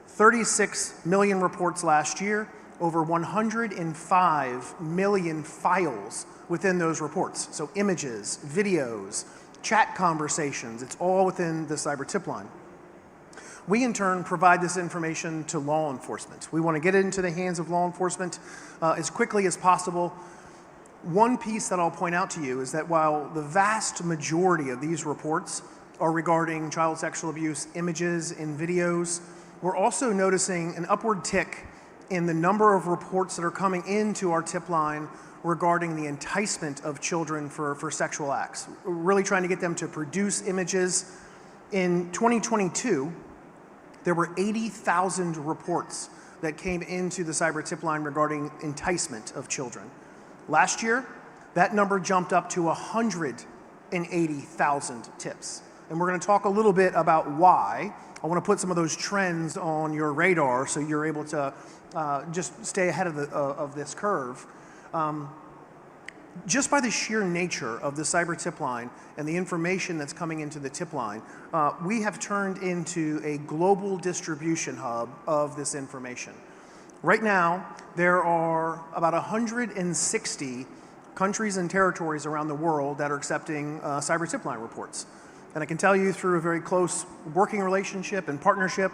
S12: 36 million reports last year, over 105 million files within those reports. So images, videos, chat conversations, it's all within the cyber tip line. We in turn provide this information to law enforcement. We want to get it into the hands of law enforcement as quickly as possible. One piece that I'll point out to you is that while the vast majority of these reports are regarding child sexual abuse images and videos, we're also noticing an upward tick in the number of reports that are coming into our tip line regarding the enticement of children for sexual acts. We're really trying to get them to produce images. In 2022, there were 80,000 reports that came into the cyber tip line regarding enticement of children. Last year, that number jumped up to 180,000 tips. And we're going to talk a little bit about why. I want to put some of those trends on your radar so you're able to just stay ahead of this curve. Just by the sheer nature of the cyber tip line and the information that's coming into the tip line, we have turned into a global distribution hub of this information. Right now, there are about 160 countries and territories around the world that are accepting cyber tip line reports. And I can tell you through a very close working relationship and partnership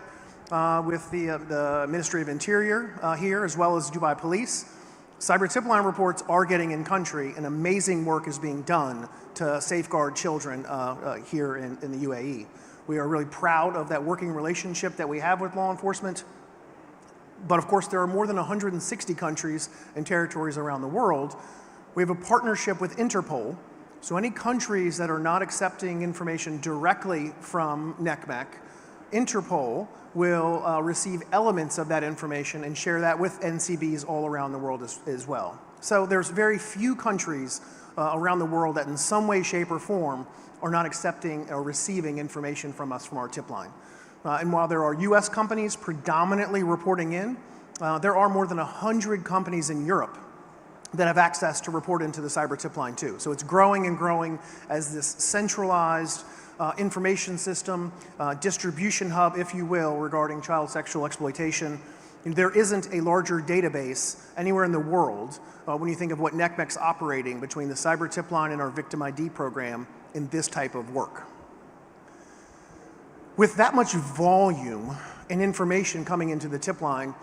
S12: with the Ministry of Interior here, as well as Dubai Police, cyber tip line reports are getting in country, and amazing work is being done to safeguard children here in the UAE. We are really proud of that working relationship that we have with law enforcement. But of course, there are more than 160 countries and territories around the world. We have a partnership with Interpol. So any countries that are not accepting information directly from NCMEC, Interpol will receive elements of that information and share that with NCBs all around the world as well. So there's very few countries around the world that in some way, shape, or form are not accepting or receiving information from us from our tip line. And while there are US companies predominantly reporting in, there are more than 100 companies in Europe that have access to report into the cyber tip line too. So it's growing and growing as this centralized information system, distribution hub, if you will, regarding child sexual exploitation. There isn't a larger database anywhere in the world when you think of what NCMEC's operating between the cyber tip line and our victim ID program in this type of work. With that much volume and information coming into the tip line,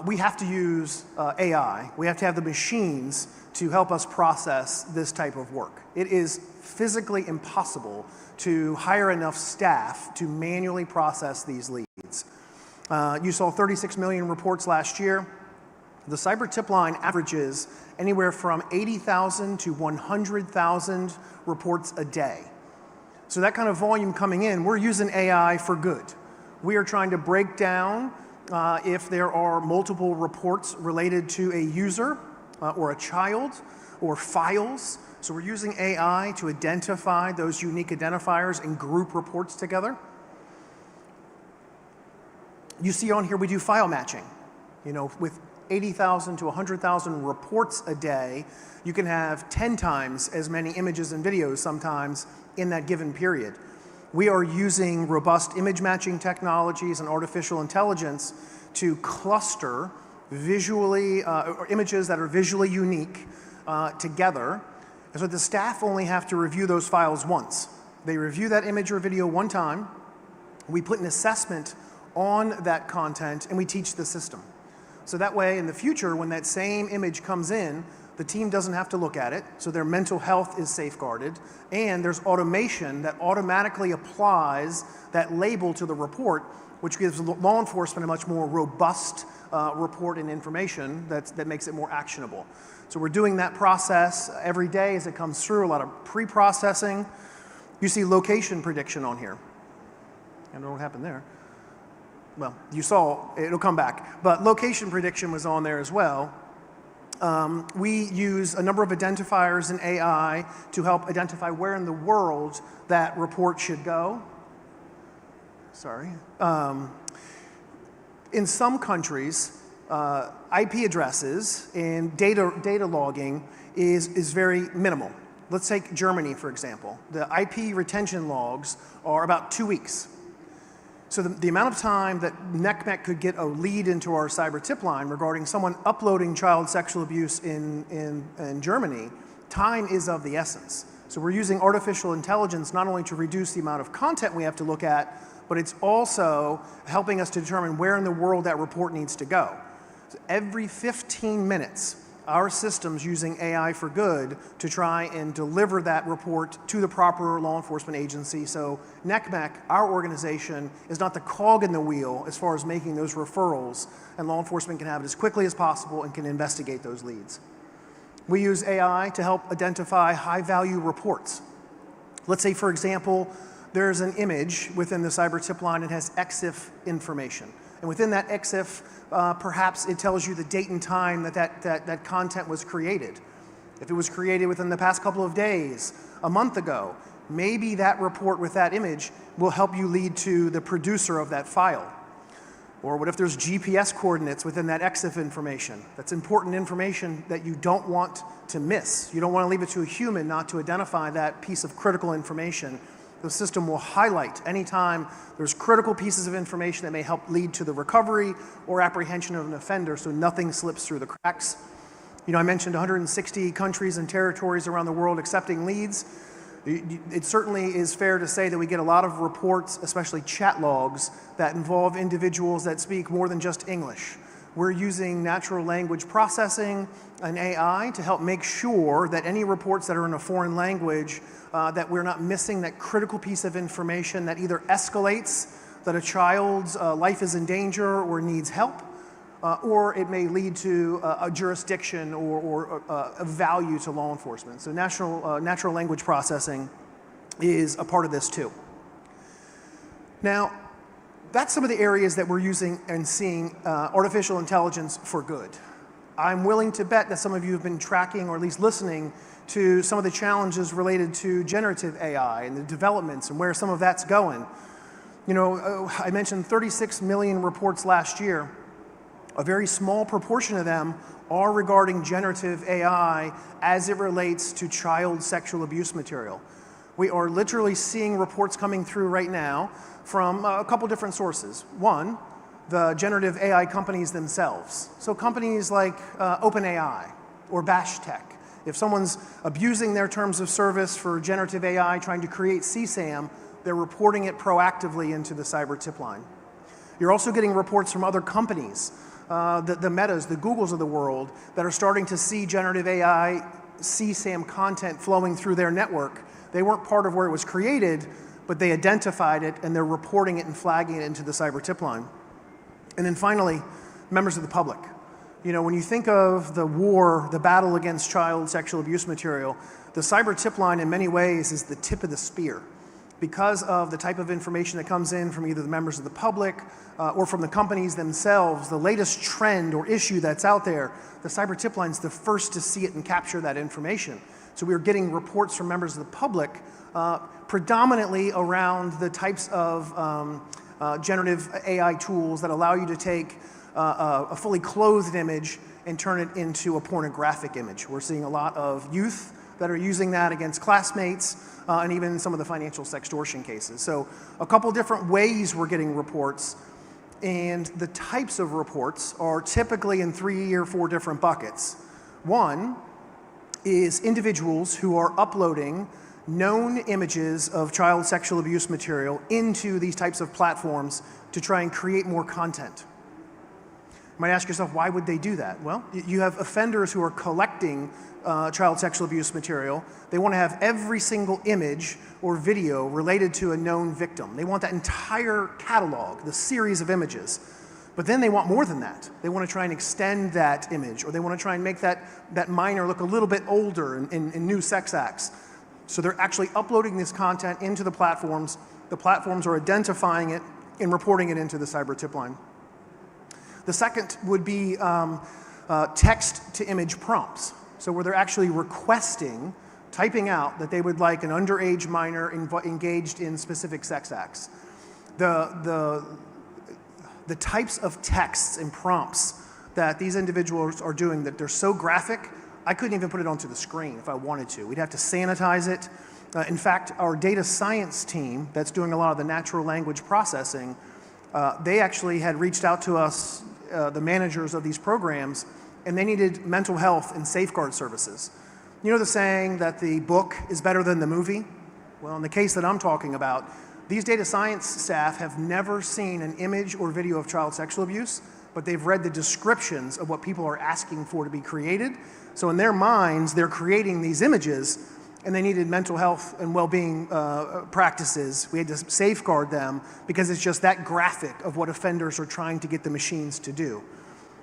S12: we have to use AI. We have to have the machines to help us process this type of work. It is physically impossible to hire enough staff to manually process these leads. You saw 36 million reports last year. The cyber tip line averages anywhere from 80,000 to 100,000 reports a day. So that kind of volume coming in, we're using AI for good. We are trying to break down if there are multiple reports related to a user or a child or files. So we're using AI to identify those unique identifiers and group reports together. You see on here we do file matching. You know, with 80,000 to 100,000 reports a day, you can have 10 times as many images and videos sometimes in that given period. We are using robust image matching technologies and artificial intelligence to cluster visually, or images that are visually unique together And so the staff only have to review those files once. They review that image or video one time, we put an assessment on that content, and we teach the system. So that way, in the future, when that same image comes in, the team doesn't have to look at it, so their mental health is safeguarded, and there's automation that automatically applies that label to the report, which gives law enforcement a much more robust report and information that makes it more actionable. So we're doing that process every day as it comes through, a lot of pre-processing. You see location prediction on here. I don't know what happened there. Well, you saw, it'll come back. But location prediction was on there as well. We use a number of identifiers in AI to help identify where in the world that report should go. Sorry. In some countries, IP addresses and data logging is very minimal. Let's take Germany, for example. The IP retention logs are about 2 weeks. So the amount of time that NCMEC could get a lead into our cyber tip line regarding someone uploading child sexual abuse in Germany, time is of the essence. So we're using artificial intelligence not only to reduce the amount of content we have to look at, but it's also helping us to determine where in the world that report needs to go. So every 15 minutes, our system's using AI for good to try and deliver that report to the proper law enforcement agency. So NCMEC, our organization, is not the cog in the wheel as far as making those referrals, and law enforcement can have it as quickly as possible and can investigate those leads. We use AI to help identify high-value reports. Let's say, for example, there's an image within the cyber tip line that has EXIF information. And within that EXIF, perhaps it tells you the date and time that content was created. If it was created within the past couple of days, a month ago, maybe that report with that image will help you lead to the producer of that file. Or what if there's GPS coordinates within that EXIF information? That's important information that you don't want to miss. You don't want to leave it to a human not to identify that piece of critical information. The system will highlight anytime there's critical pieces of information that may help lead to the recovery or apprehension of an offender, so nothing slips through the cracks. You know, I mentioned 160 countries and territories around the world accepting leads. It certainly is fair to say that we get a lot of reports, especially chat logs, that involve individuals that speak more than just English. We're using natural language processing and AI to help make sure that any reports that are in a foreign language, that we're not missing that critical piece of information that either escalates that a child's life is in danger or needs help, or it may lead to a jurisdiction or a value to law enforcement. So natural language processing is a part of this too. Now, that's some of the areas that we're using and seeing artificial intelligence for good. I'm willing to bet that some of you have been tracking or at least listening to some of the challenges related to generative AI and the developments and where some of that's going. You know, I mentioned 36 million reports last year. A very small proportion of them are regarding generative AI as it relates to child sexual abuse material. We are literally seeing reports coming through right now from a couple different sources. One, the generative AI companies themselves. So companies like OpenAI or BashTech. If someone's abusing their terms of service for generative AI, trying to create CSAM, they're reporting it proactively into the cyber tip line. You're also getting reports from other companies, the Metas, the Googles of the world, that are starting to see generative AI CSAM content flowing through their network. They weren't part of where it was created, but they identified it and they're reporting it and flagging it into the cyber tip line. And then finally, members of the public. You know, when you think of the war, the battle against child sexual abuse material, the cyber tip line in many ways is the tip of the spear. Because of the type of information that comes in from either the members of the public or from the companies themselves, the latest trend or issue that's out there, the cyber tip line is the first to see it and capture that information. So we're getting reports from members of the public predominantly around the types of generative AI tools that allow you to take a fully clothed image and turn it into a pornographic image. We're seeing a lot of youth that are using that against classmates and even some of the financial sextortion cases. So a couple different ways we're getting reports, and the types of reports are typically in 3 or 4 different buckets. One, is individuals who are uploading known images of child sexual abuse material into these types of platforms to try and create more content. You might ask yourself, why would they do that? Well, you have offenders who are collecting child sexual abuse material. They want to have every single image or video related to a known victim. They want that entire catalog, the series of images. But then they want more than that. They want to try and extend that image, or they want to try and make that minor look a little bit older in new sex acts. So they're actually uploading this content into the platforms. The platforms are identifying it and reporting it into the cyber tip line. The second would be text-to-image prompts. So where they're actually requesting, typing out that they would like an underage minor engaged in specific sex acts. The types of texts and prompts that these individuals are doing, that they're so graphic, I couldn't even put it onto the screen if I wanted to. We'd have to sanitize it. In fact, our data science team that's doing a lot of the natural language processing, they actually had reached out to us, the managers of these programs, and they needed mental health and safeguard services. You know the saying that the book is better than the movie? Well, in the case that I'm talking about, these data science staff have never seen an image or video of child sexual abuse, but they've read the descriptions of what people are asking for to be created. So in their minds, they're creating these images, and they needed mental health and well-being practices. We had to safeguard them because it's just that graphic of what offenders are trying to get the machines to do.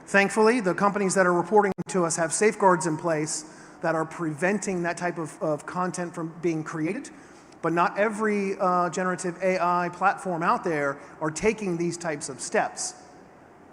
S12: Thankfully, the companies that are reporting to us have safeguards in place that are preventing that type of content from being created, but not every generative AI platform out there are taking these types of steps.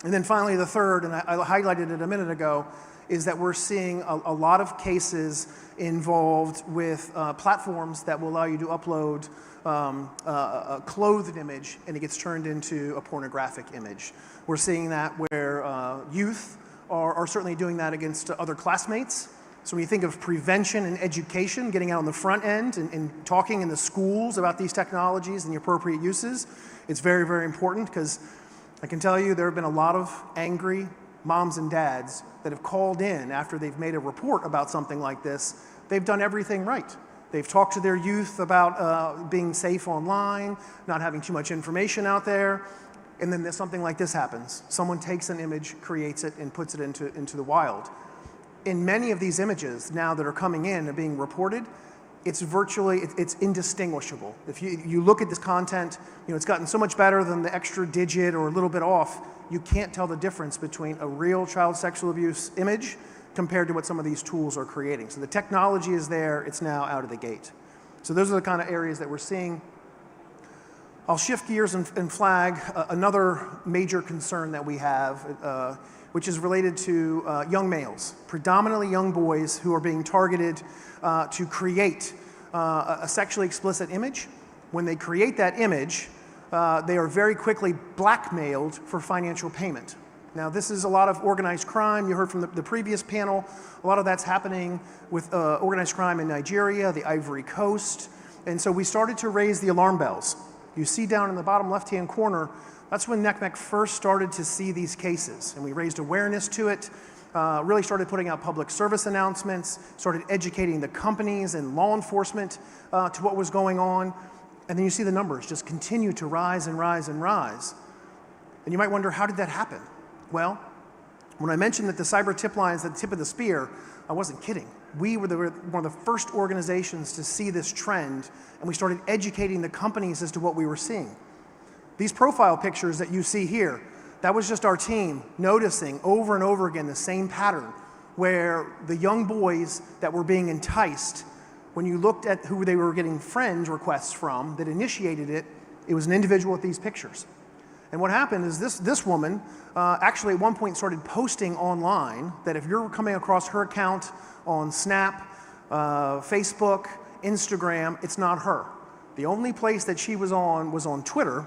S12: And then finally, the third, and I highlighted it a minute ago, is that we're seeing a lot of cases involved with platforms that will allow you to upload a clothed image and it gets turned into a pornographic image. We're seeing that where youth are certainly doing that against other classmates. So when you think of prevention and education, getting out on the front end and talking in the schools about these technologies and the appropriate uses, it's very, very important, because I can tell you there have been a lot of angry moms and dads that have called in after they've made a report about something like this. They've done everything right. They've talked to their youth about being safe online, not having too much information out there, and then something like this happens. Someone takes an image, creates it, and puts it into the wild. In many of these images now that are coming in and being reported, it's indistinguishable. If you look at this content, it's gotten so much better than the extra digit or a little bit off, you can't tell the difference between a real child sexual abuse image compared to what some of these tools are creating. So the technology is there, it's now out of the gate. So those are the kind of areas that we're seeing. I'll shift gears and flag another major concern that we have, which is related to young males, predominantly young boys who are being targeted to create a sexually explicit image. When they create that image, they are very quickly blackmailed for financial payment. Now, this is a lot of organized crime. You heard from the previous panel. A lot of that's happening with organized crime in Nigeria, the Ivory Coast. And so we started to raise the alarm bells. You see down in the bottom left-hand corner, that's when NCMEC first started to see these cases. And we raised awareness to it, really started putting out public service announcements, started educating the companies and law enforcement to what was going on. And then you see the numbers just continue to rise and rise and rise. And you might wonder, how did that happen? Well, when I mentioned that the cyber tip line is at the tip of the spear, I wasn't kidding. We were one of the first organizations to see this trend, and we started educating the companies as to what we were seeing. These profile pictures that you see here, that was just our team noticing over and over again the same pattern, where the young boys that were being enticed, when you looked at who they were getting friend requests from that initiated it, it was an individual with these pictures. And what happened is this woman actually at one point started posting online that if you're coming across her account on Snap, Facebook, Instagram, it's not her. The only place that she was on Twitter.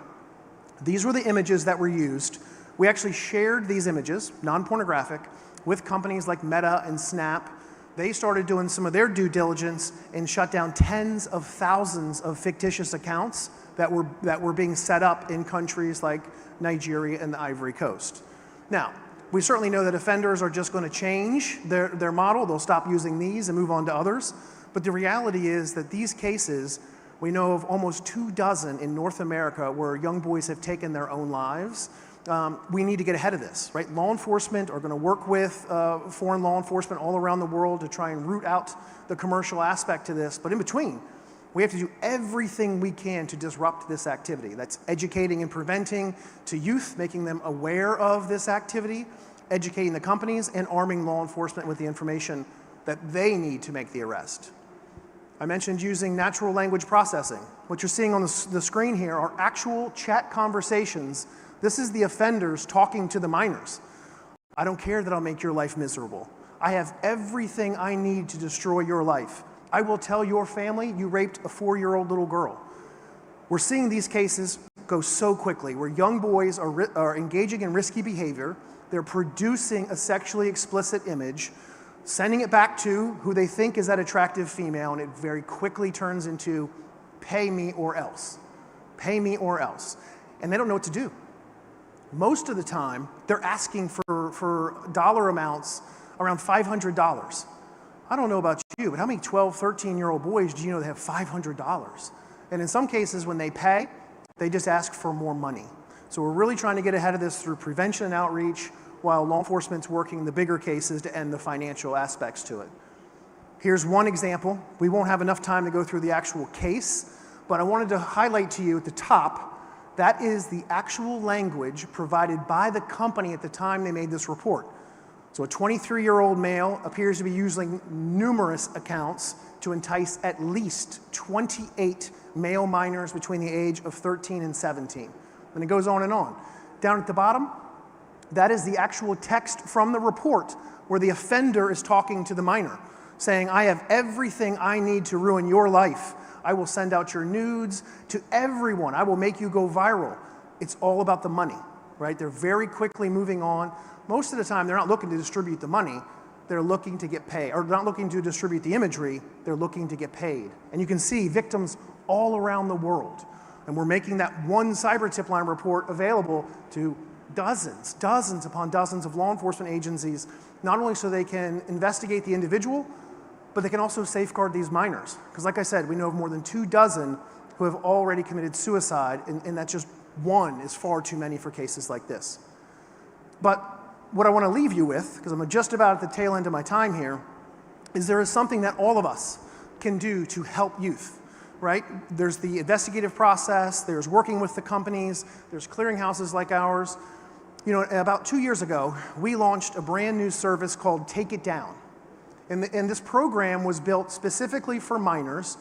S12: These were the images that were used. We actually shared these images, non-pornographic, with companies like Meta and Snap. They started doing some of their due diligence and shut down tens of thousands of fictitious accounts that were being set up in countries like Nigeria and the Ivory Coast. Now, We certainly know that offenders are just going to change their model. They'll stop using these and move on to others. But the reality is that these cases, we know of almost 24 in North America where young boys have taken their own lives. We need to get ahead of this, right? Law enforcement are going to work with foreign law enforcement all around the world to try and root out the commercial aspect to this. But in between, we have to do everything we can to disrupt this activity. That's educating and preventing to youth, making them aware of this activity, educating the companies, and arming law enforcement with the information that they need to make the arrest. I mentioned using natural language processing. What you're seeing on the screen here are actual chat conversations. This is the offenders talking to the minors. I don't care that I'll make your life miserable. I have everything I need to destroy your life. I will tell your family you raped a 4-year-old little girl. We're seeing these cases go so quickly, where young boys are engaging in risky behavior, they're producing a sexually explicit image, sending it back to who they think is that attractive female, and it very quickly turns into pay me or else. Pay me or else. And they don't know what to do. Most of the time, they're asking for dollar amounts around $500. I don't know about you, but how many 12, 13-year-old boys do you know that have $500? And in some cases, when they pay, they just ask for more money. So we're really trying to get ahead of this through prevention and outreach, while law enforcement's working the bigger cases to end the financial aspects to it. Here's one example. We won't have enough time to go through the actual case, but I wanted to highlight to you at the top, that is the actual language provided by the company at the time they made this report. So a 23-year-old male appears to be using numerous accounts to entice at least 28 male minors between the age of 13 and 17. And it goes on and on. Down at the bottom, that is the actual text from the report where the offender is talking to the minor, saying, I have everything I need to ruin your life. I will send out your nudes to everyone. I will make you go viral. It's all about the money, right? They're very quickly moving on. Most of the time, they're not looking to distribute the money. They're looking to get paid, or not looking to distribute the imagery. They're looking to get paid. And you can see victims all around the world. And we're making that one cyber tip line report available to dozens upon dozens of law enforcement agencies, not only so they can investigate the individual, but they can also safeguard these minors. Because like I said, we know of more than 24 who have already committed suicide, and that's just one is far too many for cases like this. But what I want to leave you with, because I'm just about at the tail end of my time here, is there is something that all of us can do to help youth, right? There's the investigative process, there's working with the companies, there's clearinghouses like ours. You know, about 2 years ago, we launched a brand new service called Take It Down. And this program was built specifically for minors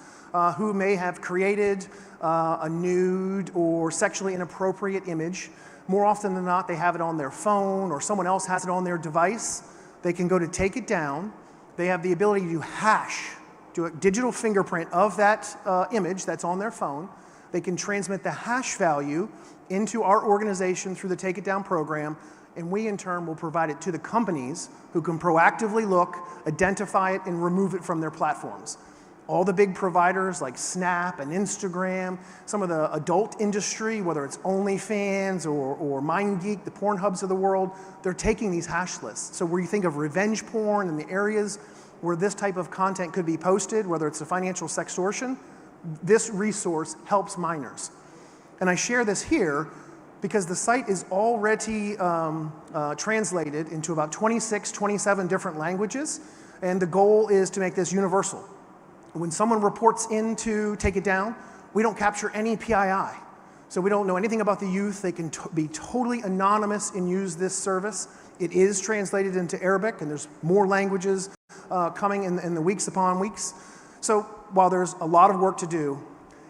S12: who may have created a nude or sexually inappropriate image. More often than not, they have it on their phone or someone else has it on their device. They can go to Take It Down. They have the ability to hash, do a digital fingerprint of that image that's on their phone. They can transmit the hash value into our organization through the Take It Down program, and we in turn will provide it to the companies who can proactively look, identify it, and remove it from their platforms. All the big providers like Snap and Instagram, some of the adult industry, whether it's OnlyFans or MindGeek, the Pornhubs of the world, they're taking these hash lists. So where you think of revenge porn and the areas where this type of content could be posted, whether it's a financial sextortion, this resource helps minors. And I share this here because the site is already translated into about 26, 27 different languages, and the goal is to make this universal. When someone reports in to Take It Down, we don't capture any PII. So we don't know anything about the youth. They can be totally anonymous and use this service. It is translated into Arabic, and there's more languages coming in the weeks upon weeks. So while there's a lot of work to do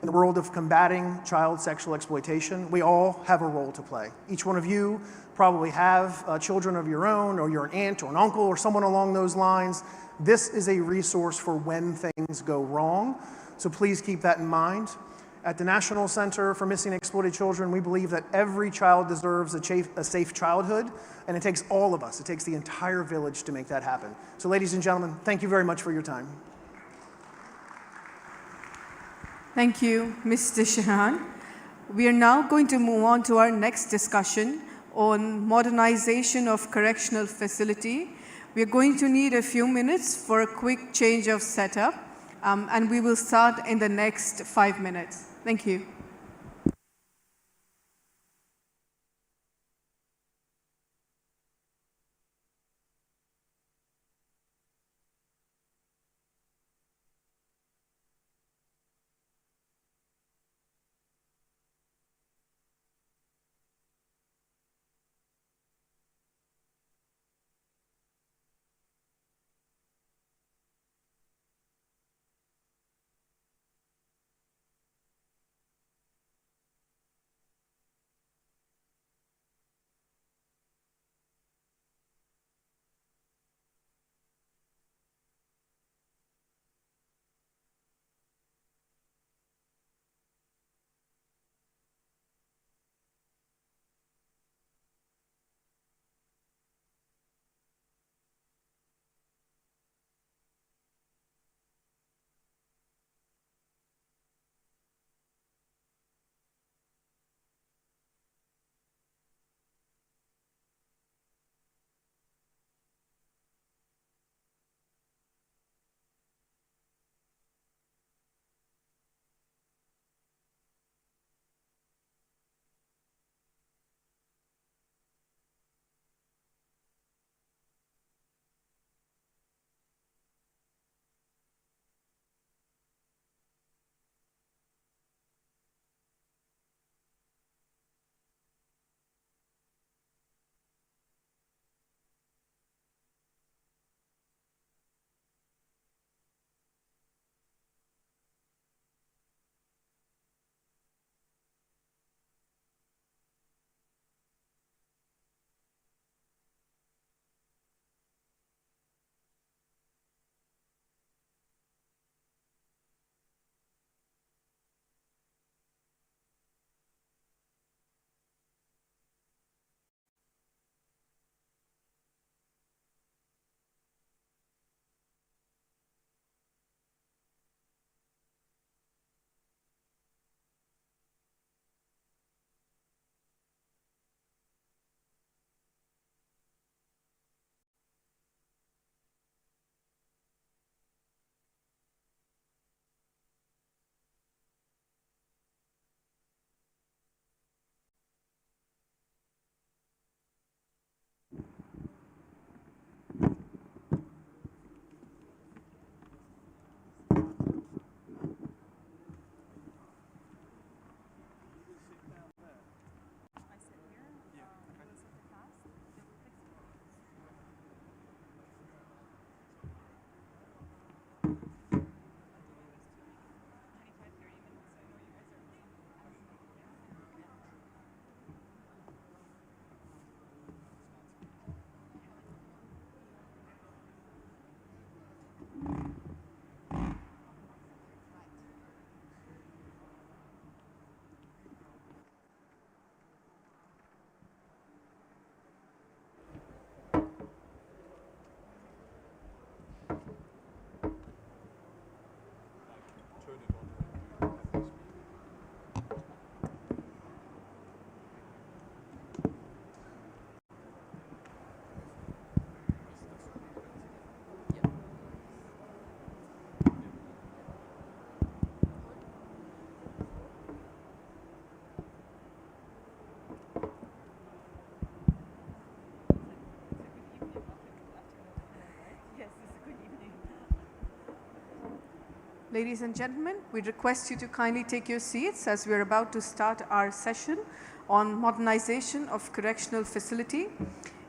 S12: in the world of combating child sexual exploitation, we all have a role to play. Each one of you probably have children of your own, or you're an aunt or an uncle or someone along those lines. This is a resource for when things go wrong, so please keep that in mind. At the National Center for Missing and Exploited Children, we believe that every child deserves a safe childhood, and it takes all of us. It takes the entire village to make that happen. So ladies and gentlemen, thank you very much for your time.
S20: Thank you, Mr. Shahan. We are now going to move on to our next discussion on modernization of correctional facility. We're going to need a few minutes for a quick change of setup, and we will start in the next 5 minutes. Thank you. Ladies and gentlemen, we request you to kindly take your seats as we are about to start our session on modernization of correctional facility.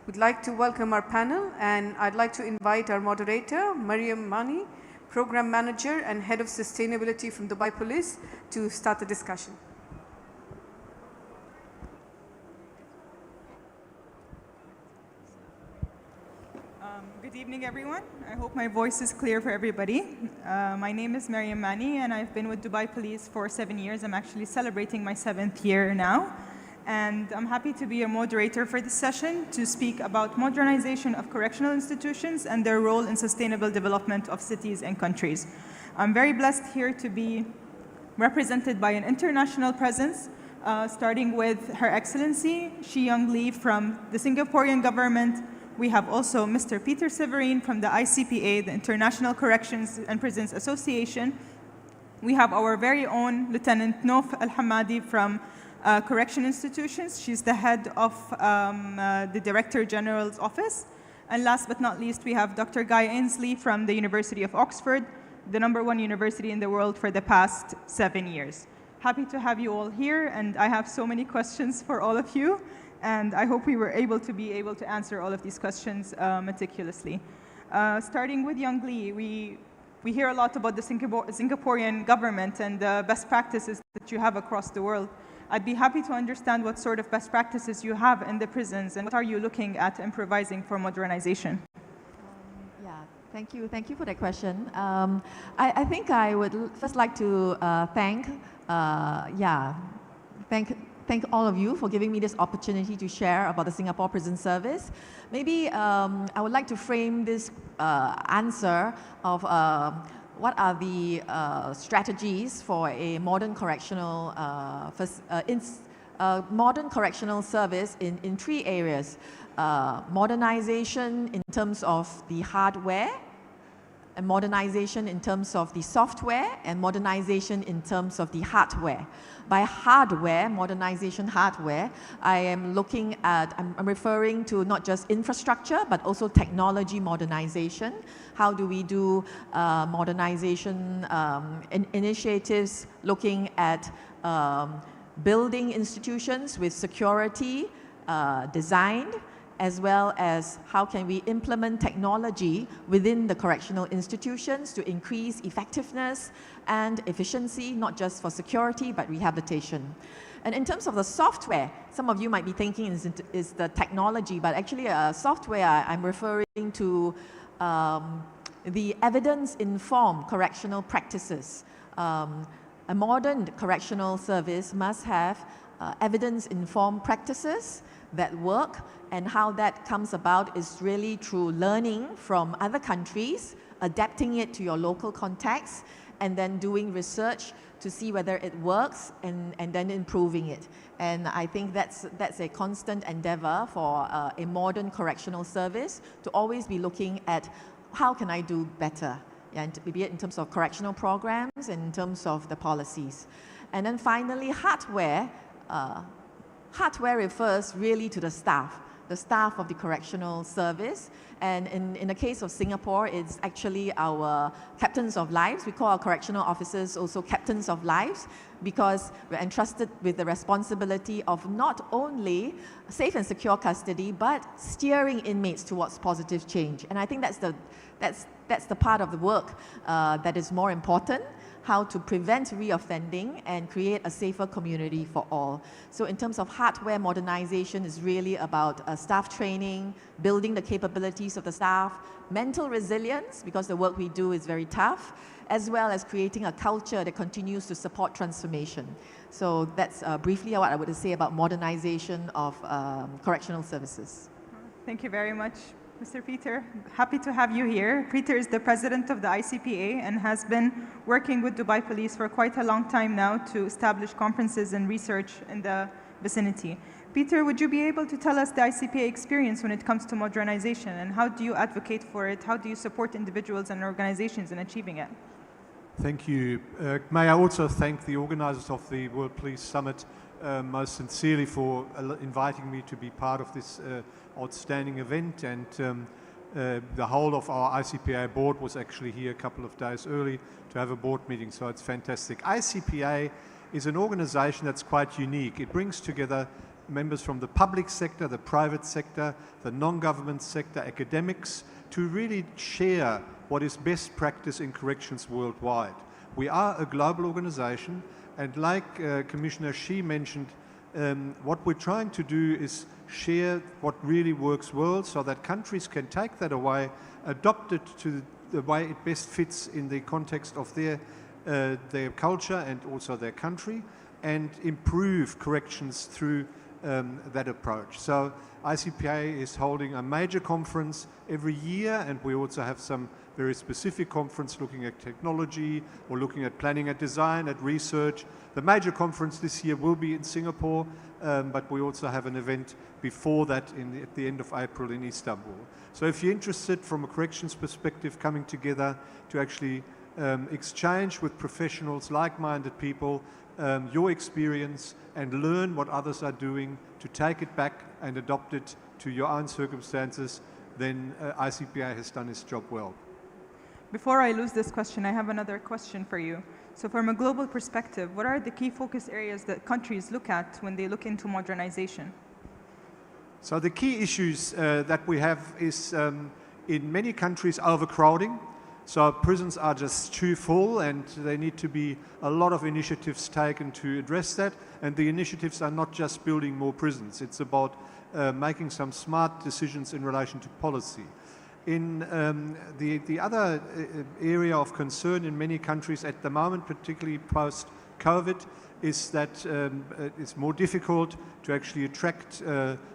S20: We'd like to welcome our panel, and I'd like to invite our moderator, Mariam Mani, Program Manager and Head of Sustainability from Dubai Police, to start the discussion.
S14: Good evening, everyone. I hope my voice is clear for everybody. My name is Mariam Mani, and I've been with Dubai Police for 7 years. I'm actually celebrating my 7th year now. And I'm happy to be a moderator for this session to speak about modernization of correctional institutions and their role in sustainable development of cities and countries. I'm very blessed here to be represented by an international presence starting with Her Excellency Shi Young Lee from the Singaporean government. We have also Mr. Peter Severine from the ICPA, the International Corrections and Prisons Association. We have our very own Lieutenant Nof Al-Hamadi from Correction Institutions. She's the head of the Director General's office. And last but not least, we have Dr. Guy Ainsley from the University of Oxford, the #1 university in the world for the past 7 years. Happy to have you all here, and I have so many questions for all of you. And I hope we were able to answer all of these questions meticulously. Starting with Young Lee, we hear a lot about the Singaporean government and the best practices that you have across the world. I'd be happy to understand what sort of best practices you have in the prisons and what are you looking at improvising for modernization?
S15: Thank you for that question. I think I would first like to thank all of you for giving me this opportunity to share about the Singapore Prison Service. Maybe I would like to frame this answer of what are the strategies for a modern correctional service in 3 areas. Modernization in terms of the hardware, and modernization in terms of the software, and modernization in terms of the hardware. By hardware, modernization hardware, I'm referring to not just infrastructure, but also technology modernization. How do we do modernization initiatives looking at building institutions with security designed, as well as how can we implement technology within the correctional institutions to increase effectiveness and efficiency, not just for security, but rehabilitation. And in terms of the software, some of you might be thinking is the technology, but actually software, I'm referring to the evidence-informed correctional practices. A modern correctional service must have evidence-informed practices that work, and how that comes about is really through learning from other countries, adapting it to your local context, and then doing research to see whether it works and then improving it. And I think that's a constant endeavor for a modern correctional service, to always be looking at how can I do better, and be it in terms of correctional programs and in terms of the policies. And then finally, hardware. Hardware refers really to the staff of the correctional service. And in the case of Singapore, it's actually our captains of lives. We call our correctional officers also captains of lives, because we're entrusted with the responsibility of not only safe and secure custody, but steering inmates towards positive change. And I think that's the part of the work that is more important, how to prevent reoffending and create a safer community for all. So in terms of hardware modernization, is really about staff training, building the capabilities of the staff, mental resilience, because the work we do is very tough, as well as creating a culture that continues to support transformation. So that's briefly what I would say about modernization of correctional services.
S14: Thank you very much, Mr. Peter. Happy to have you here. Peter is the president of the ICPA and has been working with Dubai Police for quite a long time now to establish conferences and research in the vicinity. Peter, would you be able to tell us the ICPA experience when it comes to modernization, and how do you advocate for it? How do you support individuals and organizations in achieving it?
S17: Thank you. May I also thank the organizers of the World Police Summit most sincerely for inviting me to be part of this outstanding event, and the whole of our ICPA board was actually here a couple of days early to have a board meeting, so it's fantastic. ICPA is an organization that's quite unique. It brings together members from the public sector, the private sector, the non-government sector, academics, to really share what is best practice in corrections worldwide. We are a global organization, and like Commissioner Shi mentioned, what we're trying to do is share what really works well, so that countries can take that away, adopt it to the way it best fits in the context of their culture and also their country, and improve corrections through that approach. So ICPA is holding a major conference every year, and we also have some very specific conference looking at technology or looking at planning and design, at research. The major conference this year will be in Singapore, but we also have an event before that at the end of April in Istanbul. So if you're interested from a corrections perspective, coming together to actually exchange with professionals, like-minded people, your experience and learn what others are doing, to take it back and adopt it to your own circumstances, then ICPA has done its job well.
S14: Before I lose this question, I have another question for you. So from a global perspective, what are the key focus areas that countries look at when they look into modernization?
S17: So the key issues that we have is, in many countries, overcrowding. So prisons are just too full, and there need to be a lot of initiatives taken to address that. And the initiatives are not just building more prisons. It's about making some smart decisions in relation to policy. In the other area of concern in many countries at the moment, particularly post-COVID, is that it's more difficult to actually attract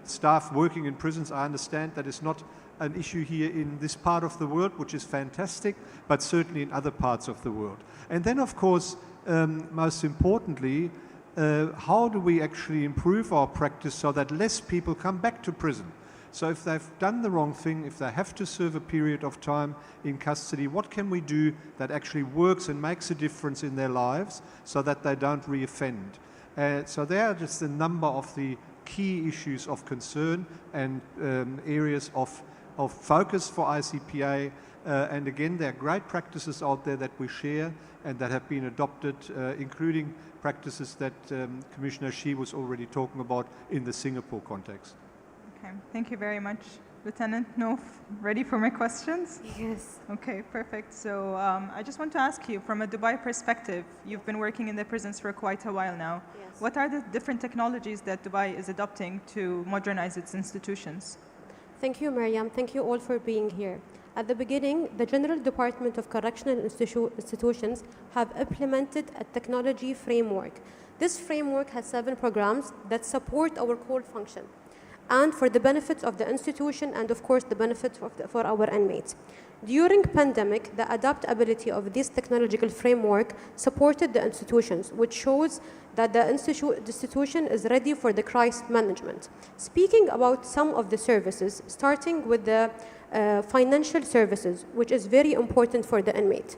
S17: staff working in prisons. I understand that is not an issue here in this part of the world, which is fantastic, but certainly in other parts of the world. And then, of course, most importantly, how do we actually improve our practice so that less people come back to prison? So if they've done the wrong thing, if they have to serve a period of time in custody, what can we do that actually works and makes a difference in their lives so that they don't reoffend? So there are just a number of the key issues of concern and areas of focus for ICPA. And again, there are great practices out there that we share and that have been adopted, including practices that Commissioner Xi was already talking about in the Singapore context.
S14: Okay, thank you very much. Lieutenant Nof, ready for my questions?
S16: Yes.
S14: Okay, perfect. So I just want to ask you, from a Dubai perspective, you've been working in the prisons for quite a while now.
S16: Yes.
S14: What are the different technologies that Dubai is adopting to modernize its institutions?
S16: Thank you, Mariam. Thank you all for being here. At the beginning, the General Department of Correctional Institutions have implemented a technology framework. This framework has 7 programs that support our core function, and for the benefits of the institution and, of course, the benefits for our inmates. During pandemic, the adaptability of this technological framework supported the institutions, which shows that the institution is ready for the crisis management. Speaking about some of the services, starting with the financial services, which is very important for the inmate.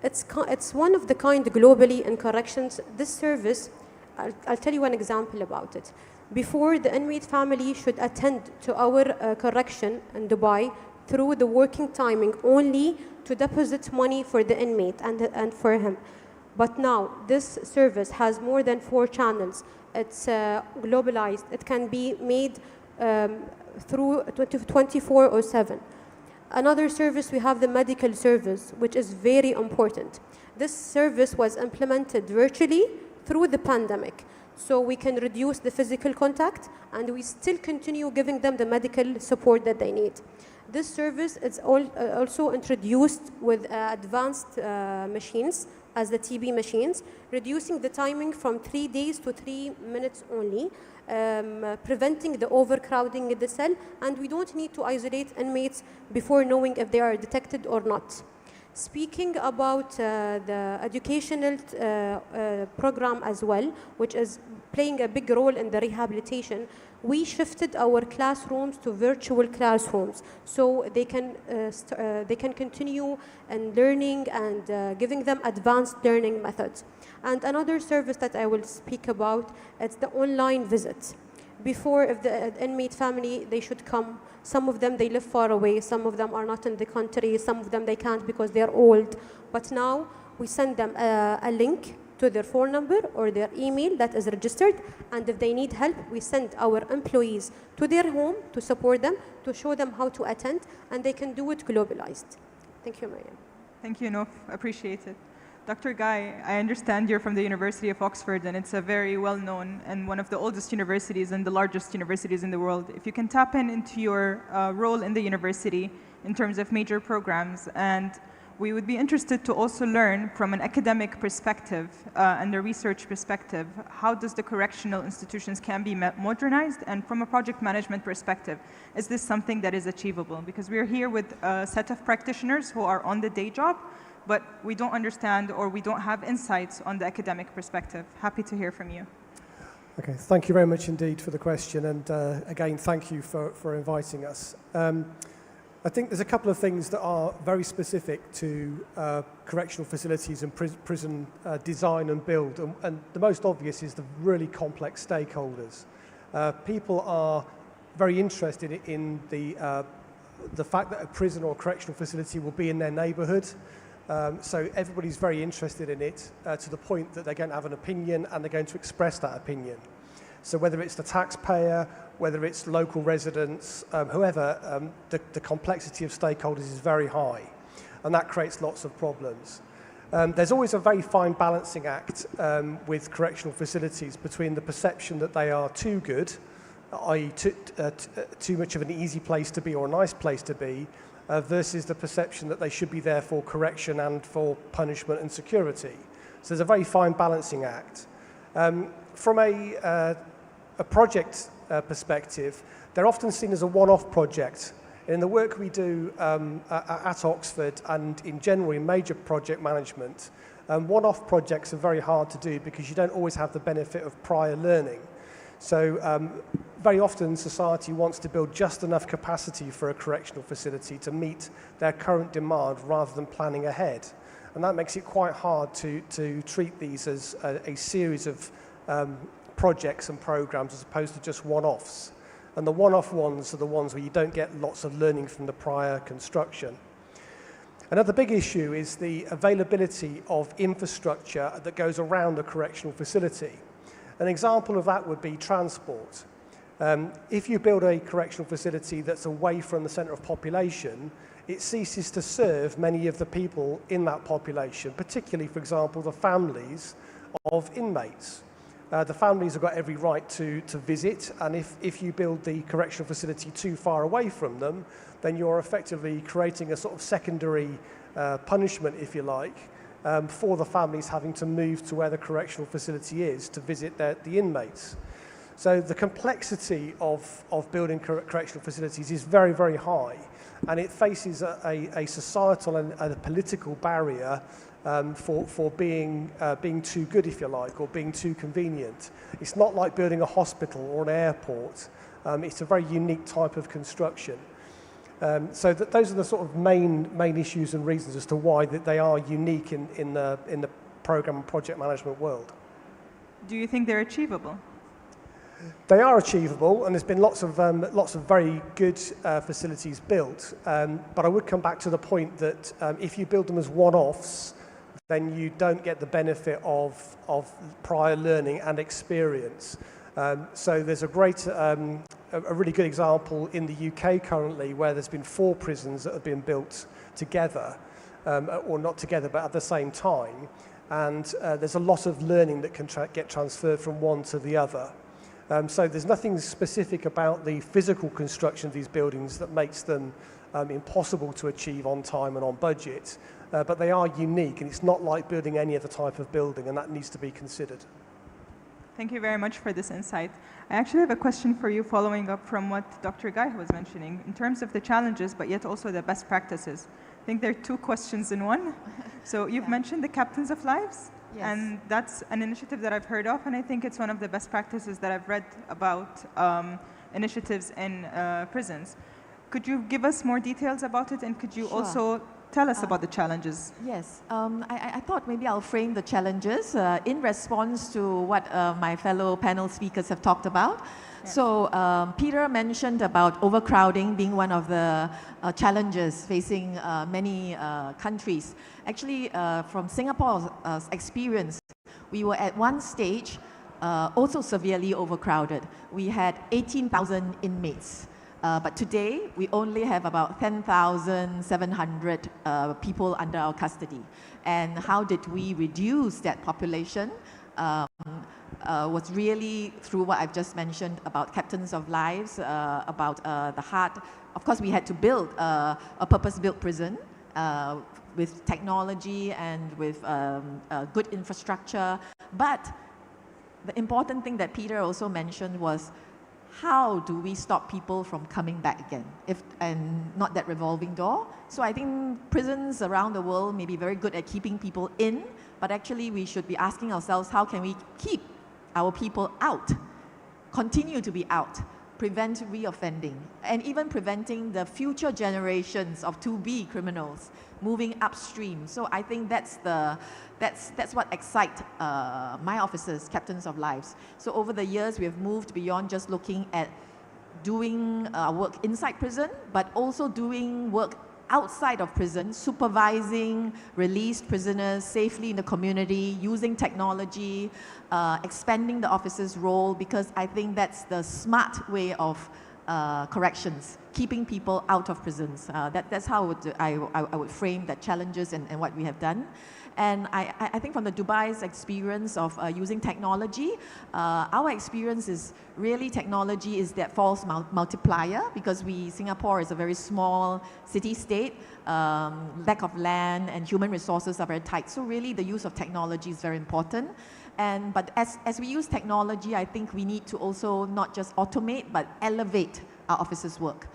S16: It's one of the kind globally in corrections. This service, I'll tell you one example about it. Before, the inmate family should attend to our correction in Dubai through the working timing only to deposit money for the inmate and for him. But now, this service has more than 4 channels. It's globalized. It can be made through 24/7. Another service, we have the medical service, which is very important. This service was implemented virtually through the pandemic. So we can reduce the physical contact, and we still continue giving them the medical support that they need. This service is also introduced with advanced machines, as the TB machines, reducing the timing from 3 days to 3 minutes only, preventing the overcrowding in the cell, and we don't need to isolate inmates before knowing if they are detected or not. Speaking about the educational program as well, which is playing a big role in the rehabilitation, we shifted our classrooms to virtual classrooms, so they can continue in learning and giving them advanced learning methods. And another service that I will speak about, it's the online visits. Before, if the inmate family, they should come. Some of them, they live far away. Some of them are not in the country. Some of them, they can't because they're old. But now, we send them a link to their phone number or their email that is registered. And if they need help, we send our employees to their home to support them, to show them how to attend, and they can do it globalized. Thank you, Mariam.
S14: Thank you, Nof. Appreciate it. Dr. Guy, I understand you're from the University of Oxford, and it's a very well-known and one of the oldest universities and the largest universities in the world. If you can tap into your role in the university in terms of major programs and we would be interested to also learn from an academic perspective and a research perspective, how does the correctional institutions can be modernized, and from a project management perspective, is this something that is achievable? Because we're here with a set of practitioners who are on the day job, but we don't understand or we don't have insights on the academic perspective. Happy to hear from you.
S13: Okay, thank you very much indeed for the question, and again, thank you for inviting us. I think there's a couple of things that are very specific to correctional facilities and prison design and build, and the most obvious is the really complex stakeholders. People are very interested in the fact that a prison or a correctional facility will be in their neighbourhood. So everybody's very interested in it to the point that they're going to have an opinion and they're going to express that opinion. So whether it's the taxpayer, whether it's local residents, whoever, the complexity of stakeholders is very high, and that creates lots of problems. There's always a very fine balancing act with correctional facilities between the perception that they are too good, i.e. too much of an easy place to be or a nice place to be, versus the perception that they should be there for correction and for punishment and security. So there's a very fine balancing act. From a project perspective, they're often seen as a one-off project. In the work we do at Oxford and in general in major project management, one-off projects are very hard to do because you don't always have the benefit of prior learning. So very often society wants to build just enough capacity for a correctional facility to meet their current demand rather than planning ahead. And that makes it quite hard to treat these as a series of projects and programs as opposed to just one-offs. And the one-off ones are the ones where you don't get lots of learning from the prior construction. Another big issue is the availability of infrastructure that goes around a correctional facility. An example of that would be transport. If you build a correctional facility that's away from the centre of population, it ceases to serve many of the people in that population, particularly, for example, the families of inmates. The families have got every right to visit, and if you build the correctional facility too far away from them, then you're effectively creating a sort of secondary punishment, if you like, for the families having to move to where the correctional facility is to visit the inmates. So the complexity of building correctional facilities is very, very high, and it faces a societal and a political barrier for being too good, if you like, or being too convenient. It's not like building a hospital or an airport. It's a very unique type of construction. So those are the sort of main issues and reasons as to why that they are unique in the program and project management world.
S14: Do you think they're achievable?
S13: They are achievable, and there's been lots of very good facilities built. But I would come back to the point that if you build them as one-offs, then you don't get the benefit of prior learning and experience. So there's a really good example in the UK currently where there's been 4 prisons that have been built together, or not together, but at the same time. And there's a lot of learning that can get transferred from one to the other. So there's nothing specific about the physical construction of these buildings that makes them impossible to achieve on time and on budget, but they are unique, and it's not like building any other type of building, and that needs to be considered.
S14: Thank you very much for this insight. I actually have a question for you following up from what Dr. Guy was mentioning in terms of the challenges, but yet also the best practices. I think there are 2 questions in one. So you've mentioned the Captains of Lives. Yes. And that's an initiative that I've heard of, and I think it's one of the best practices that I've read about initiatives in prisons. Could you give us more details about it, and could you also tell us about the challenges?
S15: Yes, I thought maybe I'll frame the challenges in response to what my fellow panel speakers have talked about. Yeah. So Peter mentioned about overcrowding being one of the challenges facing many countries. Actually, from Singapore's experience, we were at one stage also severely overcrowded. We had 18,000 inmates. But today, we only have about 10,700 people under our custody. And how did we reduce that population? Was really through what I've just mentioned about Captains of Lives, about the heart. Of course, we had to build a purpose-built prison with technology and with good infrastructure. But the important thing that Peter also mentioned was, how do we stop people from coming back again, and not that revolving door? So I think prisons around the world may be very good at keeping people in, but actually we should be asking ourselves, how can we keep our people out, continue to be out, prevent reoffending, and even preventing the future generations of to-be criminals moving upstream. So I think that's what excites my officers, captains of lives. So over the years, we have moved beyond just looking at doing work inside prison, but also doing work outside of prison, supervising released prisoners safely in the community, using technology, expanding the officer's role, because I think that's the smart way of corrections, keeping people out of prisons. That's how I would frame the challenges and what we have done. And I think from the Dubai's experience of using technology, our experience is really technology is that false multiplier, because Singapore is a very small city-state, lack of land and human resources are very tight. So really the use of technology is very important. But as we use technology, I think we need to also not just automate, but elevate our officers' work.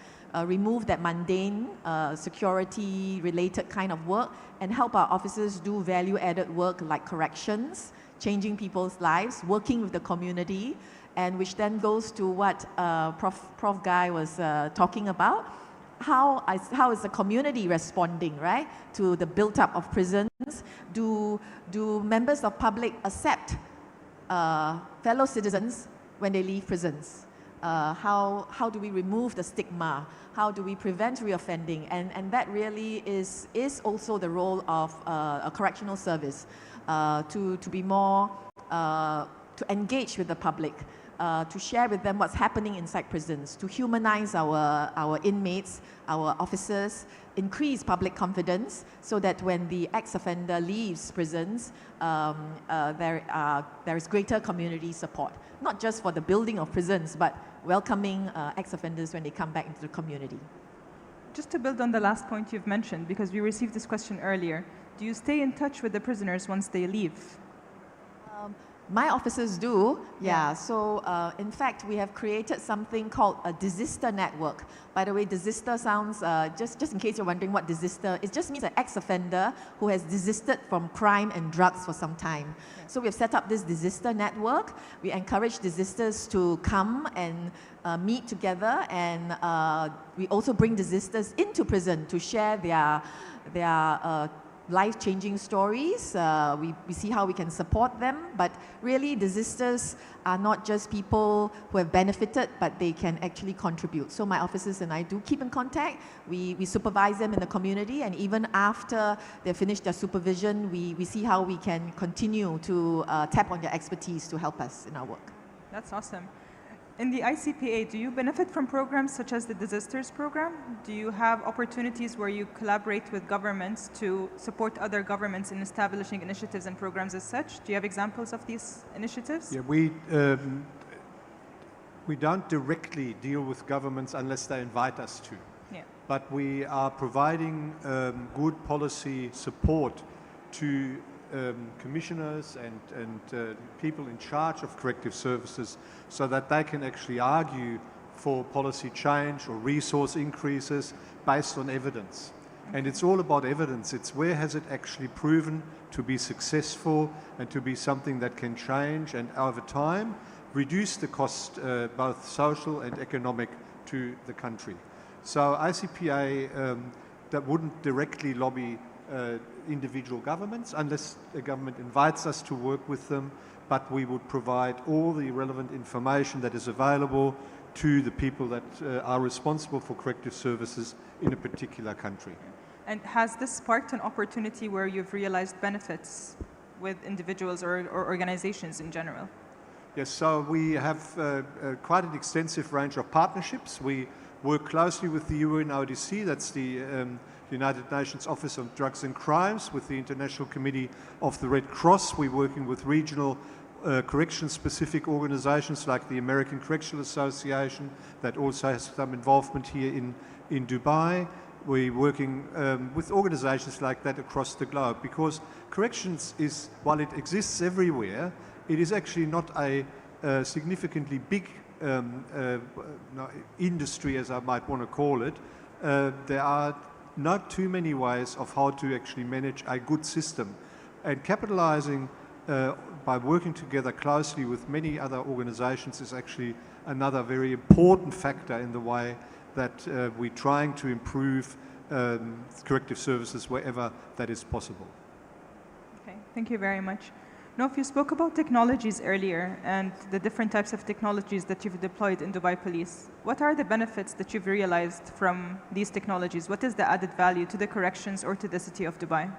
S15: Remove that mundane security-related kind of work and help our officers do value-added work like corrections, changing people's lives, working with the community, and which then goes to what Prof. Guy was talking about. How is the community responding, right, to the built-up of prisons? Do members of public accept fellow citizens when they leave prisons? How do we remove the stigma? How do we prevent reoffending? And that really is also the role of a correctional service, to be more, to engage with the public, to share with them what's happening inside prisons, to humanize our inmates, our officers, increase public confidence, so that when the ex-offender leaves prisons, there is greater community support, not just for the building of prisons, but welcoming ex-offenders when they come back into the community.
S14: Just to build on the last point you've mentioned, because we received this question earlier, do you stay in touch with the prisoners once they leave?
S15: My officers do, yeah. So in fact, we have created something called a desister network. By the way, desister sounds, just in case you're wondering what desister, it just means an ex-offender who has desisted from crime and drugs for some time. So we've set up this desister network. We encourage desisters to come and meet together, and we also bring desisters into prison to share their life-changing stories. We see how we can support them, but really desisters are not just people who have benefited, but they can actually contribute. So my officers and I do keep in contact. We supervise them in the community, and even after they finish their supervision, we see how we can continue to tap on their expertise to help us in our work.
S14: That's awesome. In the ICPA, do you benefit from programs such as the Desisters program? Do you have opportunities where you collaborate with governments to support other governments in establishing initiatives and programs as such? Do you have examples of these initiatives?
S17: Yeah, we don't directly deal with governments unless they invite us to.
S14: Yeah.
S17: But we are providing good policy support to commissioners and people in charge of corrective services, so that they can actually argue for policy change or resource increases based on evidence. And it's all about evidence. It's where has it actually proven to be successful and to be something that can change and over time reduce the cost, both social and economic, to the country. So ICPA that wouldn't directly lobby individual governments unless the government invites us to work with them, but we would provide all the relevant information that is available to the people that are responsible for corrective services in a particular country.
S14: And has this sparked an opportunity where you've realized benefits with individuals or organizations in general?
S17: Yes, so we have quite an extensive range of partnerships. We work closely with the UNODC, that's the United Nations Office on Drugs and Crimes, with the International Committee of the Red Cross. We're working with regional correction-specific organizations like the American Correctional Association, that also has some involvement here in Dubai. we're working with organizations like that across the globe, because corrections is, while it exists everywhere, it is actually not a significantly big industry, as I might want to call it. There are not too many ways of how to actually manage a good system. And capitalizing by working together closely with many other organizations is actually another very important factor in the way that we're trying to improve corrective services wherever that is possible.
S14: Okay, thank you very much. Nof, you spoke about technologies earlier and the different types of technologies that you've deployed in Dubai Police. What are the benefits that you've realized from these technologies? What is the added value to the corrections or to the city of Dubai?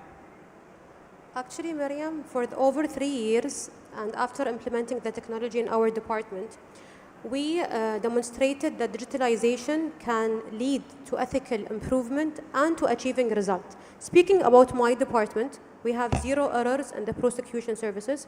S16: Actually, Miriam, for over 3 years, and after implementing the technology in our department, we demonstrated that digitalization can lead to ethical improvement and to achieving results. Speaking about my department, we have 0 errors in the prosecution services.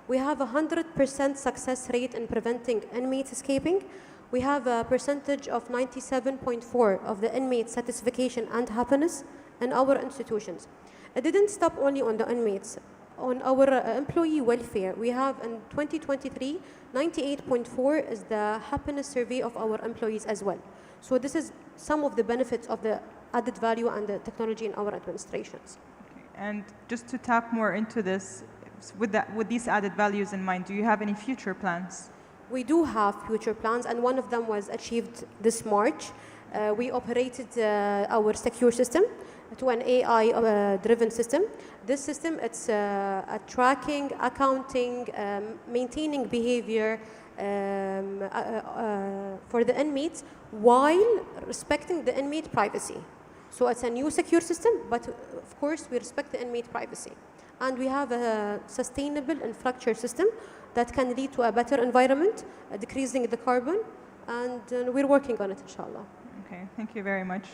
S16: We have a 100% success rate in preventing inmates escaping. We have a percentage of 97.4 of the inmate satisfaction and happiness in our institutions. It didn't stop only on the inmates. On our employee welfare, we have in 2023, 98.4 is the happiness survey of our employees as well. So this is some of the benefits of the added value and the technology in our administrations.
S14: And just to tap more into this, with these added values in mind, do you have any future plans?
S16: We do have future plans, and one of them was achieved this March. We operated our secure system to an AI-driven system. This system, it's a tracking, accounting, maintaining behavior for the inmates while respecting the inmate privacy. So it's a new secure system, but of course we respect the inmate privacy. And we have a sustainable infrastructure system that can lead to a better environment, decreasing the carbon, and we're working on it, inshallah.
S14: Okay, thank you very much.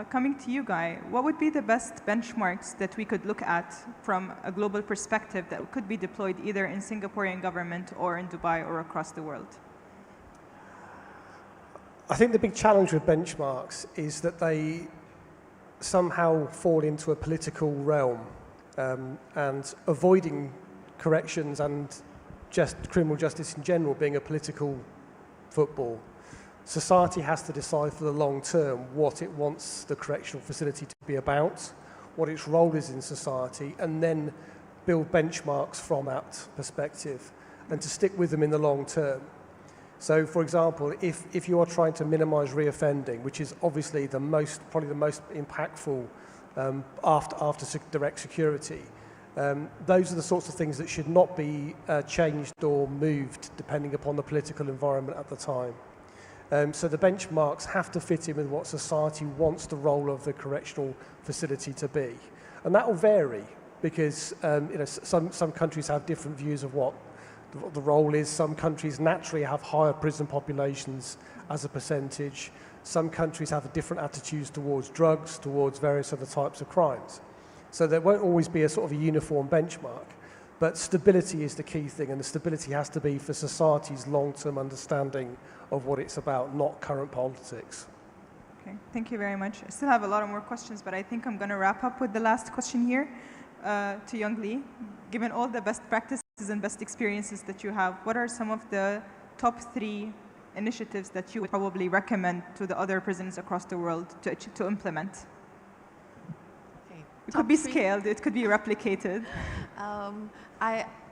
S14: Coming to you, Guy, what would be the best benchmarks that we could look at from a global perspective that could be deployed either in Singaporean government or in Dubai or across the world?
S13: I think the big challenge with benchmarks is that they somehow fall into a political realm, and avoiding corrections and just criminal justice in general being a political football. Society has to decide for the long term what it wants the correctional facility to be about, what its role is in society, and then build benchmarks from that perspective and to stick with them in the long term. So, for example, if you are trying to minimize reoffending, which is obviously probably the most impactful after direct security, those are the sorts of things that should not be changed or moved depending upon the political environment at the time. So the benchmarks have to fit in with what society wants the role of the correctional facility to be. And that will vary because some countries have different views of what the role is. Some countries naturally have higher prison populations as a percentage. Some countries have different attitudes towards drugs, towards various other types of crimes. So there won't always be a sort of a uniform benchmark. But stability is the key thing, and the stability has to be for society's long-term understanding of what it's about, not current politics.
S14: Okay, thank you very much. I still have a lot of more questions, but I think I'm going to wrap up with the last question here to Young Lee. Given all the best practices and best experiences that you have, what are some of the top 3 initiatives that you would probably recommend to the other prisons across the world to implement? It could be scaled, it could be replicated.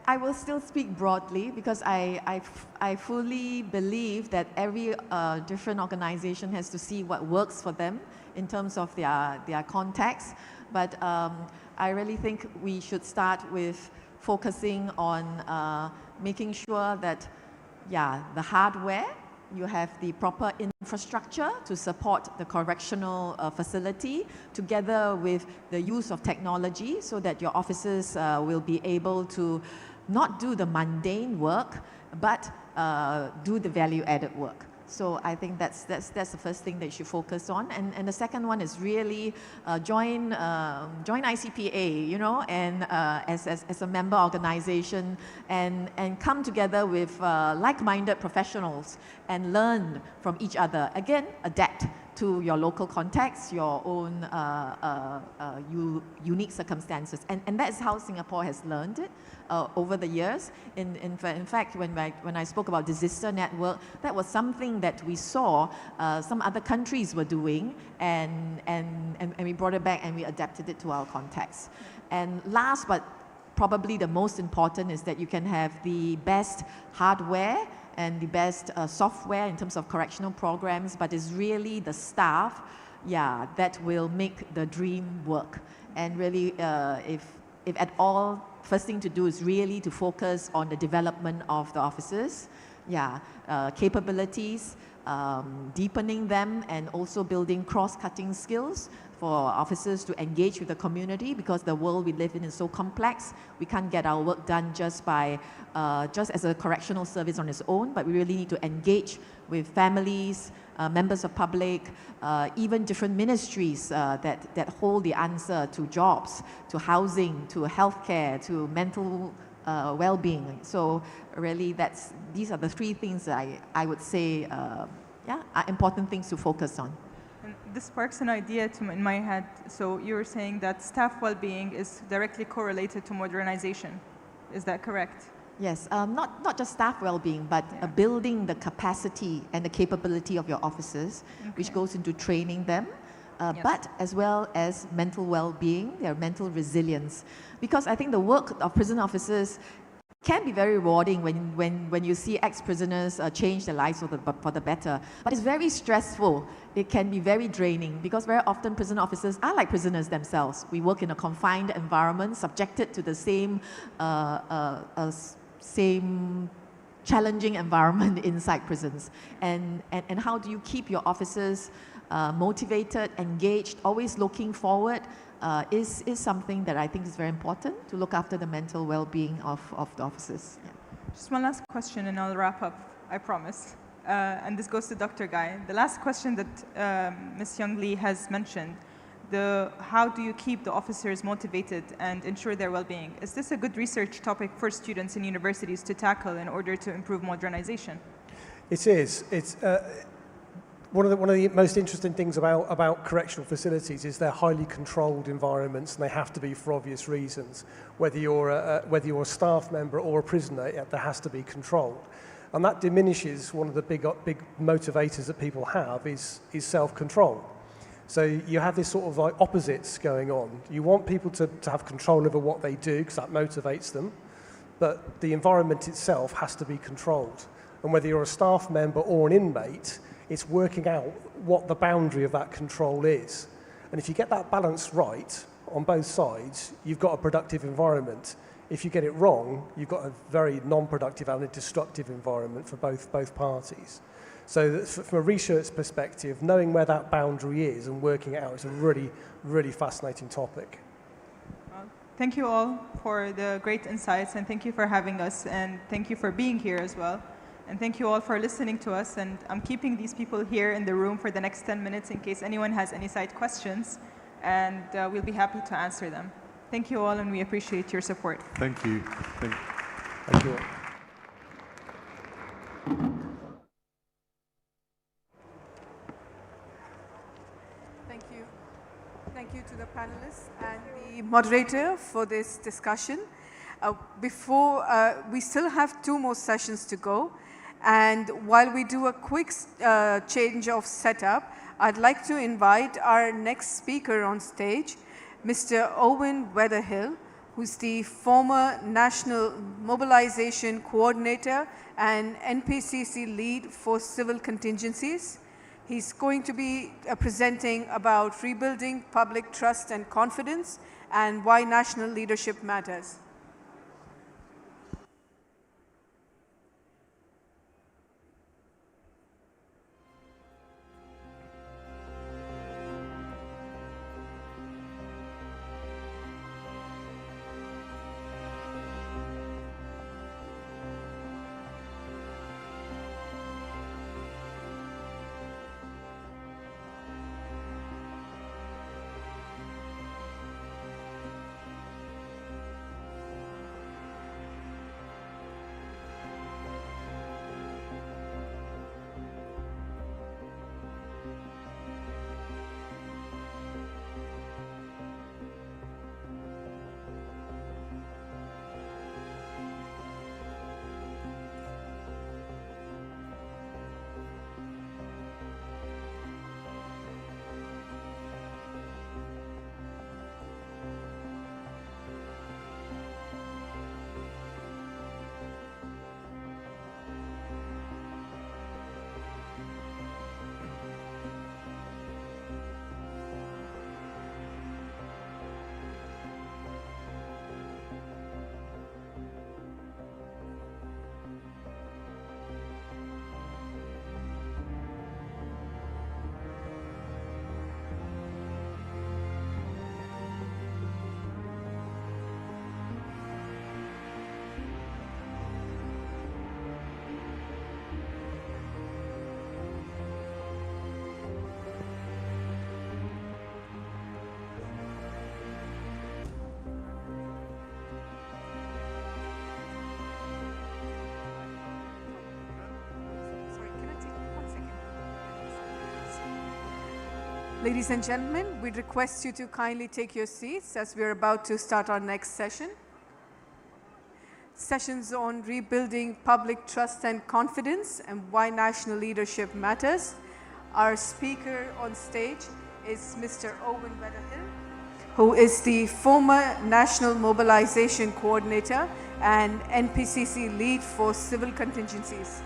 S15: I will still speak broadly because I fully believe that every different organization has to see what works for them in terms of their context. But I really think we should start with focusing on making sure that, the hardware, you have the proper infrastructure to support the correctional facility together with the use of technology so that your officers will be able to not do the mundane work, but do the value-added work. So I think that's the first thing that you should focus on. And the second one is really join ICPA, and as a member organization and come together with like-minded professionals and learn from each other. Again, adapt to your local context, your own unique circumstances. And that's how Singapore has learned it over the years. In fact, when I spoke about disaster network, that was something that we saw some other countries were doing, and we brought it back and we adapted it to our context. And last but probably the most important is that you can have the best hardware and the best software in terms of correctional programs, but it's really the staff, that will make the dream work. And really, if at all, first thing to do is really to focus on the development of the officers, capabilities, deepening them, and also building cross-cutting skills for officers to engage with the community, because the world we live in is so complex. We can't get our work done just by just as a correctional service on its own, but we really need to engage with families, members of public, even different ministries that hold the answer to jobs, to housing, to healthcare, to mental well-being. So really, these are the three things that I would say are important things to focus on.
S14: And this sparks an idea in my head. So you were saying that staff well-being is directly correlated to modernization. Is that correct?
S15: Yes, not just staff well-being, but building the capacity and the capability of your officers, which goes into training them, but as well as mental well-being, their mental resilience. Because I think the work of prison officers can be very rewarding when you see ex-prisoners change their lives for the better. But it's very stressful. It can be very draining, because very often prison officers are like prisoners themselves. We work in a confined environment, subjected to the same challenging environment inside prisons. And how do you keep your officers motivated, engaged, always looking forward, is something that I think is very important, to look after the mental well-being of the officers.
S14: Just one last question and I'll wrap up, I promise. And this goes to Dr. Guy. The last question that Ms. Young Lee has mentioned, how do you keep the officers motivated and ensure their well-being? Is this a good research topic for students in universities to tackle in order to improve modernization?
S13: It is. It's one of the most interesting things about correctional facilities is they're highly controlled environments, and they have to be for obvious reasons. Whether you're a staff member or a prisoner, there has to be control, and that diminishes one of the big motivators that people have is self-control. So you have this sort of like opposites going on. You want people to have control over what they do, because that motivates them, but the environment itself has to be controlled. And whether you're a staff member or an inmate, it's working out what the boundary of that control is. And if you get that balance right on both sides, you've got a productive environment. If you get it wrong, you've got a very non-productive and a destructive environment for both parties. So from a research perspective, knowing where that boundary is and working it out is a really, really fascinating topic.
S14: Thank you all for the great insights, and thank you for having us, and thank you for being here as well. And thank you all for listening to us. And I'm keeping these people here in the room for the next 10 minutes in case anyone has any side questions, and we'll be happy to answer them. Thank you all, and we appreciate your support.
S17: Thank you.
S13: Thank you.
S20: Thank you to the panelists and the moderator for this discussion. We still have 2 more sessions to go. And while we do a quick change of setup, I'd like to invite our next speaker on stage, Mr. Owen Weatherhill, who's the former National Mobilization Coordinator and NPCC lead for civil contingencies. He's going to be presenting about rebuilding public trust and confidence and why national leadership matters. Ladies and gentlemen, we request you to kindly take your seats as we are about to start our next session. Sessions on rebuilding public trust and confidence and why national leadership matters. Our speaker on stage is Mr. Owen Weatherhill, who is the former National Mobilization Coordinator and NPCC Lead for Civil Contingencies.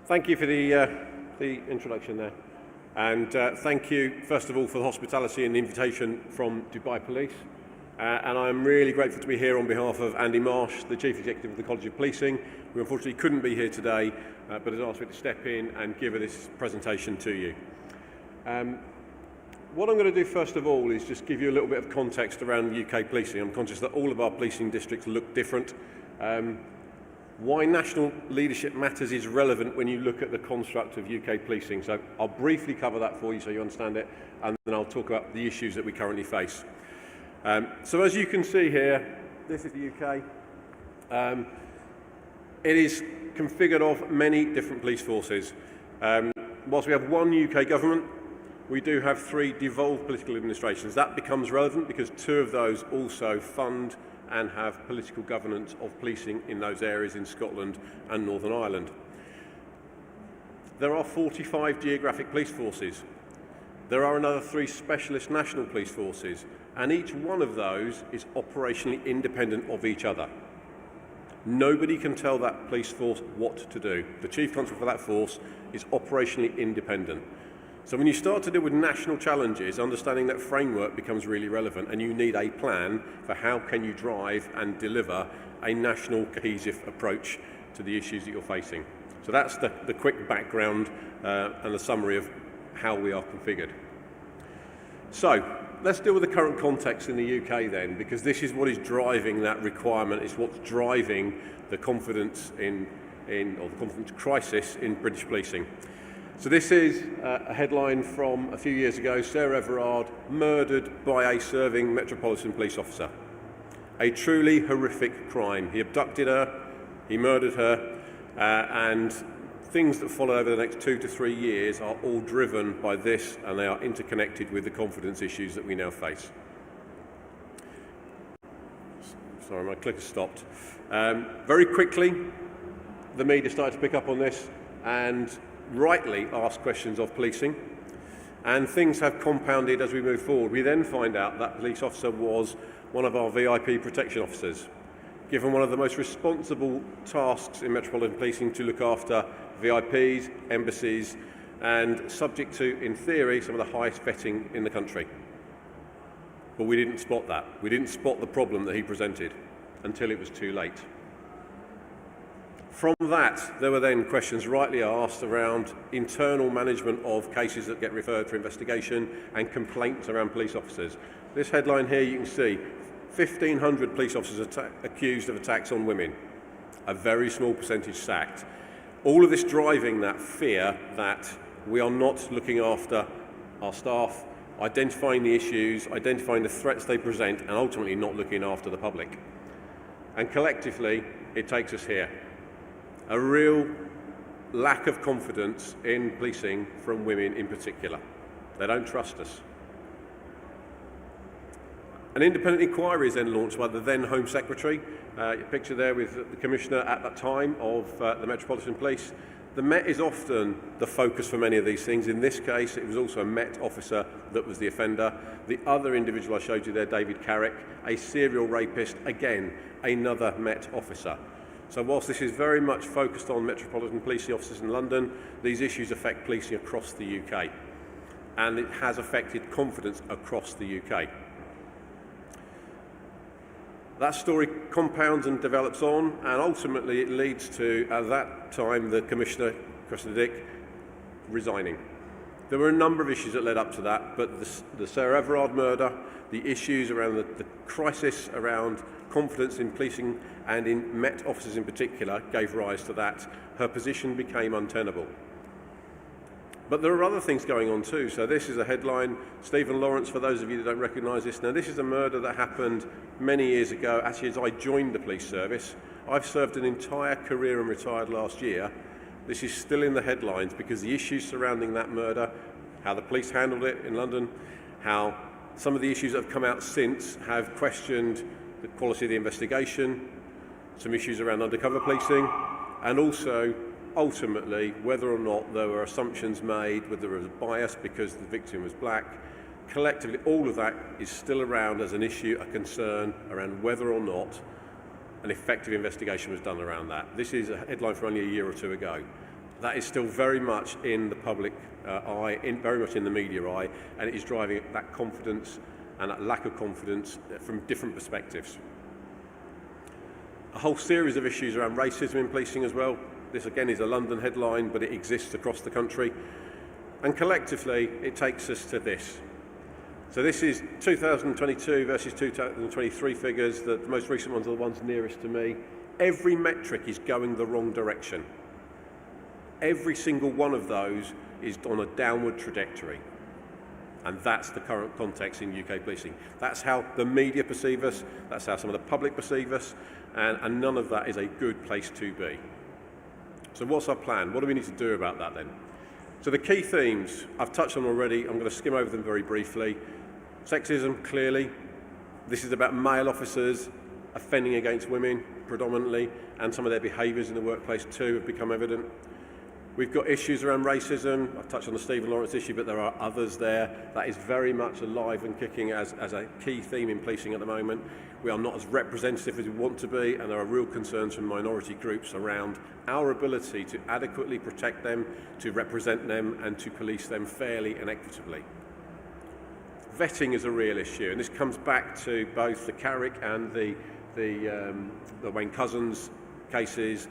S6: Thank you for the introduction there. And thank you, first of all, for the hospitality and the invitation from Dubai Police. And I'm really grateful to be here on behalf of Andy Marsh, the Chief Executive of the College of Policing, who unfortunately couldn't be here today, but has asked me to step in and give this presentation to you. What I'm going to do first of all is just give you a little bit of context around UK policing. I'm conscious that all of our policing districts look different. Why national leadership matters is relevant when you look at the construct of UK policing. So I'll briefly cover that for you so you understand it, and then I'll talk about the issues that we currently face. So as you can see here, this is the UK. It is configured of many different police forces. Whilst we have one UK government, we do have 3 devolved political administrations. That becomes relevant because 2 of those also fund and have political governance of policing in those areas in Scotland and Northern Ireland. There are 45 geographic police forces. There are another 3 specialist national police forces, and each one of those is operationally independent of each other. Nobody can tell that police force what to do. The chief constable for that force is operationally independent. So when you start to deal with national challenges, understanding that framework becomes really relevant, and you need a plan for how can you drive and deliver a national cohesive approach to the issues that you're facing. So that's the quick background and the summary of how we are configured. So let's deal with the current context in the UK then, because this is what is driving that requirement. It's what's driving the confidence or the confidence crisis in British policing. So this is a headline from a few years ago: Sarah Everard murdered by a serving Metropolitan Police officer. A truly horrific crime. He abducted her, he murdered her, and things that follow over the next 2 to 3 years are all driven by this, and they are interconnected with the confidence issues that we now face. Sorry, my clicker stopped. Very quickly, the media started to pick up on this and rightly ask questions of policing, and things have compounded as we move forward. We then find out that police officer was one of our VIP protection officers, given one of the most responsible tasks in Metropolitan Policing to look after VIPs, embassies, and subject to, in theory, some of the highest vetting in the country. But we didn't spot that. We didn't spot the problem that he presented until it was too late. From that, there were then questions rightly asked around internal management of cases that get referred for investigation and complaints around police officers. This headline here, you can see 1,500 police officers accused of attacks on women, a very small percentage sacked. All of this driving that fear that we are not looking after our staff, identifying the issues, identifying the threats they present, and ultimately not looking after the public. And collectively, it takes us here. A real lack of confidence in policing from women in particular. They don't trust us. An independent inquiry is then launched by the then Home Secretary. A picture there with the Commissioner at that time of the Metropolitan Police. The Met is often the focus for many of these things. In this case, it was also a Met officer that was the offender. The other individual I showed you there, David Carrick, a serial rapist, again, another Met officer. So whilst this is very much focused on Metropolitan Policing officers in London, these issues affect policing across the UK. And it has affected confidence across the UK. That story compounds and develops on, and ultimately it leads to, at that time, the Commissioner, Cressida Dick, resigning. There were a number of issues that led up to that, but the Sarah Everard murder, the issues around the crisis around confidence in policing and in Met officers in particular gave rise to that. Her position became untenable. But there are other things going on too. So this is a headline, Stephen Lawrence, for those of you that don't recognise this. Now this is a murder that happened many years ago, actually as I joined the police service. I've served an entire career and retired last year. this is still in the headlines because the issues surrounding that murder, how the police handled it in London, how some of the issues that have come out since have questioned the quality of the investigation, some issues around undercover policing, and also, ultimately, whether or not there were assumptions made, whether there was bias because the victim was black. Collectively, all of that is still around as an issue, a concern around whether or not an effective investigation was done around that. This is a headline from only a year or two ago. That is still very much in the public eye, very much in the media eye, and it is driving that confidence and that lack of confidence from different perspectives. A whole series of issues around racism in policing as well. This again is a London headline, but it exists across the country. And collectively, it takes us to this. So this is 2022 versus 2023 figures. The most recent ones are the ones nearest to me. Every metric is going the wrong direction. Every single one of those is on a downward trajectory. And that's the current context in UK policing. That's how the media perceive us, that's how some of the public perceive us, and none of that is a good place to be. So what's our plan? What do we need to do about that then? So the key themes, I've touched on already, I'm going to skim over them very briefly. Sexism, clearly. This is about male officers offending against women predominantly, and some of their behaviours in the workplace too have become evident. We've got issues around racism. I've touched on the Stephen Lawrence issue, but there are others there. That is very much alive and kicking as a key theme in policing at the moment. We are not as representative as we want to be, and there are real concerns from minority groups around our ability to adequately protect them, to represent them, and to police them fairly and equitably. Vetting is a real issue, and this comes back to both the Carrick and the Wayne Couzens cases,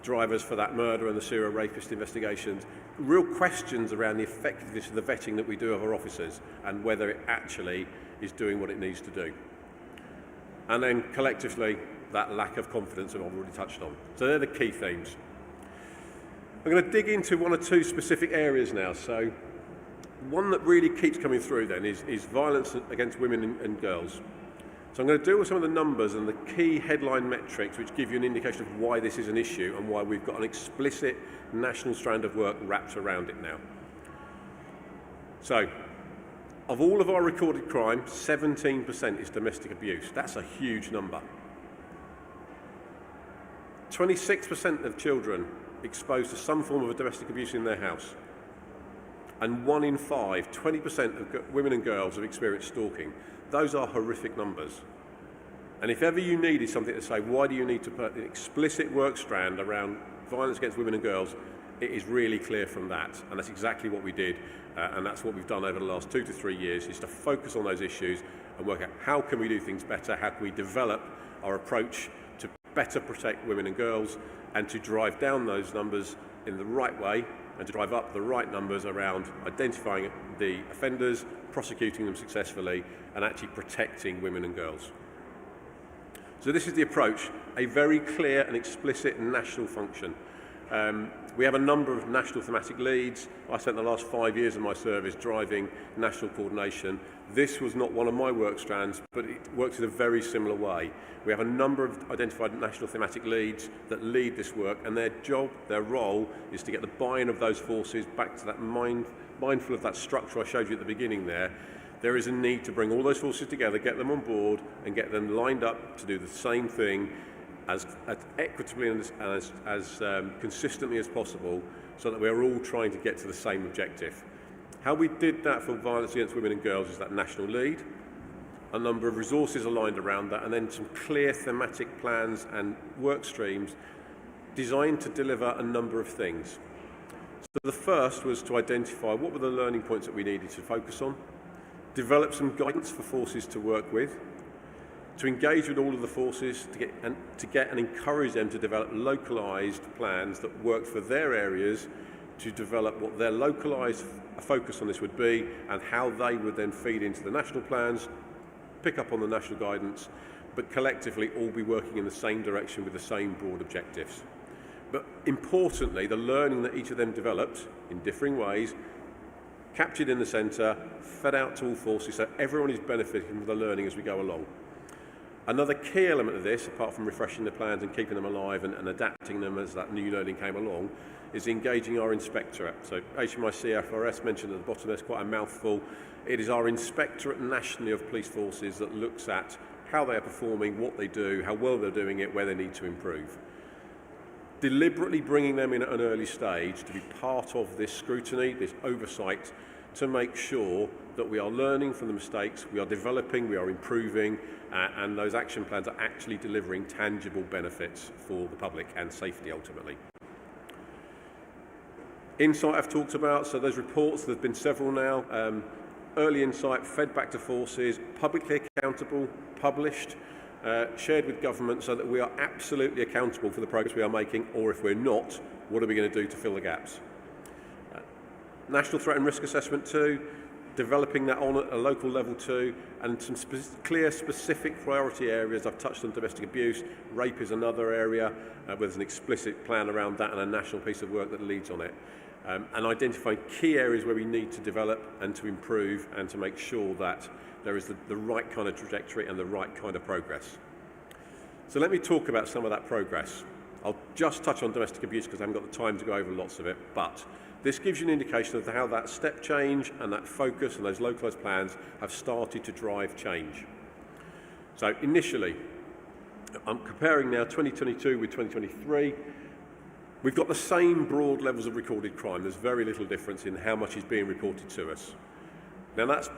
S6: drivers for that murder and the serial rapist investigations. Real questions around the effectiveness of the vetting that we do of our officers and whether it actually is doing what it needs to do. And then collectively, that lack of confidence that I've already touched on. So they're the key themes. I'm going to dig into one or two specific areas now. So one that really keeps coming through then is violence against women and girls. So I'm going to deal with some of the numbers and the key headline metrics which give you an indication of why this is an issue and why we've got an explicit national strand of work wrapped around it now. So, of all of our recorded crime, 17% is domestic abuse. That's a huge number. 26% of children exposed to some form of domestic abuse in their house. And 1 in 5, 20% of women and girls have experienced stalking. Those are horrific numbers. And if ever you needed something to say, why do you need to put an explicit work strand around violence against women and girls, it is really clear from that. And that's exactly what we did. And that's what we've done over the last 2 to 3 years, is to focus on those issues and work out how can we do things better, how can we develop our approach to better protect women and girls and to drive down those numbers in the right way and to drive up the right numbers around identifying the offenders, prosecuting them successfully, and actually protecting women and girls. So this is the approach, a very clear and explicit national function. We have a number of national thematic leads. I spent the last 5 years of my service driving national coordination. This was not one of my work strands, but it works in a very similar way. We have a number of identified national thematic leads that lead this work, and their job, their role, is to get the buy-in of those forces back to that mindful of that structure I showed you at the beginning there. There is a need to bring all those forces together, get them on board, and get them lined up to do the same thing as equitably and as consistently as possible, so that we're all trying to get to the same objective. How we did that for violence against women and girls is that national lead, a number of resources aligned around that, and then some clear thematic plans and work streams designed to deliver a number of things. So the first was to identify what were the learning points that we needed to focus on, develop some guidance for forces to work with, to engage with all of the forces to get and encourage them to develop localised plans that work for their areas, to develop what their localised focus on this would be and how they would then feed into the national plans, pick up on the national guidance, but collectively all be working in the same direction with the same broad objectives. But importantly, the learning that each of them developed in differing ways, captured in the centre, fed out to all forces, so everyone is benefiting from the learning as we go along. Another key element of this, apart from refreshing the plans and keeping them alive and adapting them as that new learning came along, is engaging our inspectorate. So HMIC-FRS mentioned at the bottom, there's quite a mouthful. It is our inspectorate nationally of police forces that looks at how they are performing, what they do, how well they're doing it, where they need to improve. Deliberately bringing them in at an early stage to be part of this scrutiny, this oversight, to make sure that we are learning from the mistakes, we are developing, we are improving, and those action plans are actually delivering tangible benefits for the public and safety ultimately. Insight I've talked about, so those reports, there's been several now. Early insight fed back to forces, publicly accountable, published, shared with government so that we are absolutely accountable for the progress we are making, or if we're not, what are we going to do to fill the gaps? National threat and risk assessment too, developing that on a local level too, and some clear specific priority areas. I've touched on domestic abuse, rape is another area where there's an explicit plan around that and a national piece of work that leads on it. And identifying key areas where we need to develop and to improve and to make sure that there is the right kind of trajectory and the right kind of progress. So let me talk about some of that progress. I'll just touch on domestic abuse because I haven't got the time to go over lots of it, but this gives you an indication of how that step change and that focus and those localised plans have started to drive change. So initially, I'm comparing now 2022 with 2023. We've got the same broad levels of recorded crime. There's very little difference in how much is being reported to us. Now that's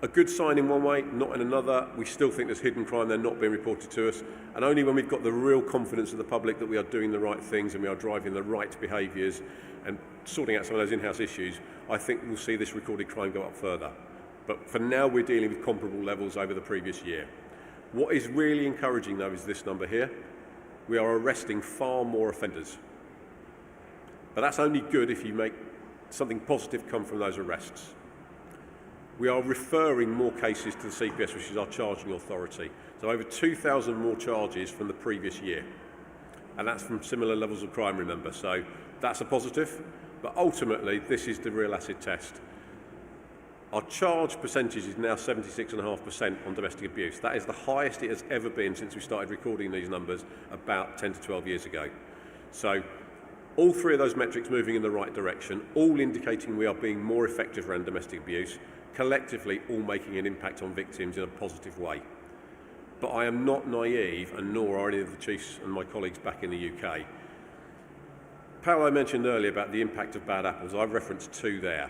S6: a good sign in one way, not in another. We still think there's hidden crime, they're not being reported to us. And only when we've got the real confidence of the public that we are doing the right things and we are driving the right behaviours and sorting out some of those in-house issues, I think we'll see this recorded crime go up further. But for now, we're dealing with comparable levels over the previous year. What is really encouraging, though, is this number here. We are arresting far more offenders. But that's only good if you make something positive come from those arrests. We are referring more cases to the CPS, which is our charging authority. So over 2,000 more charges from the previous year. And that's from similar levels of crime, remember. So that's a positive. But ultimately, this is the real acid test. Our charge percentage is now 76.5% on domestic abuse. That is the highest it has ever been since we started recording these numbers about 10 to 12 years ago. So all three of those metrics moving in the right direction, all indicating we are being more effective around domestic abuse, collectively all making an impact on victims in a positive way. But I am not naive, and nor are any of the chiefs and my colleagues back in the UK. Paolo mentioned earlier about the impact of bad apples. I've referenced two there.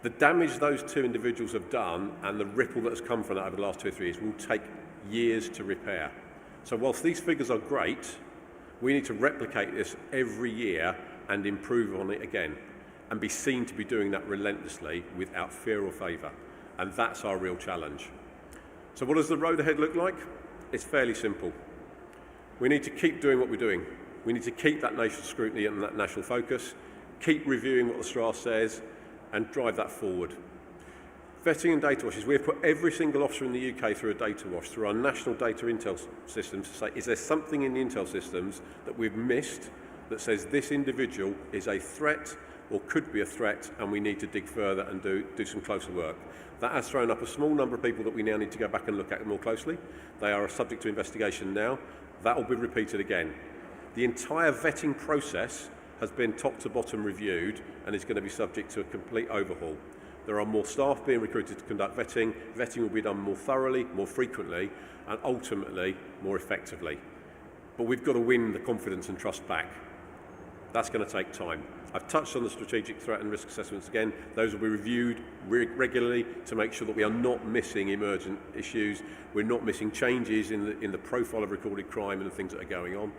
S6: The damage those two individuals have done and the ripple that has come from that over the last 2 or 3 years will take years to repair. So whilst these figures are great, we need to replicate this every year and improve on it again and be seen to be doing that relentlessly without fear or favour. And that's our real challenge. So what does the road ahead look like? It's fairly simple. We need to keep doing what we're doing. We need to keep that national scrutiny and that national focus, keep reviewing what the STRA says, and drive that forward. Vetting and data washes. We have put every single officer in the UK through a data wash, through our national data intel systems, to say, is there something in the intel systems that we've missed that says this individual is a threat or could be a threat, and we need to dig further and do some closer work. That has thrown up a small number of people that we now need to go back and look at more closely. They are subject to investigation now. That will be repeated again. The entire vetting process has been top to bottom reviewed and is going to be subject to a complete overhaul. There are more staff being recruited to conduct vetting. Vetting will be done more thoroughly, more frequently, and ultimately more effectively. But we've got to win the confidence and trust back. That's going to take time. I've touched on the strategic threat and risk assessments again. Those will be reviewed regularly to make sure that we are not missing emergent issues. We're not missing changes in the profile of recorded crime and the things that are going on.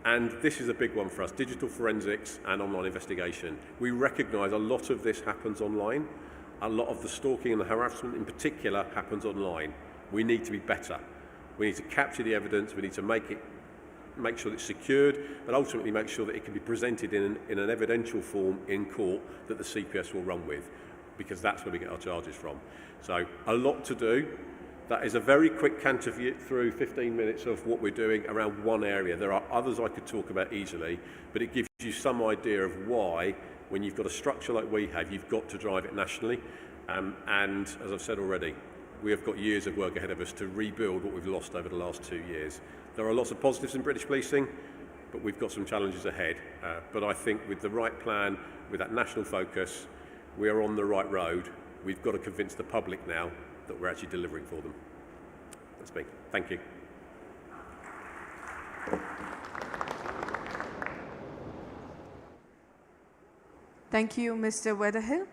S6: And this is a big one for us, digital forensics and online investigation. We recognise a lot of this happens online. A lot of the stalking and the harassment in particular happens online. We need to be better. We need to capture the evidence. We need to make sure it's secured, but ultimately make sure that it can be presented in an evidential form in court that the CPS will run with, because that's where we get our charges from. So a lot to do. That is a very quick canter through 15 minutes of what we're doing around one area. There are others I could talk about easily, but it gives you some idea of why, when you've got a structure like we have, you've got to drive it nationally. And as I've said already, we have got years of work ahead of us to rebuild what we've lost over the last 2 years. There are lots of positives in British policing, but we've got some challenges ahead. But I think with the right plan, with that national focus, we are on the right road. We've got to convince the public now that we're actually delivering for them. That's me. Thank you.
S20: Thank you, Mr. Weatherhill.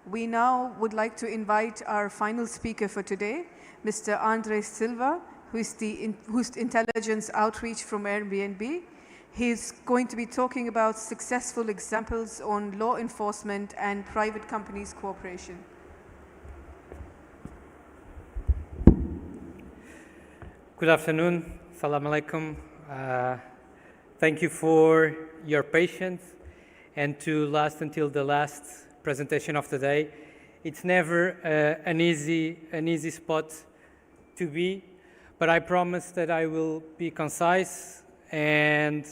S20: We now would like to invite our final speaker for today, Mr. Andres Silva, who's intelligence outreach from Airbnb. He's going to be talking about successful examples on law enforcement and private companies cooperation.
S4: Good afternoon. Assalamu alaikum. Thank you for your patience and to last until the last presentation of the day. It's never an easy spot to be, but I promise that I will be concise and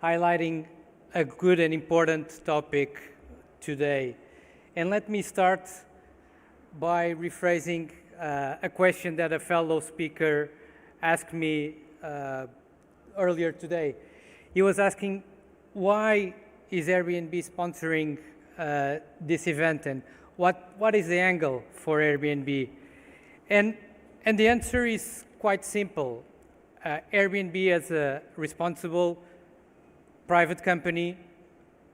S4: highlighting a good and important topic today. And let me start by rephrasing a question that a fellow speaker asked me earlier today. He was asking, why is Airbnb sponsoring this event, and what is the angle for Airbnb? And the answer is quite simple. Airbnb, as a responsible private company,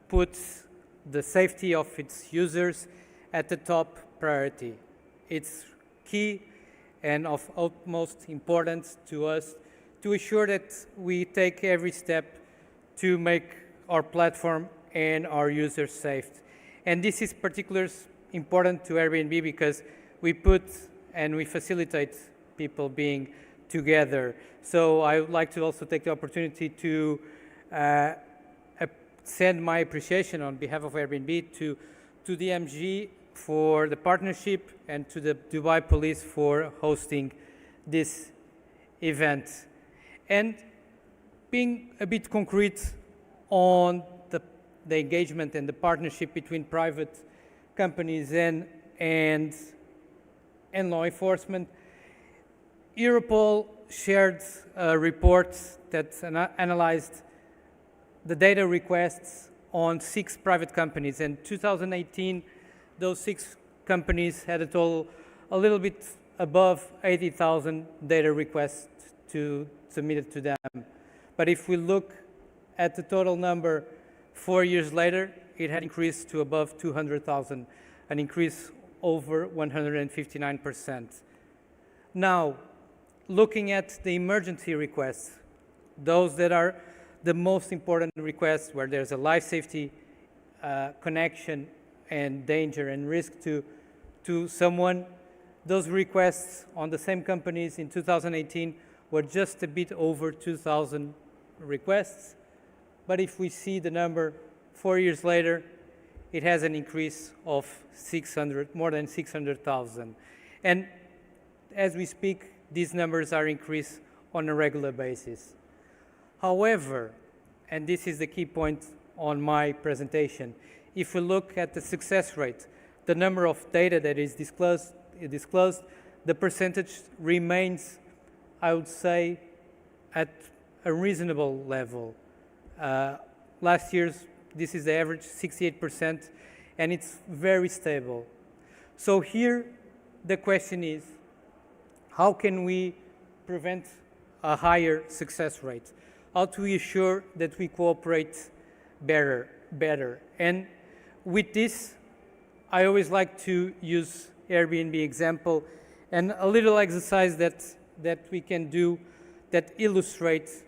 S4: puts the safety of its users at the top priority. It's key and of utmost importance to us to ensure that we take every step to make our platform and our users safe. And this is particularly important to Airbnb because we put and we facilitate people being together. So I would like to also take the opportunity to send my appreciation on behalf of Airbnb to the MG for the partnership and to the Dubai Police for hosting this event. And being a bit concrete on the engagement and the partnership between private companies and law enforcement, Europol shared a report that analyzed the data requests on 6 private companies. In 2018, those 6 companies had a total a little bit above 80,000 data requests submitted to them. But if we look at the total number 4 years later, it had increased to above 200,000, an increase over 159%. Now, looking at the emergency requests, those that are the most important requests where there's a life safety connection and danger and risk to someone, those requests on the same companies in 2018 were just a bit over 2,000 requests. But if we see the number 4 years later, it has an increase of more than 600,000. And as we speak, these numbers are increased on a regular basis. However, and this is the key point on my presentation, if we look at the success rate, the number of data that is disclosed, the percentage remains, I would say, at a reasonable level. Last year's, this is the average, 68%, and it's very stable. So here, the question is, how can we prevent a higher success rate? How to ensure that we cooperate better? And with this, I always like to use Airbnb example and a little exercise that we can do that illustrates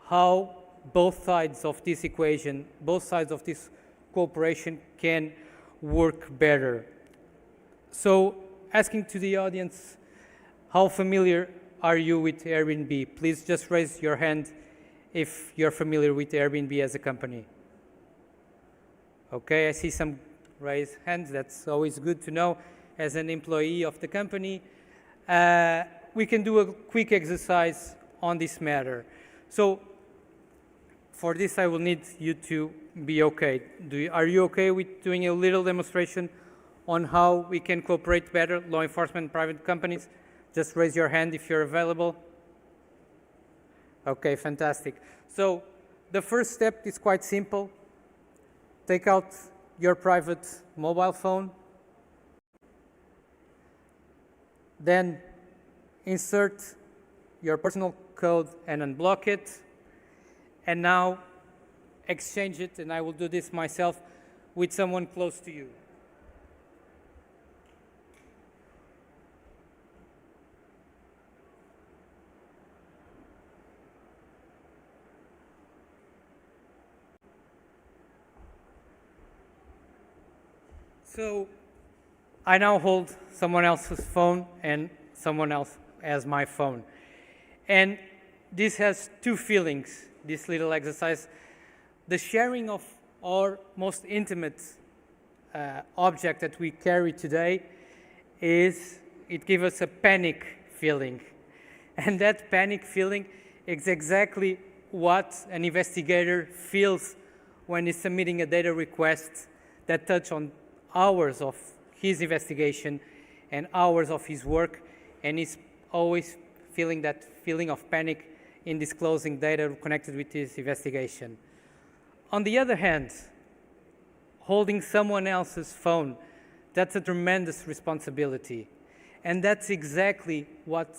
S4: how both sides of this equation, both sides of this cooperation can work better. So asking to the audience, how familiar are you with Airbnb? Please just raise your hand if you're familiar with Airbnb as a company. Okay, I see some raised hands. That's always good to know as an employee of the company. We can do a quick exercise on this matter. So for this, I will need you to be okay. Are you okay with doing a little demonstration on how we can cooperate better, law enforcement and private companies? Just raise your hand if you're available. Okay, fantastic. So the first step is quite simple. Take out your private mobile phone, then insert your personal code and unblock it, and now exchange it, and I will do this myself, with someone close to you. So I now hold someone else's phone and someone else has my phone. And this has two feelings, this little exercise. The sharing of our most intimate object that we carry today it gives us a panic feeling. And that panic feeling is exactly what an investigator feels when he's submitting a data request that touch on hours of his investigation and hours of his work, and he's always feeling that feeling of panic in disclosing data connected with his investigation. On the other hand, holding someone else's phone, that's a tremendous responsibility. And that's exactly what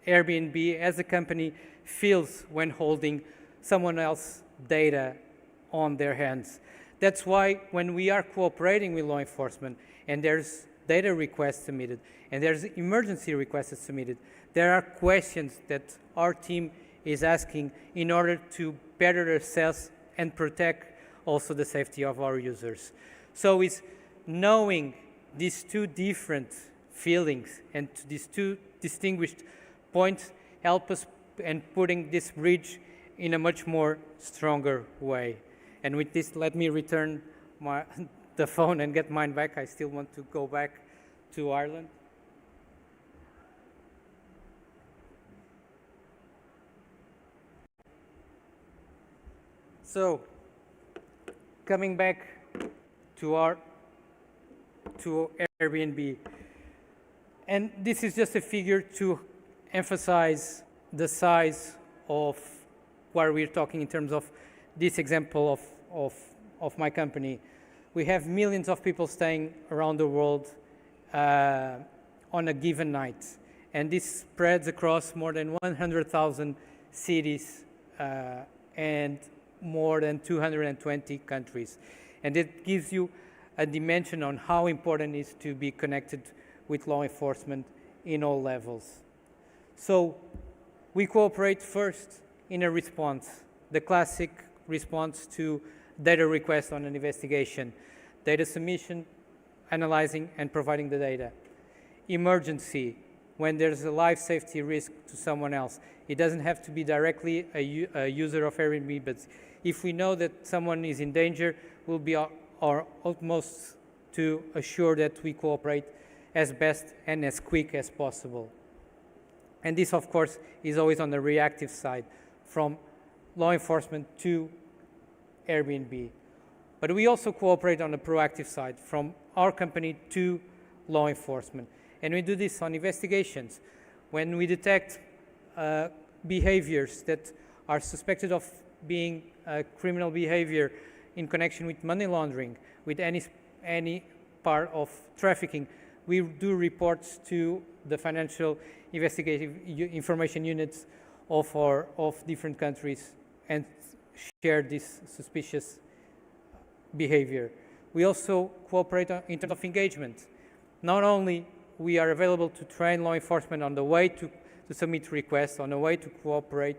S4: Airbnb as a company feels when holding someone else's data on their hands. That's why when we are cooperating with law enforcement and there's data requests submitted and there's emergency requests submitted, there are questions that our team is asking in order to better assess and protect also the safety of our users. So it's knowing these two different feelings and these two distinguished points help us in putting this bridge in a much more stronger way. And with this, let me return the phone and get mine back. I still want to go back to Ireland. So, coming back to Airbnb, and this is just a figure to emphasize the size of what we're talking in terms of this example of my company. We have millions of people staying around the world on a given night, and this spreads across more than 100,000 cities and more than 220 countries. And it gives you a dimension on how important it is to be connected with law enforcement in all levels. So we cooperate first in a response, the classic response to data request on an investigation, data submission, analyzing and providing the data. Emergency, when there's a life safety risk to someone else. It doesn't have to be directly a user of Airbnb, but if we know that someone is in danger, we'll be our utmost to assure that we cooperate as best and as quick as possible. And this, of course, is always on the reactive side, from law enforcement to Airbnb. But we also cooperate on the proactive side, from our company to law enforcement. And we do this on investigations. When we detect behaviors that are suspected of being criminal behavior in connection with money laundering, with any part of trafficking, we do reports to the financial investigative information units of different countries and share this suspicious behavior. We also cooperate in terms of engagement. Not only we are available to train law enforcement on the way to submit requests, on the way to cooperate,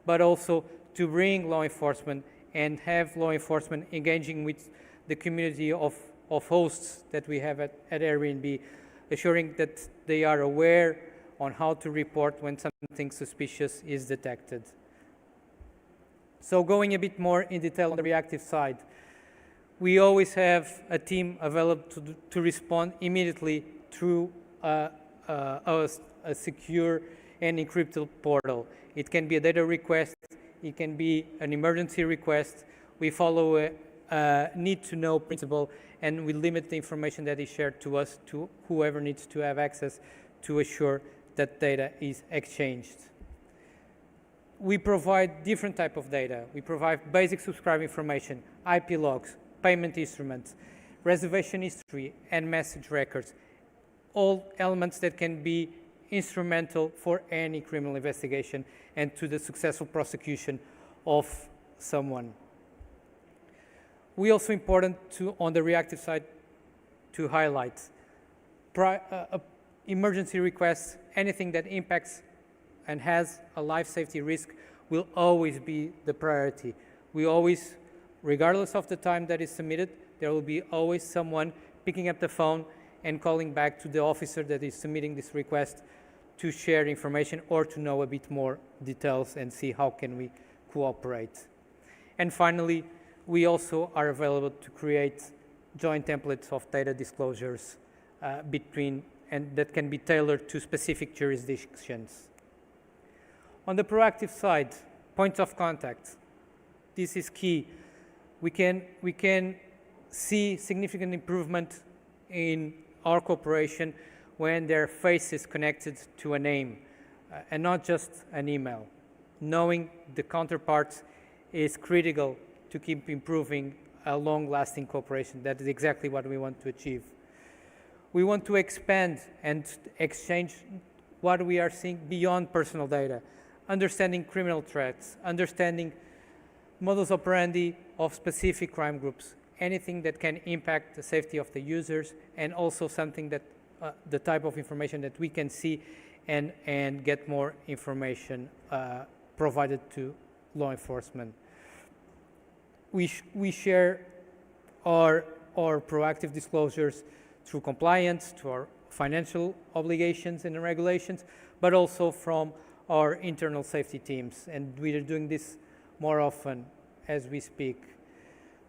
S4: but also to bring law enforcement and have law enforcement engaging with the community of hosts that we have at Airbnb, assuring that they are aware on how to report when something suspicious is detected. So going a bit more in detail on the reactive side, we always have a team available to respond immediately through a secure and encrypted portal. It can be a data request, it can be an emergency request. We follow a need-to-know principle, and we limit the information that is shared to us to whoever needs to have access to assure that data is exchanged. we provide different type of data. We provide basic subscriber information, IP logs, payment instruments, reservation history, and message records, all elements that can be instrumental for any criminal investigation and to the successful prosecution of someone. We also important to, on the reactive side, to highlight emergency requests, anything that impacts and has a life safety risk will always be the priority. We always, regardless of the time that is submitted, there will be always someone picking up the phone and calling back to the officer that is submitting this request to share information or to know a bit more details and see how can we cooperate. And finally, we also are available to create joint templates of data disclosures and that can be tailored to specific jurisdictions. On the proactive side, points of contact. This is key. We can see significant improvement in our cooperation when their face is connected to a name and not just an email. Knowing the counterparts is critical to keep improving a long-lasting cooperation. That is exactly what we want to achieve. We want to expand and exchange what we are seeing beyond personal data, understanding criminal threats, understanding modus operandi of specific crime groups, anything that can impact the safety of the users, and also something that the type of information that we can see and get more information provided to law enforcement. We share our proactive disclosures through compliance, to our financial obligations and regulations, but also from our internal safety teams. And we are doing this more often as we speak.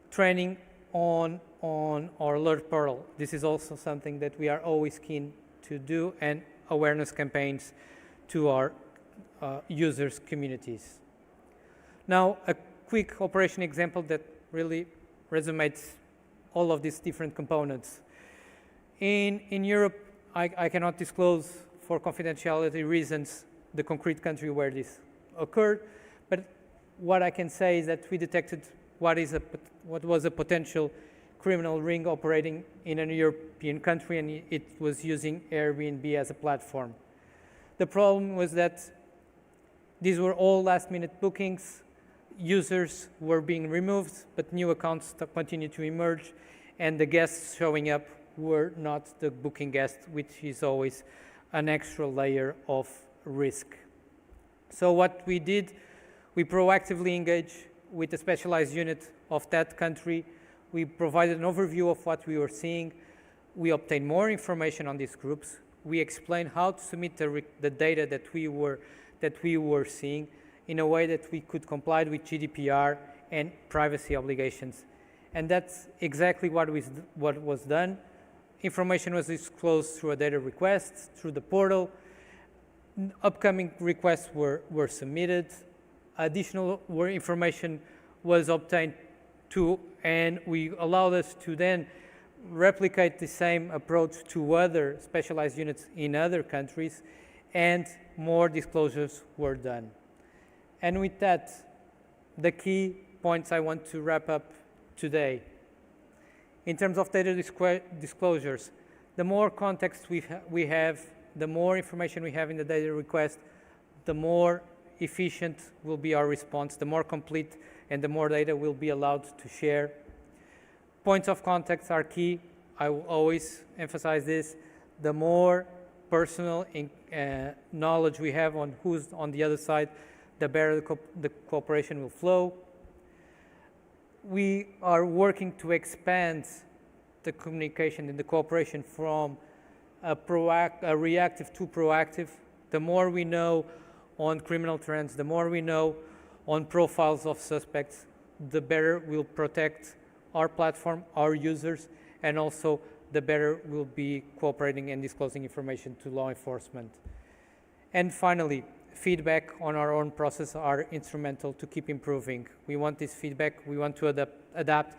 S4: Training on our alert portal. This is also something that we are always keen to do, and awareness campaigns to our users' communities. Now, a quick operation example that really resumes all of these different components. In Europe, I cannot disclose for confidentiality reasons the concrete country where this occurred, but what I can say is that we detected what was a potential criminal ring operating in a European country, and it was using Airbnb as a platform. The problem was that these were all last-minute bookings. Users were being removed, but new accounts continued to emerge, and the guests showing up were not the booking guests, which is always an extra layer of risk. So what we did, we proactively engaged with a specialized unit of that country. We provided an overview of what we were seeing. We obtained more information on these groups. We explained how to submit the data that we were seeing in a way that we could comply with GDPR and privacy obligations. And that's exactly what was done. Information was disclosed through a data request, through the portal. Upcoming requests were submitted. Additional information was obtained too, and we allowed us to then replicate the same approach to other specialized units in other countries, and more disclosures were done. And with that, the key points I want to wrap up today. In terms of data disclosures, the more context we have, the more information we have in the data request, the more efficient will be our response, the more complete, and the more data will be allowed to share. Points of contact are key. I will always emphasize this. The more personal knowledge we have on who's on the other side, the better the cooperation will flow. We are working to expand the communication and the cooperation from a reactive to proactive. The more we know on criminal trends, the more we know on profiles of suspects, the better we'll protect our platform, our users, and also the better we'll be cooperating and disclosing information to law enforcement. And finally, feedback on our own process are instrumental to keep improving. We want this feedback, we want to adapt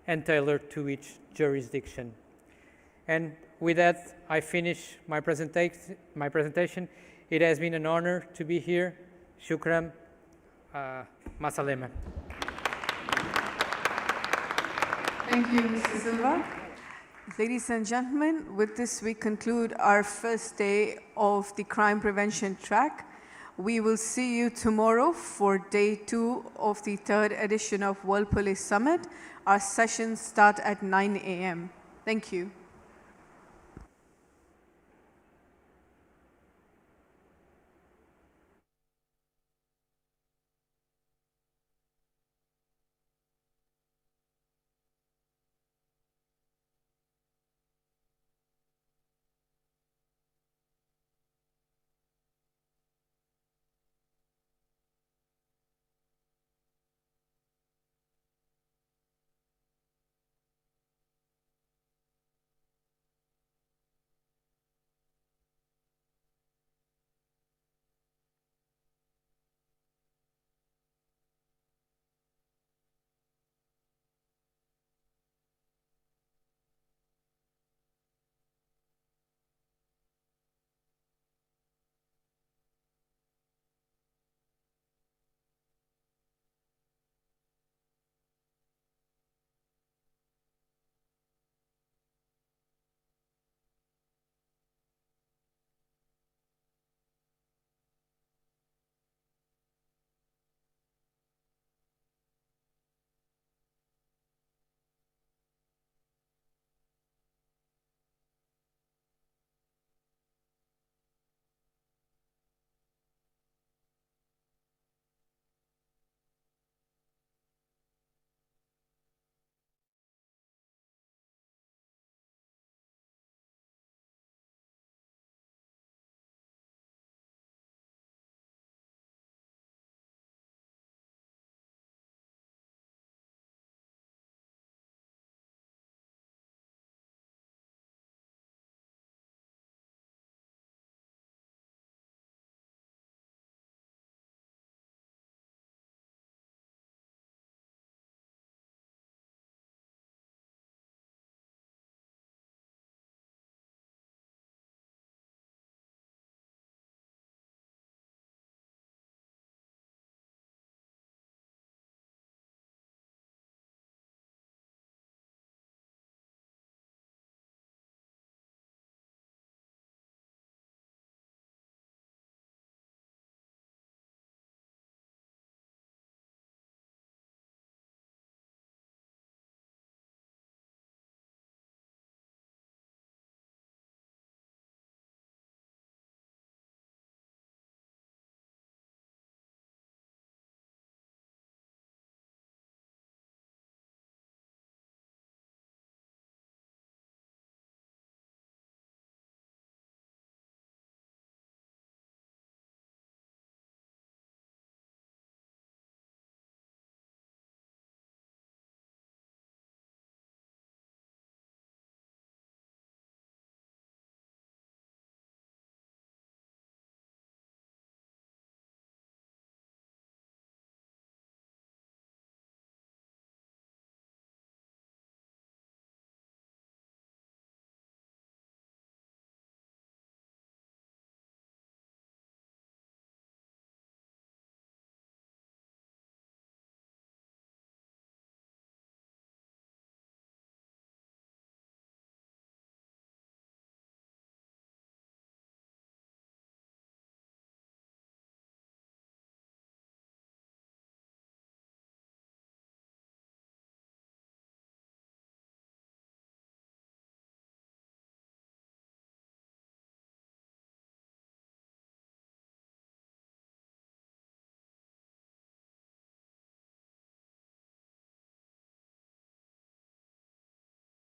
S4: and tailor to each jurisdiction. And with that, I finish my presentation. It has been an honor to be here. Shukran. Masalema.
S20: Thank you, Mr. Silva. Ladies and gentlemen, with this we conclude our first day of the crime prevention track. We will see you tomorrow for day 2 of the 3rd edition of World Police Summit. Our sessions start at 9 a.m. Thank you.